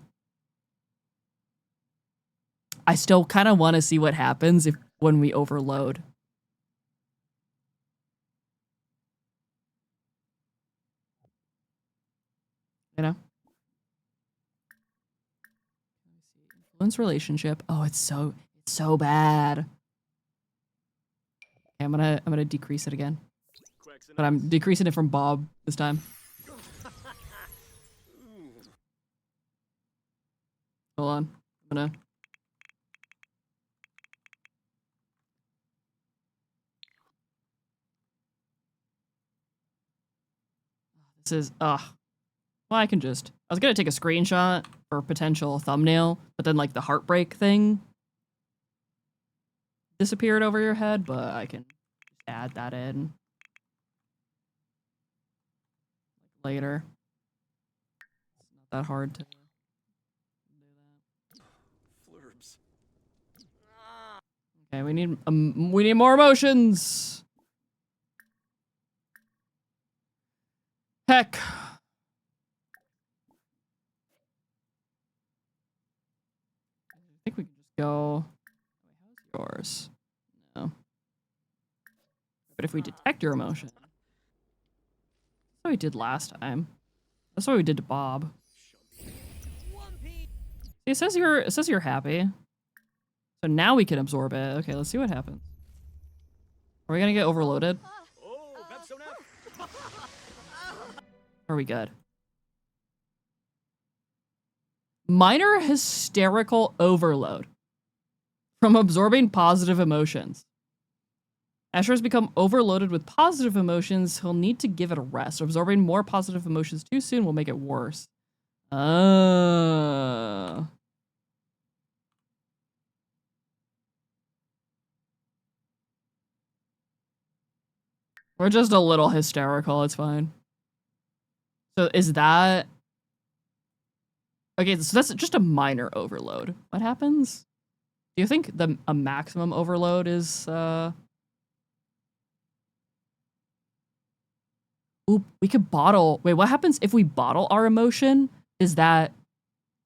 I still kind of want to see what happens when we overload. You know? Influence relationship. Oh, it's so bad. Okay, I'm gonna decrease it again. But I'm decreasing it from Bob this time. Hold on. I'm gonna. This is well, I can just. I was gonna take a screenshot for potential thumbnail, but then like the heartbreak thing disappeared over your head, but I can just add that in later. It's not that hard to do that. Flurbs. Okay, we need more emotions. Heck. I think we can just go. How's yours? No. But if we detect your emotion, that's what we did last time. That's what we did to Bob. See, it says you're happy. So now we can absorb it. Okay, let's see what happens. Are we gonna get overloaded? Or are we good? Minor hysterical overload from absorbing positive emotions. Asher has become overloaded with positive emotions. He'll need to give it a rest. Absorbing more positive emotions too soon will make it worse. Oh. We're just a little hysterical. It's fine. So is that... Okay, so that's just a minor overload. What happens? Do you think a maximum overload is... Oop, we could bottle... Wait, what happens if we bottle our emotion? Does that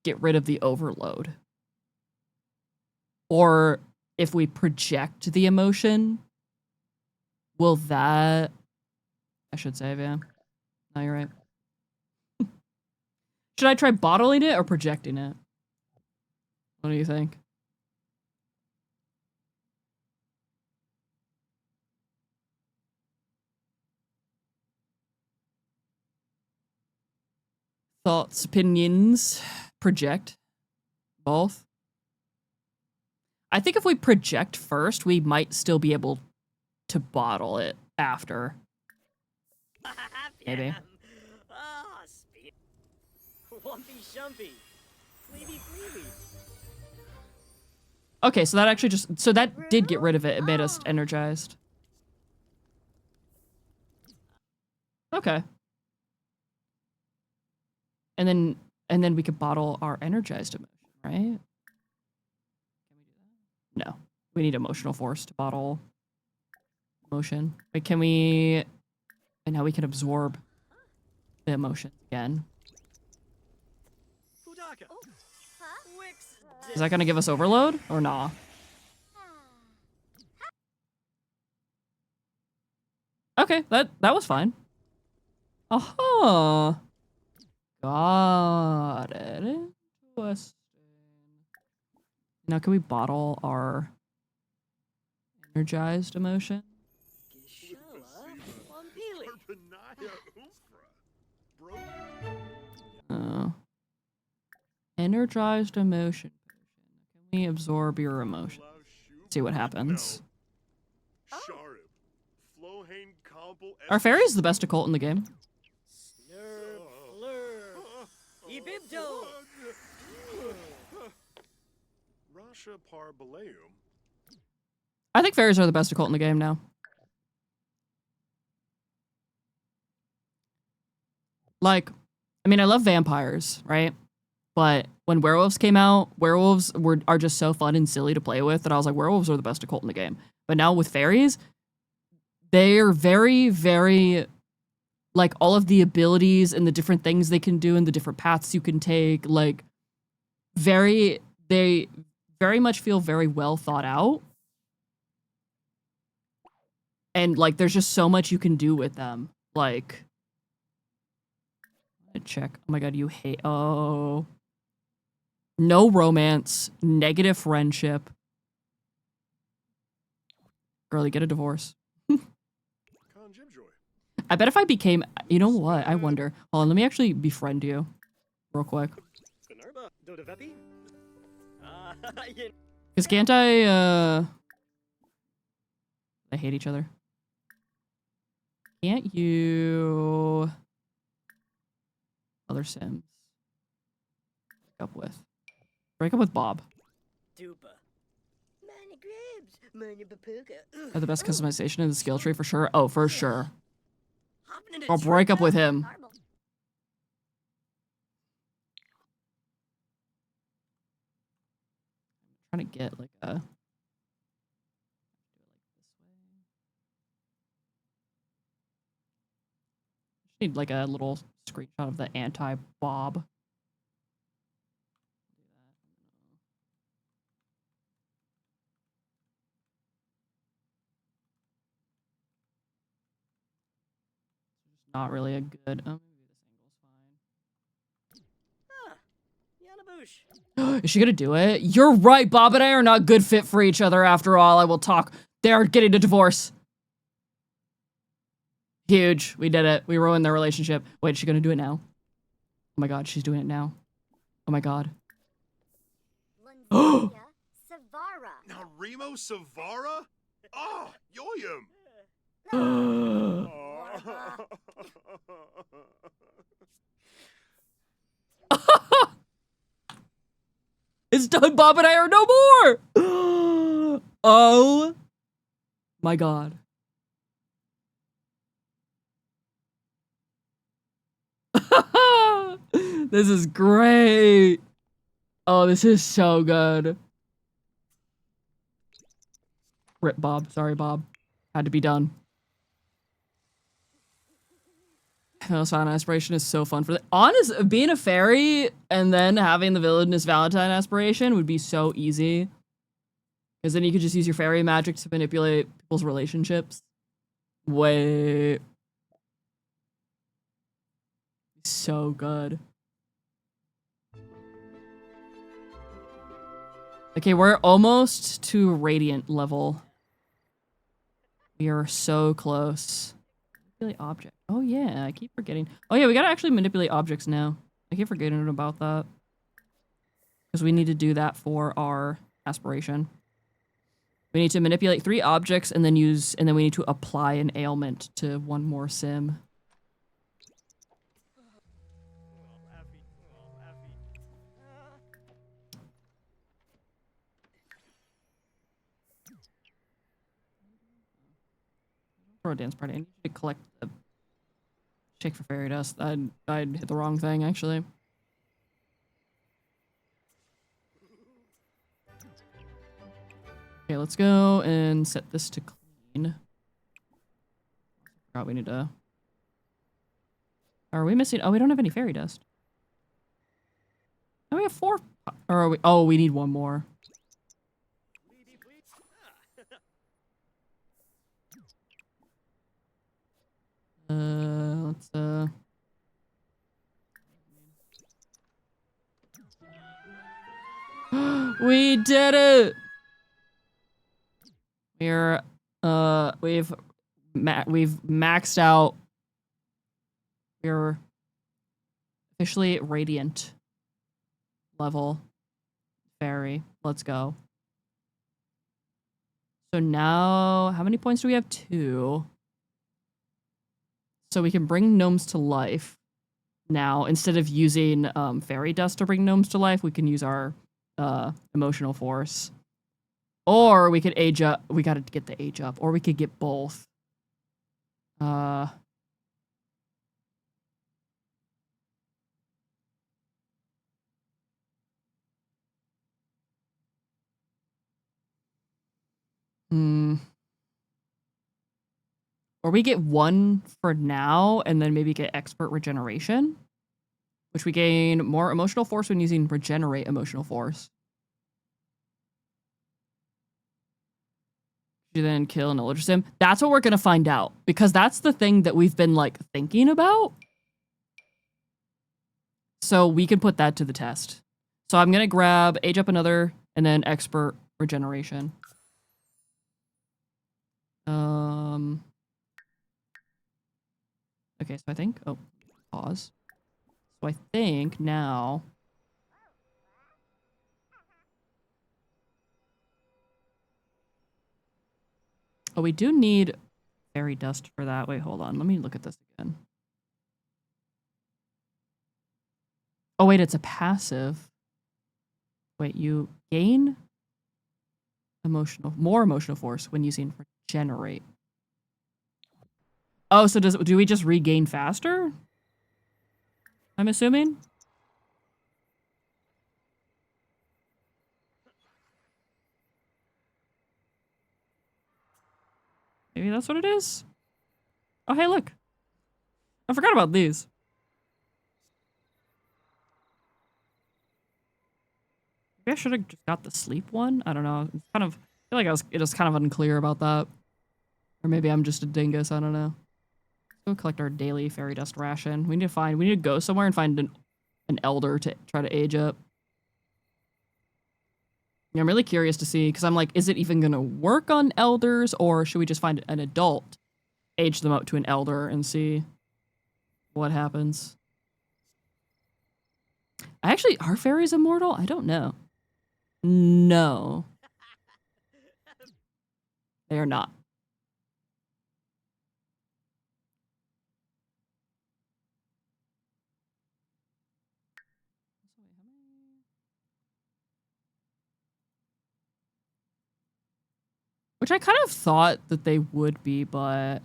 get rid of the overload? Or if we project the emotion, will that... I should save, yeah. No, you're right. Should I try bottling it or projecting it? What do you think? Thoughts, opinions, project, both. I think if we project first, we might still be able to bottle it after. Maybe. Ah, Wumpy Shumpy. Fleety Fleety. Okay, so that actually so that did get rid of it. It made us energized. Okay. And then we could bottle our energized emotion, right? No. We need emotional force to bottle emotion. Wait, can we... And now we can absorb the emotion again. Pudaka. Wix. Is that gonna give us overload or nah? Okay, that was fine. Uh-huh. Got it. Interesting. Now can we bottle our energized emotion? Energized emotion. Can we absorb your emotion? See what happens. Are fairies the best occult in the game? Ebibdo. I think fairies are the best occult in the game now. Like, I mean, I love vampires, right? But when werewolves came out, werewolves are just so fun and silly to play with that I was like, werewolves are the best occult in the game. But now with fairies, they are very, very, like, all of the abilities and the different things they can do and the different paths you can take, like, they very much feel very well thought out. And, like, there's just so much you can do with them. Like, check. Oh my god, you hate... Oh. No romance. Negative friendship. Girlie, get a divorce. I bet if I became... You know what? I wonder. Hold on, let me actually befriend you. Real quick. Because can't I hate each other. Can't you... Other Sims. Break up with Bob. Have the best customization in the skill tree for sure. Oh, for sure. I'll break up with him. I'm trying to get like a... Need like a little screenshot of the anti-Bob. Not really a good. Oh, maybe this angle's fine. Is she gonna do it? You're right. Bob and I are not good fit for each other. After all, I will talk. They are getting a divorce. Huge. We did it. We ruined their relationship. Wait, is she gonna do it now? Oh my god, she's doing it now. Oh my god. Savara. Narimo Savara? Ah, Yoyum! It's done. Bob and I are no more. Oh my god. This is great. Oh, this is so good. Rip Bob. Sorry, Bob. Had to be done. Valentine aspiration is so fun for the honest. Being a fairy and then having the villainous Valentine aspiration would be so easy. Because then you could just use your fairy magic to manipulate people's relationships. Wait. So good. Okay, we're almost to Radiant level. We are so close. Manipulate object. Oh yeah, I keep forgetting. Oh yeah, we gotta actually manipulate objects now. I keep forgetting about that. Because we need to do that for our aspiration. We need to manipulate 3 objects and then we need to apply an ailment to one more sim. For a dance party, I need to collect the shake for fairy dust. I'd hit the wrong thing, actually. Okay, let's go and set this to clean. Forgot we need to... Are we missing... Oh, we don't have any fairy dust. Oh, we have 4... Or are we... Oh, we need 1 more. Let's, We did it! We're, we've maxed out. We're officially radiant level fairy. Let's go. So now, how many points do we have? 2. So we can bring gnomes to life. Now, instead of using fairy dust to bring gnomes to life, we can use our emotional force. Or we could age up. We gotta get the age up. Or we could get both. Or we get 1 for now, and then maybe get expert regeneration. Which we gain more emotional force when using regenerate emotional force. You then kill an elder sim. That's what we're gonna find out, because that's the thing that we've been like thinking about. So we can put that to the test. So I'm gonna grab age up another and then expert regeneration. Okay, so I think pause. So I think now we do need fairy dust for that. Wait, hold on. Let me look at this again. Oh, wait, it's a passive. Wait, you gain more emotional force when using regenerate. Oh, so do we just regain faster? I'm assuming? Maybe that's what it is? Oh, hey, look. I forgot about these. Maybe I should have just got the sleep one. I don't know. It's kind of, I feel like it was kind of unclear about that. Or maybe I'm just a dingus. I don't know. Let's go collect our daily fairy dust ration. We need to go somewhere and find an elder to try to age up. Yeah, I'm really curious to see, because I'm like, is it even going to work on elders, or should we just find an adult, age them up to an elder, and see what happens? Actually, are fairies immortal? I don't know. No. They are not. Which I kind of thought that they would be, but...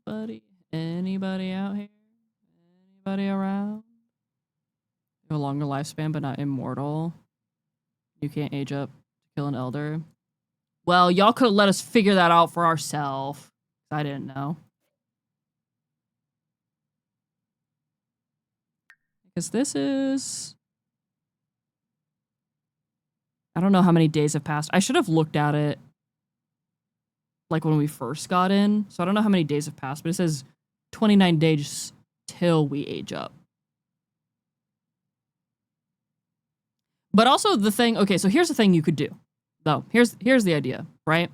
Anybody out here? Anybody around? No longer lifespan, but not immortal. You can't age up to kill an elder. Well, y'all could have let us figure that out for ourselves. I didn't know. Because this is... I don't know how many days have passed. I should have looked at it like when we first got in. So I don't know how many days have passed, but it says 29 days till we age up. But also the thing, okay, so here's the thing you could do. Though, here's the idea, right?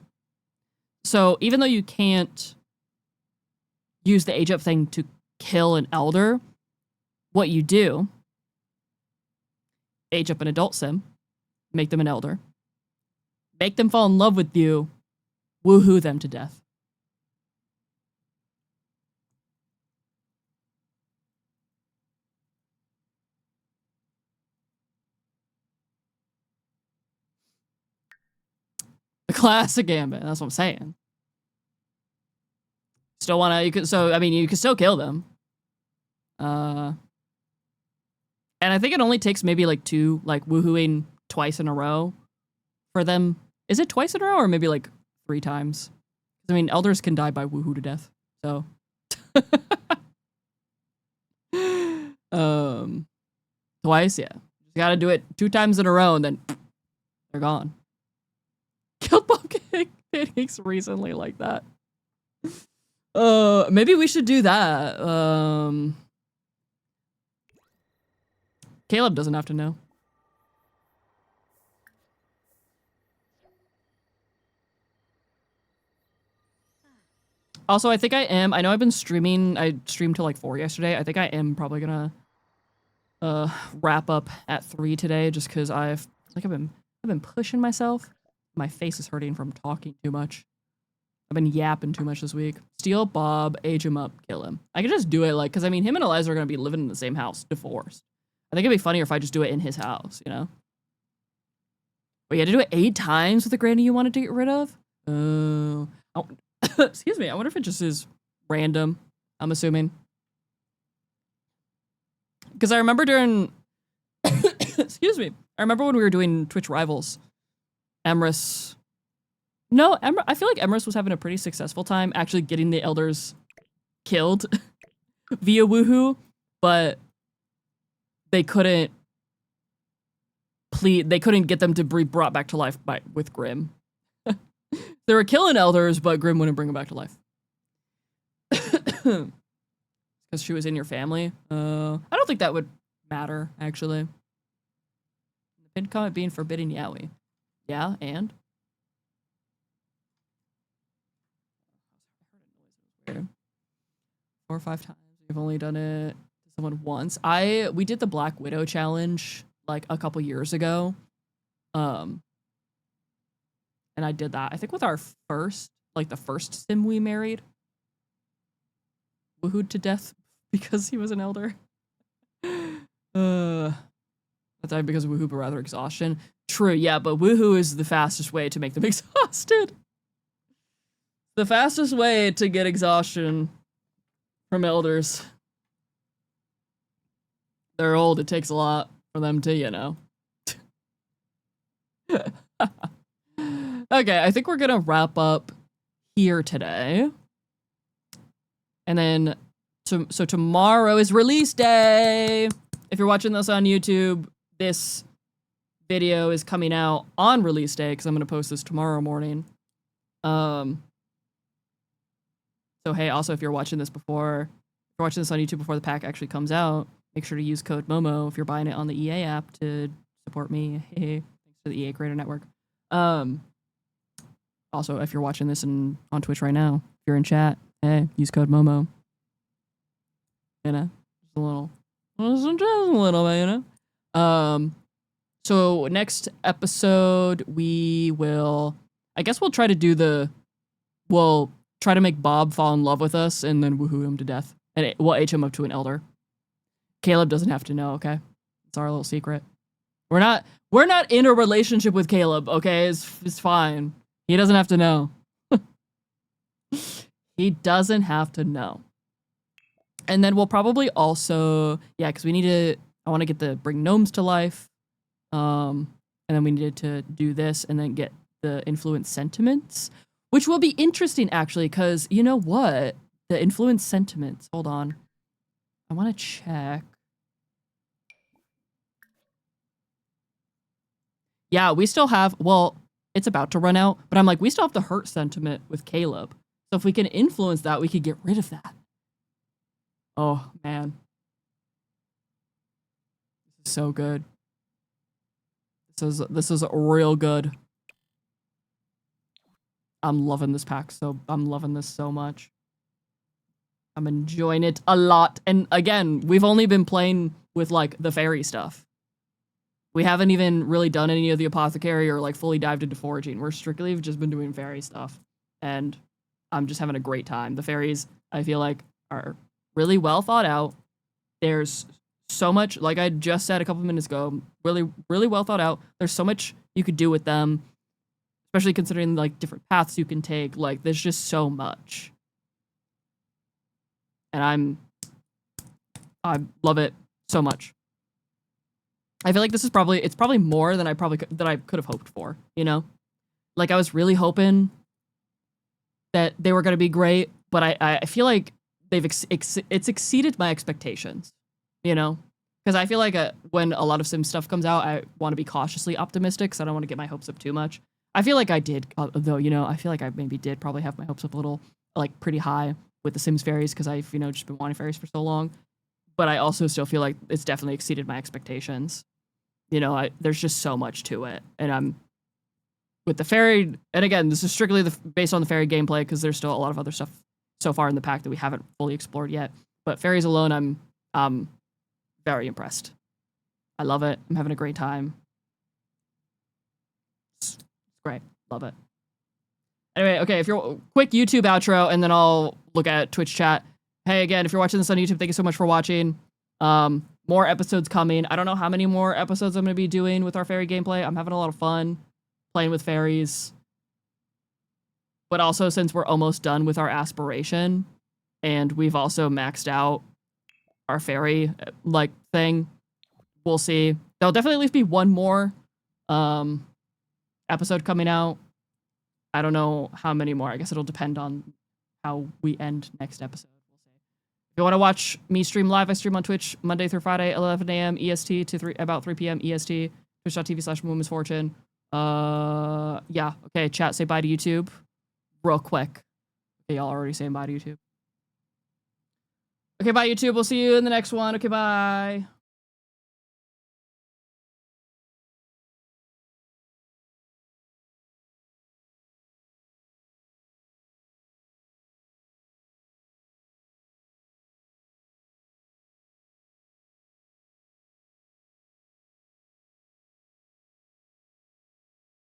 So even though you can't use the age up thing to kill an elder, what you do age up an adult sim, make them an elder, make them fall in love with you, woohoo them to death. The classic gambit. That's what I'm saying. Still wanna, you could, so, I mean, you can still kill them. And I think it only takes maybe like 2, like woohooing twice in a row for them. Is it twice in a row or maybe like 3 times? I mean, elders can die by woohoo to death. So, twice, yeah. You gotta do it 2 times in a row and then they're gone. Killed pancakes recently like that. Maybe we should do that. Caleb doesn't have to know. Also, I think I know I've been streaming. I streamed till like 4 yesterday. I think I am probably gonna wrap up at 3 today, just because I've been pushing myself. My face is hurting from talking too much. I've been yapping too much this week. Steal Bob, age him up, kill him. I could just do it, like, because I mean, him and Eliza are gonna be living in the same house, divorced. I think it'd be funnier if I just do it in his house, you know? But you had to do it 8 times with the granny you wanted to get rid of? Oh, excuse me. I wonder if it just is random, I'm assuming. Because I remember during... excuse me. I remember when we were doing Twitch Rivals, Emrys... No, I feel like Emrys was having a pretty successful time actually getting the elders killed via woohoo, but they couldn't get them to be brought back to life with Grim. They were killing elders, but Grim wouldn't bring them back to life. Because she was in your family. I don't think that would matter, actually. The pinned comment being forbidden Yowie. Yeah, and? 4 or 5 times. We've only done it to someone once. We did the Black Widow challenge like a couple years ago. And I did that, I think with our first, like the first sim we married. Woohooed to death because he was an elder. I died because of woohoo, but rather exhaustion. True, yeah, but woohoo is the fastest way to make them exhausted. The fastest way to get exhaustion from elders. They're old, it takes a lot for them to, you know. Okay, I think we're gonna wrap up here today. And then, so tomorrow is release day! If you're watching this on YouTube, this video is coming out on release day, because I'm gonna post this tomorrow morning. So hey, also if you're watching this on YouTube before the pack actually comes out, make sure to use code MOMO if you're buying it on the EA app to support me. Hey, thanks to the EA Creator Network. Also, if you're watching this on Twitch right now, if you're in chat, hey, use code MOMO. You know, just a little bit, you know. So next episode we'll try to try to make Bob fall in love with us and then woohoo him to death. And we'll H him up to an elder. Caleb doesn't have to know, okay? It's our little secret. We're not in a relationship with Caleb, okay? It's fine. He doesn't have to know. He doesn't have to know. And then we'll probably also, yeah, because I want to get the bring gnomes to life. And then we needed to do this and then get the influence sentiments, which will be interesting actually, because you know what? The influence sentiments, hold on. I want to check. Yeah, we still have, well, it's about to run out, but I'm like, we still have the hurt sentiment with Caleb. So if we can influence that, we could get rid of that. Oh, man. This is so good. This is real good. I'm loving this pack, I'm loving this so much. I'm enjoying it a lot. And again, we've only been playing with like the fairy stuff. We haven't even really done any of the apothecary or like fully dived into foraging. We're strictly just been doing fairy stuff. And I'm just having a great time. The fairies, I feel like, are really well thought out. There's so much, like I just said a couple minutes ago, really, really well thought out. There's so much you could do with them, especially considering like different paths you can take. Like there's just so much. And I love it so much. I feel like this is it's probably more than I could have hoped for, you know? Like I was really hoping that they were going to be great, but I feel like it's exceeded my expectations, you know? Because I feel like when a lot of Sim stuff comes out, I want to be cautiously optimistic because I don't want to get my hopes up too much. I feel like I did, though, you know, I feel like I maybe did probably have my hopes up a little, like, pretty high with the Sims fairies because I've, you know, just been wanting fairies for so long. But I also still feel like it's definitely exceeded my expectations. You know, there's just so much to it. And I'm with the fairy, and again, this is strictly based on the fairy gameplay because there's still a lot of other stuff so far in the pack that we haven't fully explored yet. But fairies alone, I'm very impressed. I love it. I'm having a great time. It's great. Love it. Anyway, okay, if you're quick YouTube outro, and then I'll look at Twitch chat. Hey, again, if you're watching this on YouTube, thank you so much for watching. More episodes coming. I don't know how many more episodes I'm going to be doing with our fairy gameplay. I'm having a lot of fun playing with fairies. But also, since we're almost done with our aspiration, and we've also maxed out our fairy, like, thing, we'll see. There'll definitely at least be one more episode coming out. I don't know how many more. I guess it'll depend on how we end next episode. If you want to watch me stream live, I stream on Twitch Monday through Friday, 11 a.m. EST to about 3 p.m. EST. Twitch.tv/MomoMisfortune. Yeah. Okay, chat, say bye to YouTube. Real quick. Okay, y'all already saying bye to YouTube. Okay, bye, YouTube. We'll see you in the next one. Okay, bye.